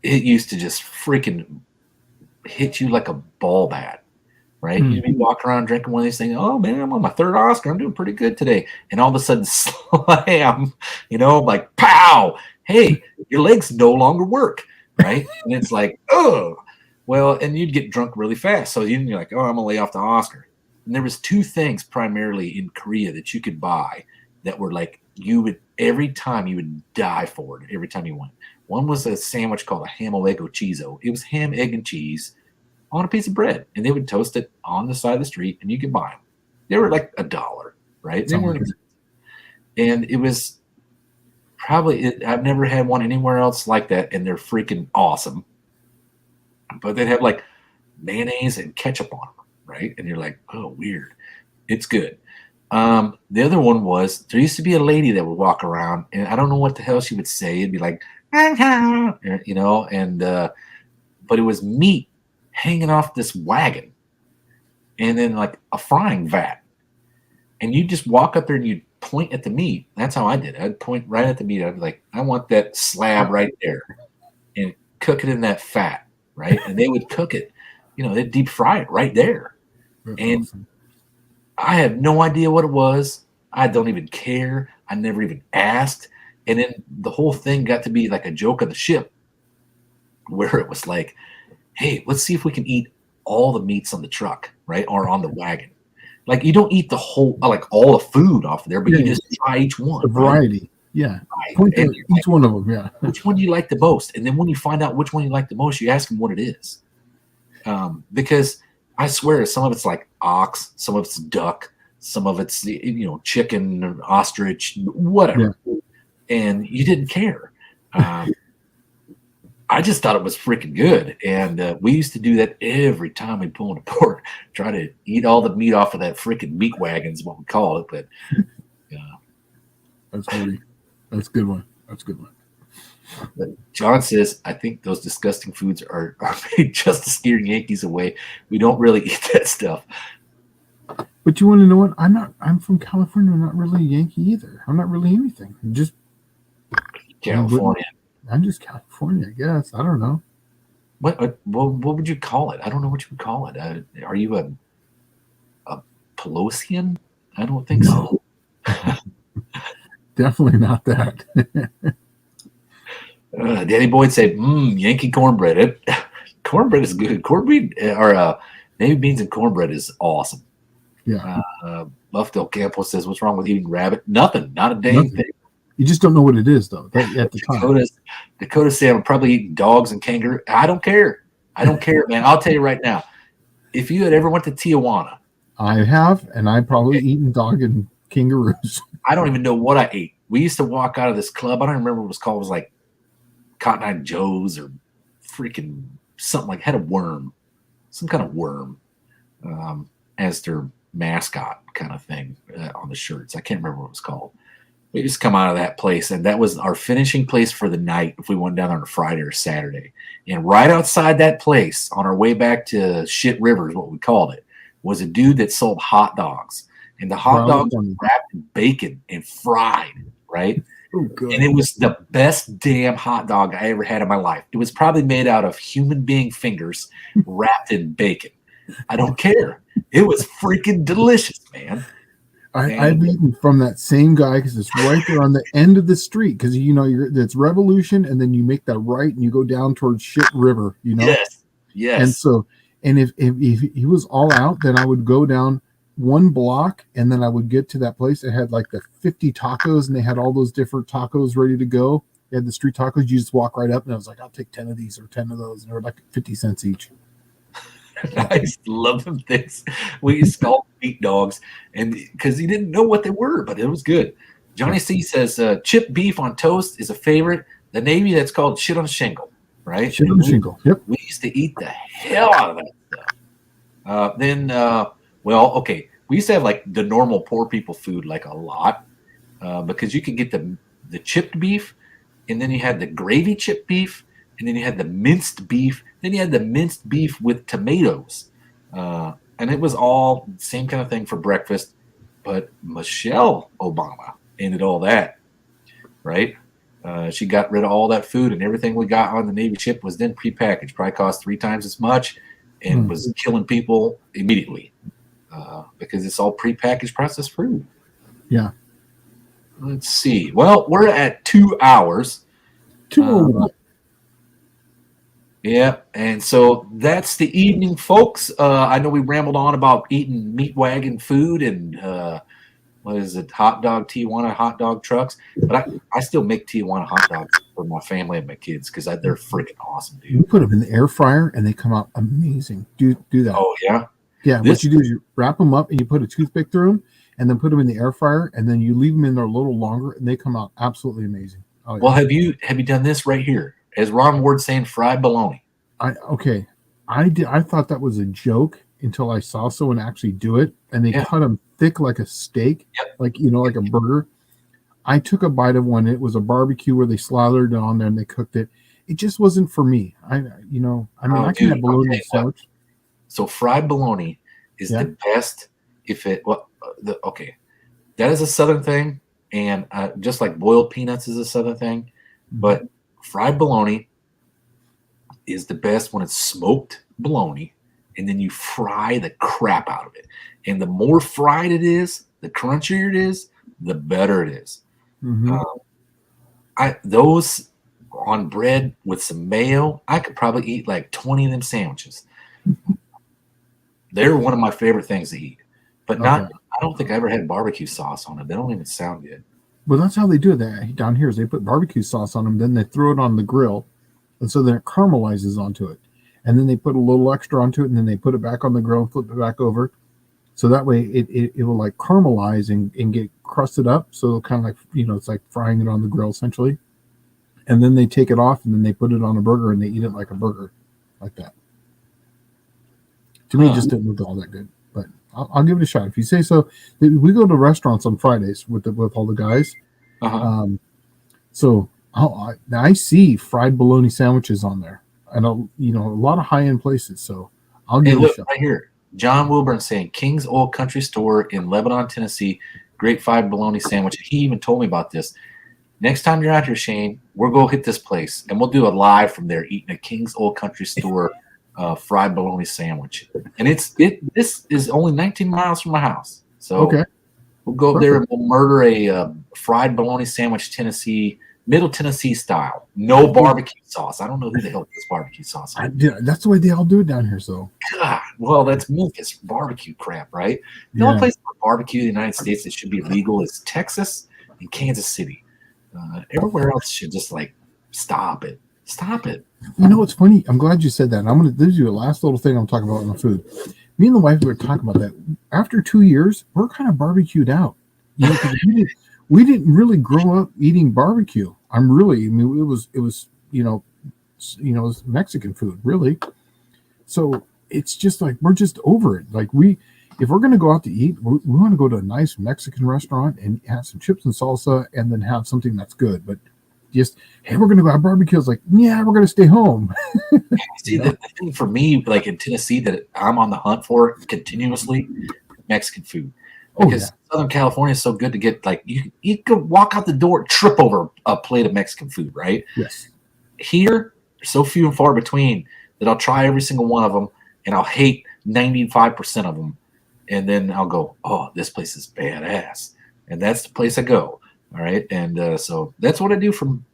it used to just freaking hit you like a ball bat, right? You'd be walking around drinking one of these things. Oh, man, I'm on my third Oscar. I'm doing pretty good today. And all of a sudden, slam, like pow. Hey, your legs no longer work, right? And it's like, oh. Well, and you'd get drunk really fast. So you're like, oh, I'm going to lay off the Oscar. And there was two things primarily in Korea that you could buy that were like, every time you would die for it every time you went. One was a sandwich called a ham o egg o cheeso. It was ham, egg, and cheese on a piece of bread, and they would toast it on the side of the street, and you could buy them. They were like $1, right? They weren't, and it was probably I've never had one anywhere else like that, and they're freaking awesome. But they'd have like mayonnaise and ketchup on them, right? And you're like, oh, weird. It's good. The other one was there used to be a lady that would walk around, and I don't know what the hell she would say. It'd be like, but it was meat hanging off this wagon, and then like a frying vat, and you just walk up there and you'd point at the meat. That's how I did it. I'd point right at the meat. I'd be like, I want that slab right there, and cook it in that fat, right? And they would cook it, they'd deep fry it right there. That's and awesome. I have no idea what it was. I don't even care. I never even asked. And then the whole thing got to be like a joke of the ship where it was like, hey, let's see if we can eat all the meats on the truck, right? Or on the wagon. Like you don't eat the whole, like all the food off of there, but you just try each one. The variety. Right? Yeah. Right. Point to each one of them. Yeah. Which one do you like the most? And then when you find out which one you like the most, you ask them what it is. Because I swear some of it's like ox, some of it's duck, some of it's, chicken, ostrich, whatever. Yeah. And you didn't care. I just thought it was freaking good. And we used to do that every time we pull in a port, try to eat all the meat off of that freaking meat wagon is what we call it. But that's funny. That's a good one. That's a good one. But John says, I think those disgusting foods are made just to scare Yankees away. We don't really eat that stuff. But you want to know what? I'm from California. I'm not really a Yankee either. I'm not really anything. I'm just California. I'm just California, I guess. I don't know. What would you call it? I don't know what you would call it. Are you a Pelosian? I don't think so. Definitely not that. Danny Boyd said, Yankee cornbread. Cornbread is good. Cornbread or navy beans and cornbread is awesome. Yeah. Buff Del Campo says, what's wrong with eating rabbit? Nothing. Not a dang thing. You just don't know what it is, though. At the time. Dakota said, I'm probably eating dogs and kangaroo. I don't care. I don't care, man. I'll tell you right now. If you had ever went to Tijuana. I have, and I've probably eaten dog and kangaroos. I don't even know what I ate. We used to walk out of this club. I don't remember what it was called. It was like Cotton Eye Joe's or freaking something like had a worm, some kind of worm as their mascot kind of thing on the shirts. I can't remember what it was called. We just come out of that place, and that was our finishing place for the night if we went down on a Friday or Saturday. And right outside that place, on our way back to Shit River is what we called it, was a dude that sold hot dogs. And the hot dogs were wrapped in bacon and fried, right? Oh, good. And it was the best damn hot dog I ever had in my life. It was probably made out of human being fingers wrapped in bacon. I don't care. It was freaking delicious, man. I've eaten from that same guy because it's right there on the end of the street. Because it's Revolution, and then you make that right and you go down towards Shit River. Yes. And if he was all out, then I would go down one block, and then I would get to that place. It had like the 50 tacos, and they had all those different tacos ready to go. They had the street tacos. You just walk right up, and I was like, I'll take 10 of these or 10 of those, and they were like 50 cents each. I used to love them things. We used to call them meat dogs, and because he didn't know what they were, but it was good. Johnny C says chipped beef on toast is a favorite. The Navy, that's called shit on shingle, right? Shit on shingle. Yep. We used to eat the hell out of that stuff. We used to have like the normal poor people food like a lot because you could get the chipped beef, and then you had the gravy chipped beef, and then you had the minced beef. Then you had the minced beef with tomatoes. And it was all the same kind of thing for breakfast. But Michelle Obama ended all that, right? She got rid of all that food, and everything we got on the Navy ship was then prepackaged. Probably cost 3 times as much and was killing people immediately because it's all prepackaged processed food. Yeah. Let's see. Well, we're at 2 hours. 2 Yeah, and so that's the evening, folks. I know we rambled on about eating meat wagon food and hot dog Tijuana hot dog trucks. But I still make Tijuana hot dogs for my family and my kids because they're freaking awesome, dude. You put them in the air fryer and they come out amazing. Do that. Oh yeah, yeah. What you do is you wrap them up and you put a toothpick through them and then put them in the air fryer and then you leave them in there a little longer and they come out absolutely amazing. Oh, yeah. Well, have you done this right here? As Ron Ward saying, fried bologna. I thought that was a joke until I saw someone actually do it, and they cut them thick like a steak, like a burger. I took a bite of one. It was a barbecue where they slathered it on there and they cooked it. It just wasn't for me. I can have bologna sandwich. So fried bologna is the best. That is a Southern thing, and just like boiled peanuts is a Southern thing, but fried bologna is the best when it's smoked bologna, and then you fry the crap out of it. And the more fried it is, the crunchier it is, the better it is. Those on bread with some mayo, I could probably eat like 20 of them sandwiches. They're one of my favorite things to eat, but I don't think I ever had barbecue sauce on it. They don't even sound good. Well, that's how they do it. Down here is they put barbecue sauce on them, then they throw it on the grill. And so then it caramelizes onto it. And then they put a little extra onto it, and then they put it back on the grill and flip it back over. So that way it will like caramelize and get crusted up. So it'll kind of like, it's like frying it on the grill essentially. And then they take it off and then they put it on a burger and they eat it like a burger, like that. To me, it just didn't look all that good, but I'll give it a shot. If you say so. We go to restaurants on Fridays with all the guys. So I see fried bologna sandwiches on there, and a lot of high end places. So I'll give it a shot. Right here, John Wilburn saying King's Old Country Store in Lebanon, Tennessee, great fried bologna sandwich. He even told me about this. Next time you're out here, Shane, we'll go hit this place and we'll do a live from there eating a King's Old Country Store fried bologna sandwich. And this is only 19 miles from my house, so we'll go there and we'll murder a fried bologna sandwich, Middle Tennessee style. No barbecue sauce. I don't know who the hell puts barbecue sauce on. That's the way they all do it down here. So, God, well, that's Memphis barbecue crap, right? The only place for barbecue in the United States that should be legal is Texas and Kansas City. Everywhere else should just like stop it. Stop it. You know what's funny? I'm glad you said that. I'm going to do a last little thing I'm talking about on the food. Me and the wife were talking about that. After 2 years, we're kind of barbecued out. We didn't really grow up eating barbecue. It was Mexican food, really. So it's just like we're just over it. Like if we're going to go out to eat, we want to go to a nice Mexican restaurant and have some chips and salsa, and then have something that's good. But just, hey, we're going to go have barbecue. It's like, yeah, we're going to stay home. See, the thing for me, like in Tennessee, that I'm on the hunt for continuously, Mexican food. Because Southern California is so good to get, like, you can walk out the door, trip over a plate of Mexican food, right? Yes. Here, so few and far between that I'll try every single one of them, and I'll hate 95% of them. And then I'll go, oh, this place is badass. And that's the place I go. All right. And so that's what I do from,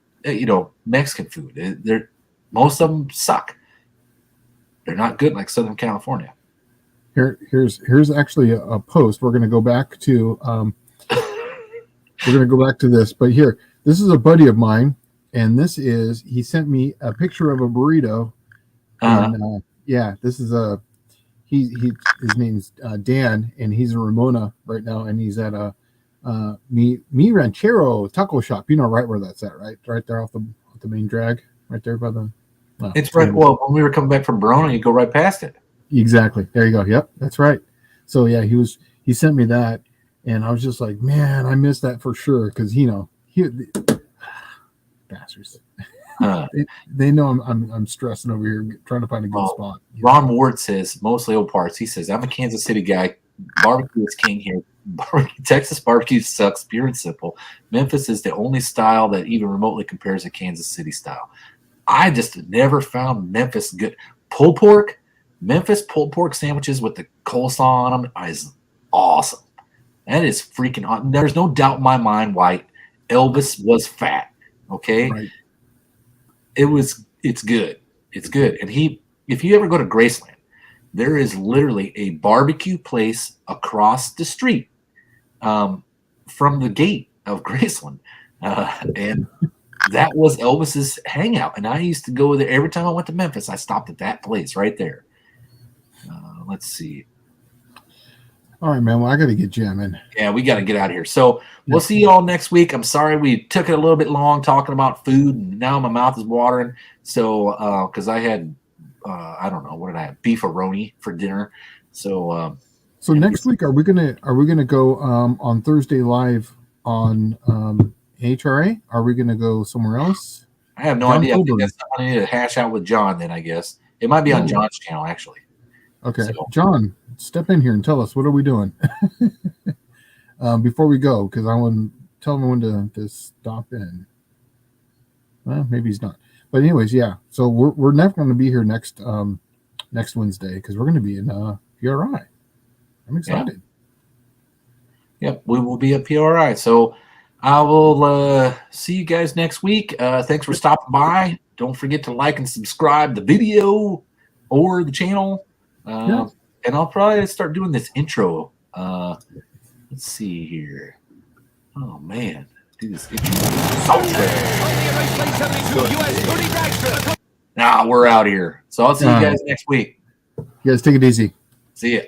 Mexican food. Most of them suck. They're not good like Southern California. Here's actually a post. We're going to go back to this. But here, this is a buddy of mine. And he sent me a picture of a burrito. And this is his name's Dan, and he's in Ramona right now, and he's at a Mi Ranchero taco shop. You know right where that's at, right there off the main drag, right there by the. It's right. Well, when we were coming back from Verona, you go right past it. Exactly. There you go. Yep, that's right. So yeah, he sent me that, and I was just like, man, I missed that for sure, because bastards. They know I'm stressing over here trying to find a good spot. Ron Ward says, mostly old parts. He says, I'm a Kansas City guy. Barbecue is king here. Texas barbecue sucks, pure and simple. Memphis is the only style that even remotely compares to Kansas City style. I just never found Memphis good. Memphis pulled pork sandwiches with the coleslaw on them is awesome. That is freaking awesome. There's no doubt in my mind why Elvis was fat. Okay. Right. It's good. It's good. And if you ever go to Graceland, there is literally a barbecue place across the street from the gate of Graceland. And that was Elvis's hangout. And I used to go there every time I went to Memphis. I stopped at that place right there. Let's see. All right, man. Well, I got to get jamming. Yeah, we got to get out of here. So we'll see you all next week. I'm sorry we took it a little bit long talking about food, and now my mouth is watering. So, because I had, I don't know, what did I have? Beef-a-roni for dinner. So, so next week, are we gonna go on Thursday live on AHRA? Are we gonna go somewhere else? I have no idea. I think that's something I need to hash out with John. Then I guess it might be on John's channel actually. Okay, so, John, step in here and tell us, what are we doing before we go, because I want to tell everyone to stop in. Well, maybe he's not, but anyways, yeah. So we're never going to be here next Wednesday, because we're going to be in PRI. I'm excited. Yep, we will be at PRI. So I will see you guys next week. Thanks for stopping by. Don't forget to like and subscribe the video or the channel. And I'll probably start doing this intro. Let's see here. Oh man, do this intro. Nah, we're out here. So I'll see you guys next week. You guys take it easy. See ya.